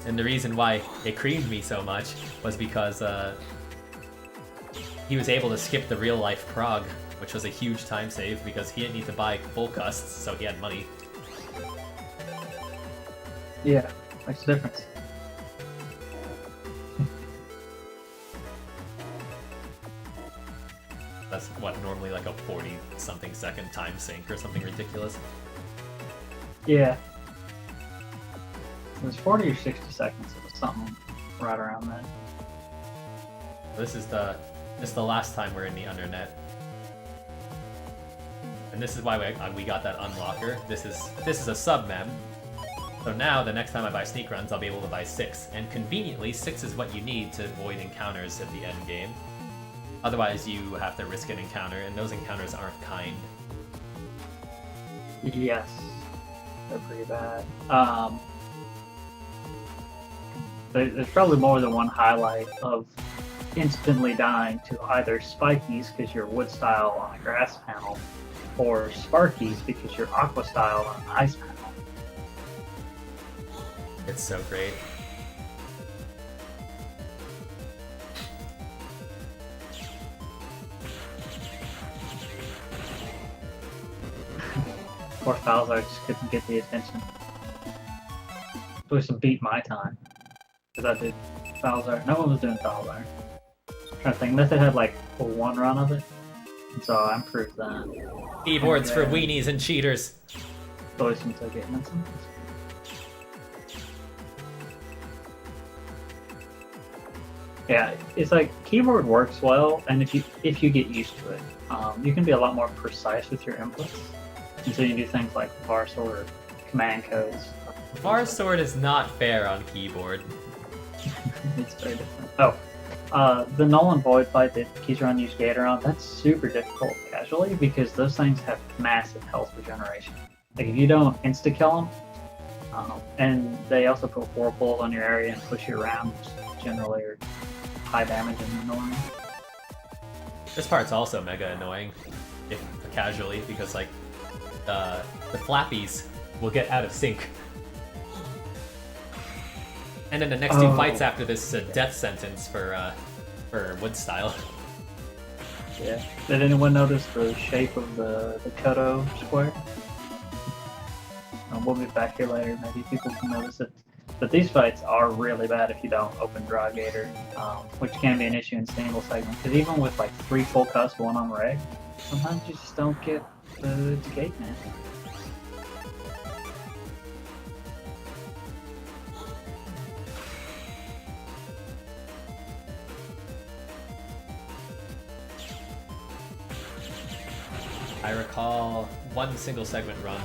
And the reason why it creamed me so much was because he was able to skip the real life prog, which was a huge time save because he didn't need to buy full custs, so he had money. Yeah, makes a difference. That's what, normally like a 40-something second time sync or something ridiculous. Yeah. It was 40 or 60 seconds. It was something right around that. This is the last time we're in the UnderNet. And this is why we got that unlocker. This is a sub map. So now the next time I buy sneak runs, I'll be able to buy 6. And conveniently, 6 is what you need to avoid encounters at the end game. Otherwise, you have to risk an encounter, and those encounters aren't kind. Yes, they're pretty bad. There's probably more than one highlight of instantly dying to either spikies because you're wood style on a grass panel, or sparkies because you're aqua style on an ice panel. It's so great. Poor Falzar just couldn't get the attention. At least it beat my time. Because I did Falzar. No one was doing Falzar. I'm trying to think. Method had like one run of it. And so I improved that. Keyboards for weenies and cheaters. Always seems like it. Yeah, it's like keyboard works well, and if you get used to it, you can be a lot more precise with your inputs. And so you can do things like var sort or command codes. Var sort is not fair on keyboard. It's very different. Oh, the Null and Void fight that Keizaron used Gator on, that's super difficult casually because those things have massive health regeneration. Like if you don't insta-kill them, and they also put whirlpools on your area and push you around, which generally are high damage and annoying. This part's also mega annoying, if casually, because like the flappies will get out of sync. And then the next two fights after this is a death sentence for wood style. Yeah. Did anyone notice the shape of the Kodo square? We'll be back here later. Maybe people can notice it. But these fights are really bad if you don't open draw Gator, which can be an issue in single segment. Because even with like 3 full cuts, 1 on reg, sometimes you just don't get the gate man. I recall one single segment run.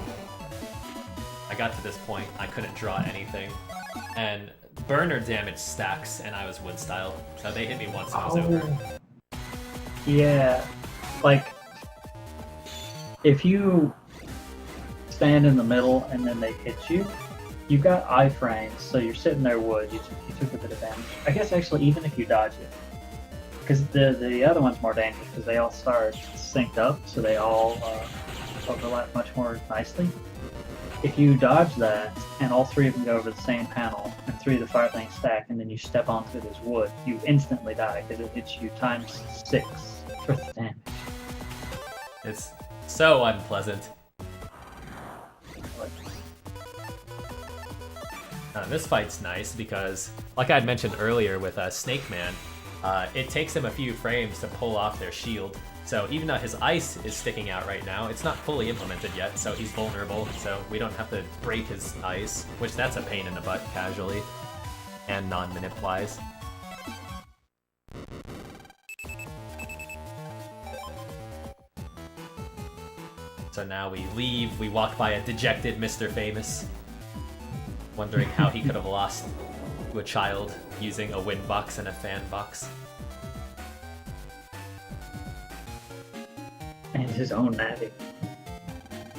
I got to this point, I couldn't draw anything, and burner damage stacks, and I was wood style, so they hit me once and I was over. Yeah, like if you stand in the middle and then they hit you, you've got iframes, so you're sitting there wood. You took a bit of damage. I guess actually even if you dodge it, because the other one's more dangerous because they all start synced up, so they all overlap much more nicely. If you dodge that, and all 3 of them go over the same panel, and 3 of the fire things stack, and then you step onto it as wood, you instantly die, because it hits you times 6 for the damage. It's so unpleasant. This fight's nice because, like I'd mentioned earlier with Snake Man, it takes him a few frames to pull off their shield. So even though his ice is sticking out right now, it's not fully implemented yet, so he's vulnerable, so we don't have to break his ice, which that's a pain in the butt casually, and non-manip wise. So now we leave, we walk by a dejected Mr. Famous, wondering how he could have lost to a child using a wind box and a fan box. And his own Navi.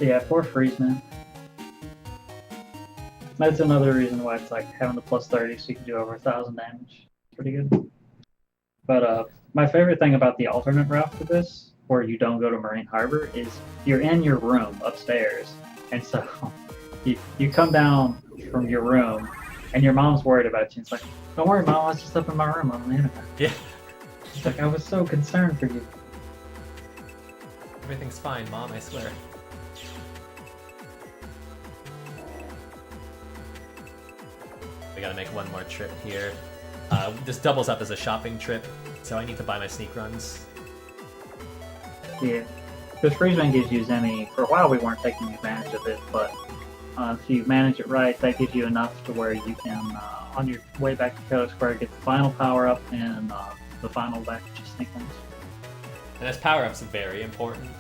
Yeah, poor FreezeMan. That's another reason why it's like having the plus 30 so you can do over 1,000 damage. Pretty good. But my favorite thing about the alternate route for this, where you don't go to Marine Harbor, is you're in your room upstairs. And so you come down from your room and your mom's worried about you. It's like, don't worry, Mom, I was just up in my room on the internet. Yeah. It's like, I was so concerned for you. Everything's fine, Mom, I swear. We gotta make one more trip here. This doubles up as a shopping trip, so I need to buy my sneak runs. Yeah, because FreezeMan gives you Zeni. For a while we weren't taking advantage of it, but If you manage it right, that gives you enough to where you can, on your way back to Keizaron Square, get the final power-up and the final back to Sneaklings. And this power-up's very important,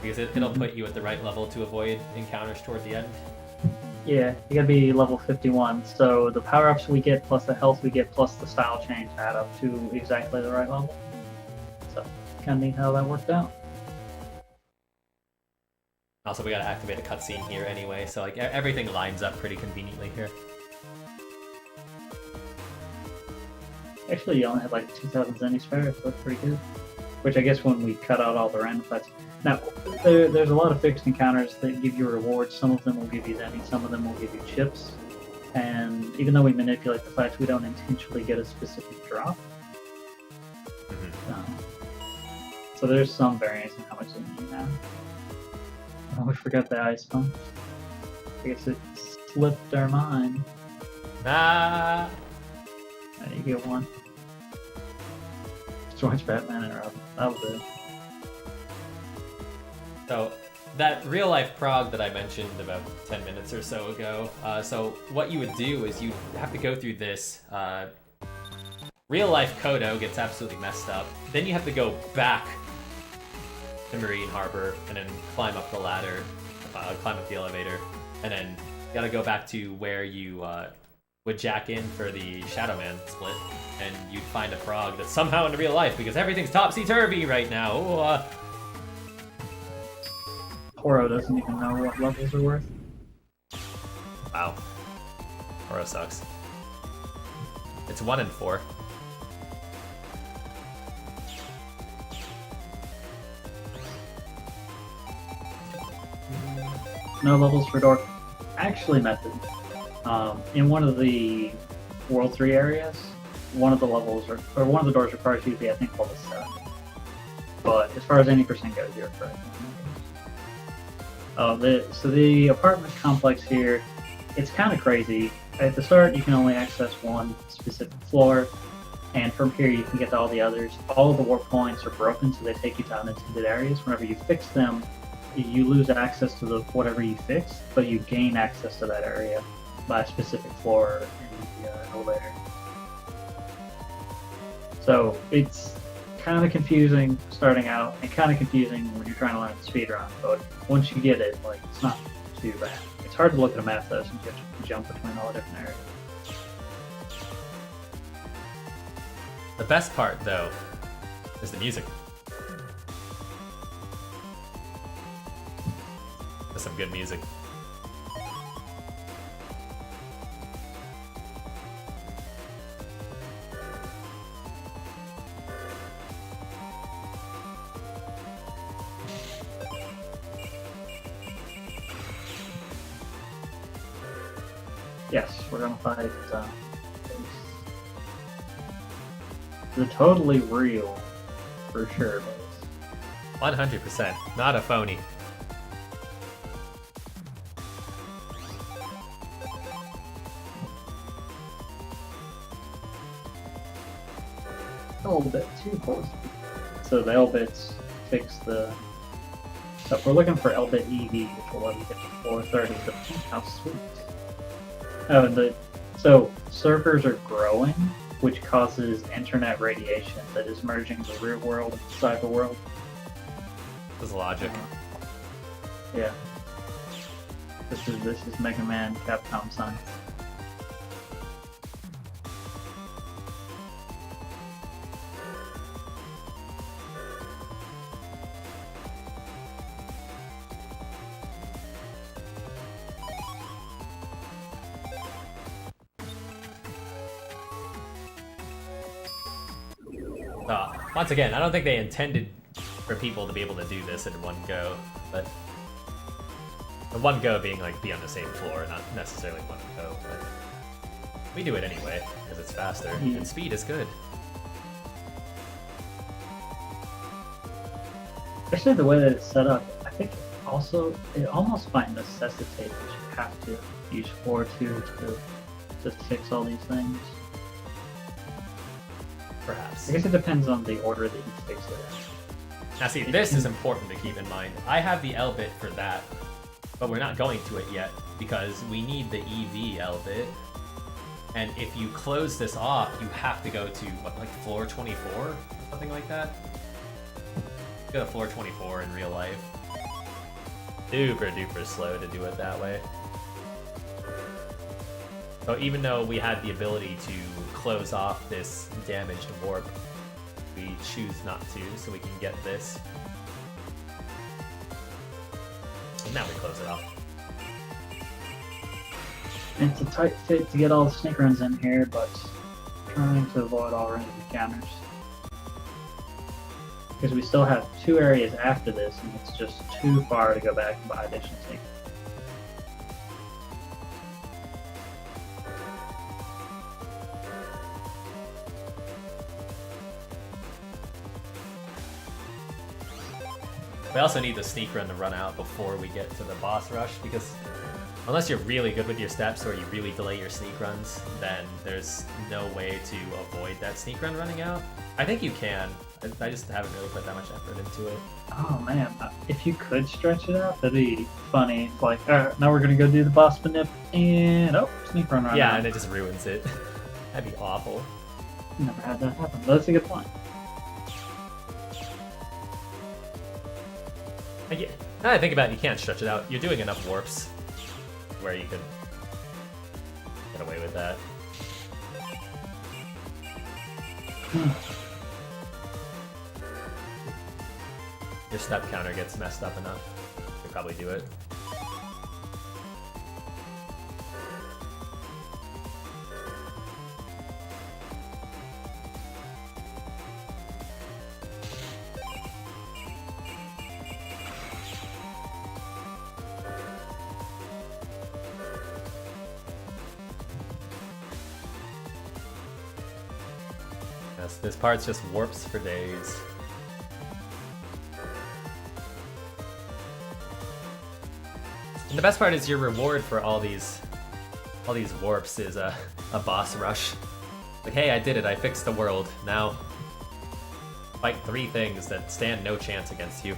because it'll put you at the right level to avoid encounters toward the end. Yeah, you gotta be level 51, so the power-ups we get, plus the health we get, plus the style change add up to exactly the right level. So, kinda neat how that worked out. Also, we gotta activate a cutscene here anyway, so like everything lines up pretty conveniently here. Actually, you only had like 2,000 Zeni spare, so that's pretty good. Which I guess when we cut out all the random fights. Now, there's a lot of fixed encounters that give you rewards. Some of them will give you Zeni, some of them will give you chips. And even though we manipulate the fights, we don't intentionally get a specific drop. So there's some variance in how much Zeni you have. Oh, we forgot the ice punch. I guess it slipped our mind. Ah! You get one. Just watch Batman and Robin. That was it. So, that real-life prog that I mentioned about 10 minutes or so ago, so what you would do is you have to go through this. Real-life Kodo gets absolutely messed up. Then you have to go back to Marine Harbor and then climb up the ladder, climb up the elevator, and then you gotta go back to where you would jack in for the Shadowman split, and you'd find a prog that's somehow in real life because everything's topsy-turvy right now. Horo doesn't even know what levels are worth. Wow. Horo sucks. It's 1 and 4. No levels for door. Actually, method. In one of the World 3 areas, one of the levels, or one of the doors requires you to be, I think, level 7. But as far as any percent goes, you're correct. So the apartment complex here, it's kind of crazy. At the start, you can only access one specific floor, and from here you can get to all the others. All of the warp points are broken, so they take you to unintended areas. Whenever you fix them, you lose access to the whatever you fixed, but you gain access to that area by a specific floor in the elevator. So it's kind of confusing starting out, and kind of confusing when you're trying to learn the speedrun, but once you get it, like, it's not too bad. It's hard to look at a map though, since you have to jump between all the different areas. The best part, though, is the music. There's some good music. Yes, we're gonna fight the totally real, for sure, but 100%, not a phony. a little bit too close. So the L-bits fix the... So if we're looking for L-bit EV, which will let you get to 430, but how sweet. Oh, so servers are growing, which causes internet radiation that is merging the real world and the cyber world. This is logic. Yeah. This is Mega Man Capcom science. Once again, I don't think they intended for people to be able to do this in one go, but the one go being like be on the same floor, not necessarily one go, but we do it anyway because it's faster and speed is good. Especially the way that it's set up, I think it almost might necessitate that you have to use 4-2 to fix all these things. Perhaps. I guess it depends on the order that you fix it in. Now see, this is important to keep in mind. I have the L bit for that, but we're not going to it yet because we need the EV outfit. And if you close this off, you have to go to, what, like floor 24? Or something like that? Go to floor 24 in real life. Super duper slow to do it that way. So even though we had the ability to close off this damaged warp, we choose not to, so we can get this. And now we close it off. It's a tight fit to get all the sneak runs in here, but trying to avoid all random encounters. Because we still have 2 areas after this, and it's just too far to go back and buy additional sneak. We also need the sneak run to run out before we get to the boss rush, because unless you're really good with your steps or you really delay your sneak runs, then there's no way to avoid that sneak run running out. I think you can. I just haven't really put that much effort into it. Oh man, if you could stretch it out, that'd be funny. It's like, alright, now we're gonna go do the boss manip, and oh, sneak run right Yeah, now. and it just ruins it. That'd be awful. Never had that happen, but that's a good point. Yeah, now that I think about it, you can't stretch it out. You're doing enough warps where you could get away with that. Your step counter gets messed up enough. You could probably do it. This part's just warps for days. And the best part is your reward for all these warps is a boss rush. Like, hey, I did it, I fixed the world. Now fight 3 things that stand no chance against you.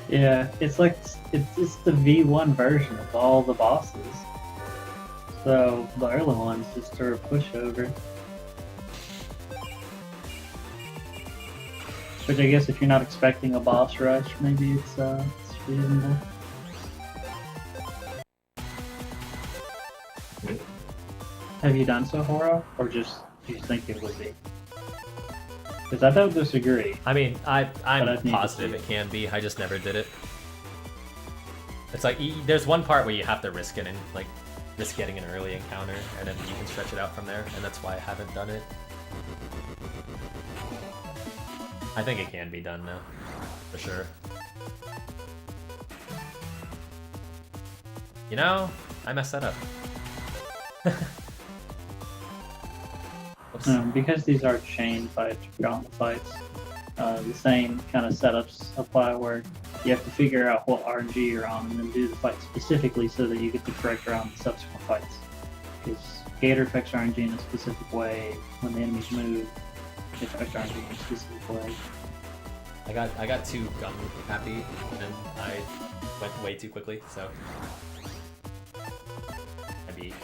Yeah, it's like it's the V1 version of all the bosses. So the early ones just are a pushover. Which I guess if you're not expecting a boss rush, maybe it's reasonable. Have you done so, Horo? Or just do you think it would be? Because I don't disagree. I mean, I'm I'd need to positive see it can be. I just never did it. It's like there's one part where you have to risk getting an early encounter, and then you can stretch it out from there, and that's why I haven't done it. I think it can be done though, for sure. You know, I messed that up. Oops. Because these are chain fights, gauntlet fights, the same kind of setups apply where you have to figure out what RNG you're on and then do the fight specifically so that you get the correct round in subsequent fights. Because Gator affects RNG in a specific way, when the enemies move, it affects RNG in a specific way. I got too gun happy and I went way too quickly, so I beat.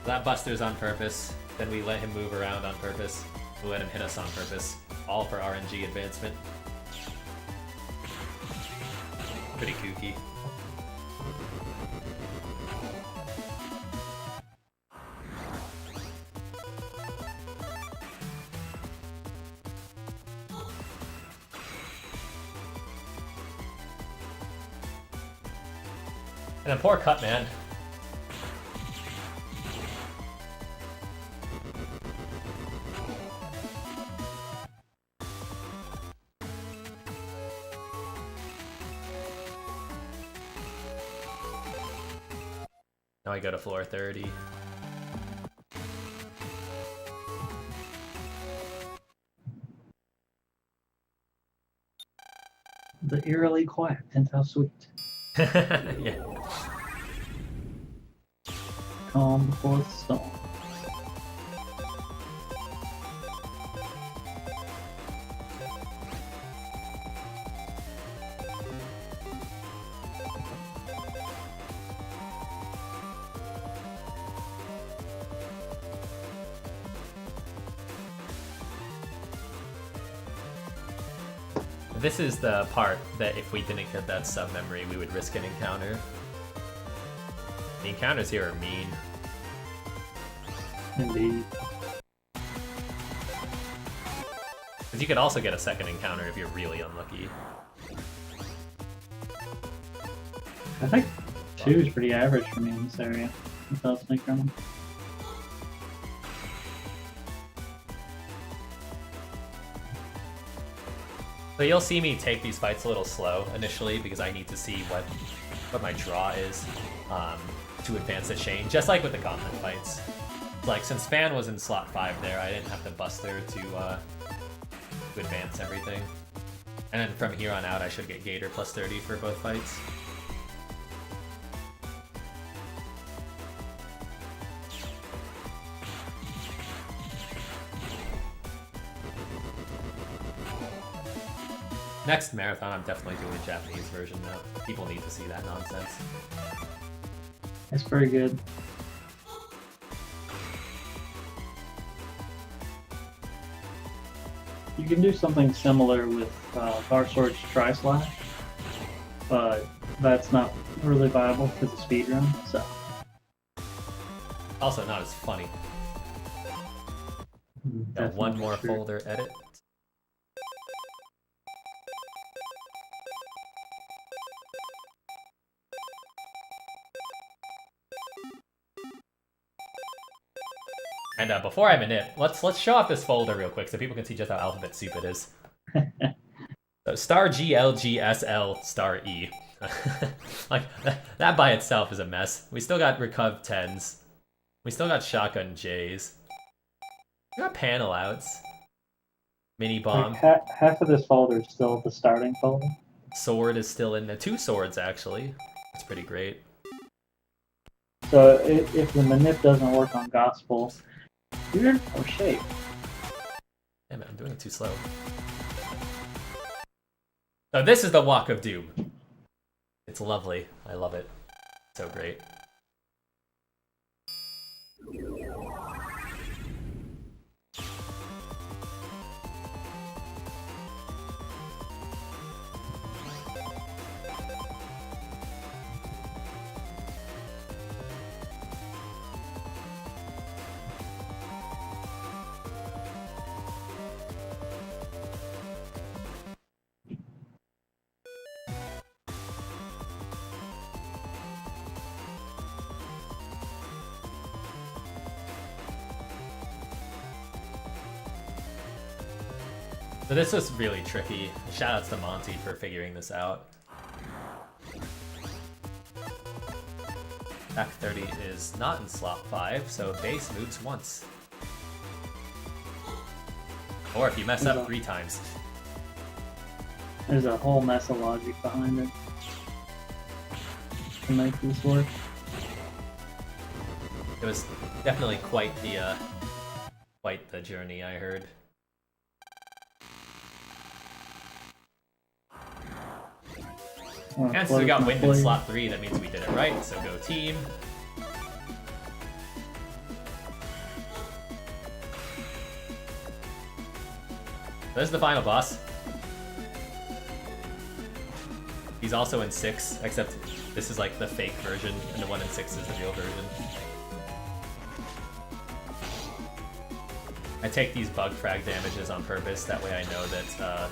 That Buster's on purpose, then we let him move around on purpose, we let him hit us on purpose, all for RNG advancement. Pretty kooky. And then poor Cut Man. Now I go to floor 30. The eerily quiet penthouse suite. Yeah. Calm before the storm. This is the part that if we didn't get that sub-memory, we would risk an encounter. The encounters here are mean. Indeed. Because you could also get a second encounter if you're really unlucky. I think 2 is pretty average for me in this area without snake running. So you'll see me take these fights a little slow initially because I need to see what my draw is to advance the chain, just like with the gauntlet fights. Like, since Fan was in slot 5 there, I didn't have to bust her to advance everything. And then from here on out, I should get Gator plus 30 for both fights. Next marathon, I'm definitely doing a Japanese version now. People need to see that nonsense. It's pretty good. You can do something similar with Bar Sword's Tri-Slash, but that's not really viable for the speedrun, so. Also not as funny. Got one more folder edit. And before I manip, let's show off this folder real quick so people can see just how alphabet soup it is. So star G L G S L star E. Like that by itself is a mess. We still got Recov 10s. We still got Shotgun J's. We got panel outs. Mini bomb. Like half of this folder is still the starting folder. Sword is still in there. 2 swords actually. That's pretty great. So if the manip doesn't work on Gospel, you're in poor shape. Yeah, man, I'm doing it too slow. So this is the Walk of Doom. It's lovely. I love it. So great. So this was really tricky. Shoutouts to Monty for figuring this out. Back 30 is not in slot 5, so base moves once. Or if you mess up 3 times. There's a whole mess of logic behind it to make this work. It was definitely quite the journey, I heard. And since we got wind in slot 3, that means we did it right, so go team. This is the final boss. He's also in 6, except this is like the fake version, and the one in 6 is the real version. I take these bug frag damages on purpose, that way I know that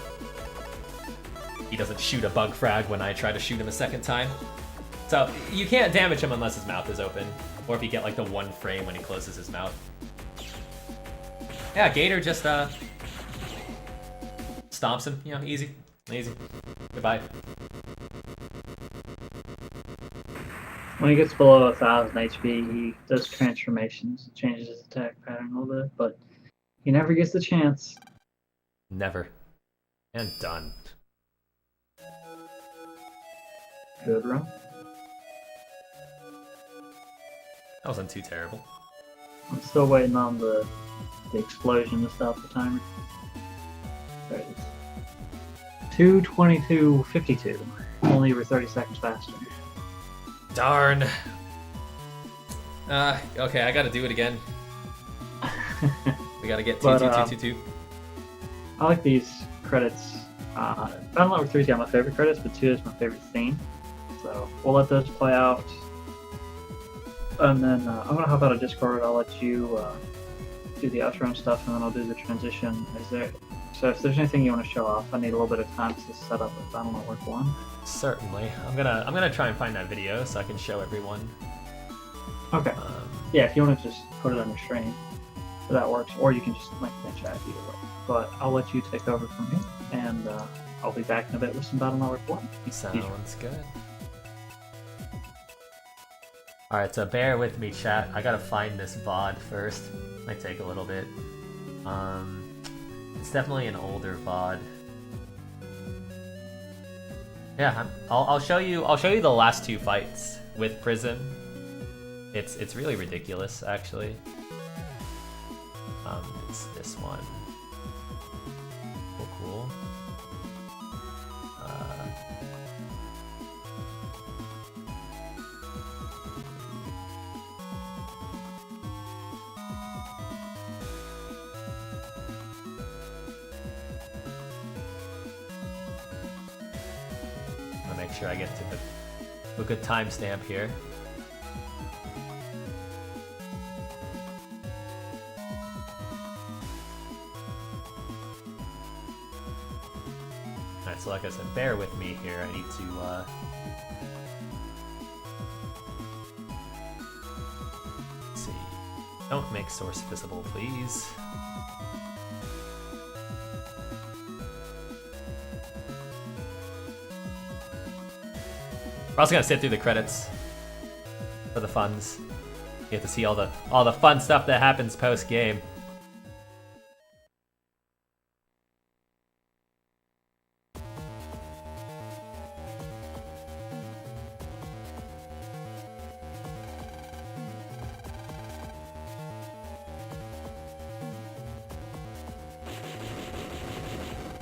he doesn't shoot a bug frag when I try to shoot him a second time. So you can't damage him unless his mouth is open, or if you get like the 1 frame when he closes his mouth. Yeah, Gator just stomps him, you know, easy, easy. Goodbye. When he gets below 1000 HP, he does transformations, changes his attack pattern a little bit, but he never gets the chance. Never. And done. Good run. That wasn't too terrible. I'm still waiting on the explosion to stop the timer. There it is. 2:22:52. Only over 30 seconds faster. Darn. Okay, I gotta do it again. We gotta get 22222. I like these credits Battle Network 3's got my favorite credits, but 2 is my favorite theme. So we'll let those play out. And then I'm going to hop out of Discord. I'll let you do the outro and stuff, and then I'll do the transition. So if there's anything you want to show off, I need a little bit of time to set up a Battle Network 1. Certainly. I'm gonna try and find that video so I can show everyone. Okay. Yeah, if you want to just put it on your stream, that works. Or you can just link it in chat either way. But I'll let you take over from me, and I'll be back in a bit with some Battle Network 1. Sounds good. Alright, so bear with me, chat. I gotta find this VOD first. Might take a little bit. It's definitely an older VOD. Yeah, I'll show you the last 2 fights with Prism. It's really ridiculous, actually. It's this one. Cool. I'll make sure I get to a good timestamp here. Alright, so like I said, bear with me here. I need to let's see. Don't make source visible, please. We're also gonna sit through the credits for the funs. You get to see all the fun stuff that happens post game.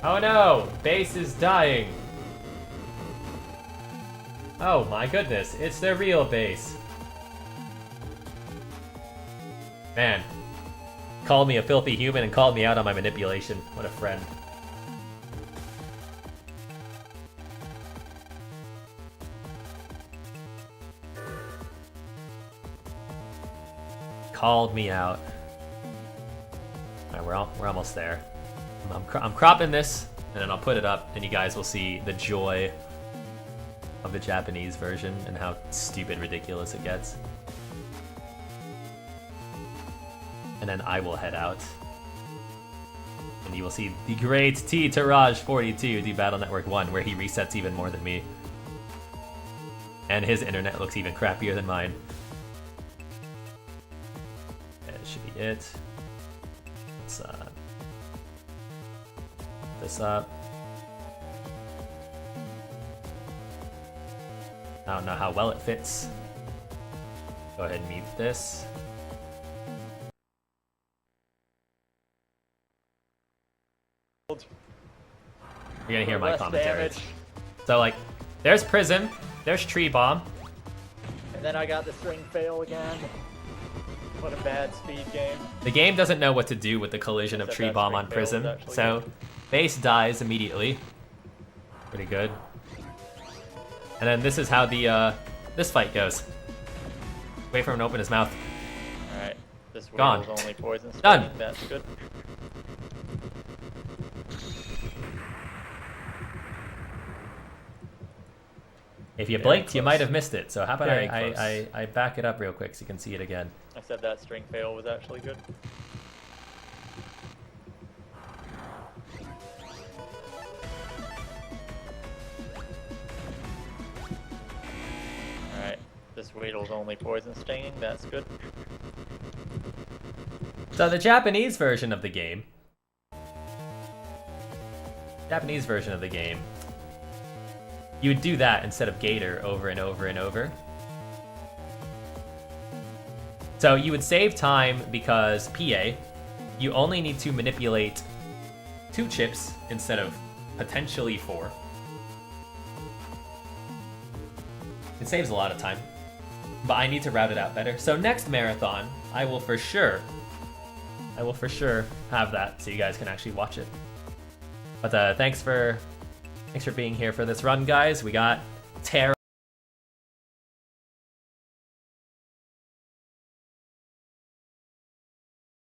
Oh no! Base is dying! Oh my goodness, it's their real base. Man. Called me a filthy human and called me out on my manipulation. What a friend. Called me out. Alright, we're almost there. I'm cropping this, and then I'll put it up, and you guys will see the joy of the Japanese version and how stupid ridiculous it gets. And then I will head out. And you will see the great T Taraj 42 do Battle Network 1, where he resets even more than me. And his internet looks even crappier than mine. That should be it. Let's this up. I don't know how well it fits. Go ahead and mute this. You're gonna hear my commentary. So like, there's Prism, there's Tree Bomb. And then I got the string fail again. What a bad speed game. The game doesn't know what to do with the collision of Tree Bomb on Prism, so base dies immediately. Pretty good. And then this is how the this fight goes. Wait for him to open his mouth. Alright, this Gone. was only poison. Done. That's good. If you blinked, you might have missed it. So how about I back it up real quick so you can see it again. I said that string fail was actually good. Alright, this Weedle's only poison stinging, that's good. So the Japanese version of the game. You would do that instead of Gator over and over and over. So you would save time because PA, you only need to manipulate 2 chips instead of potentially 4. It saves a lot of time, but I need to route it out better. So next marathon, I will for sure have that so you guys can actually watch it. But thanks for Thanks for being here for this run, guys. We got Tara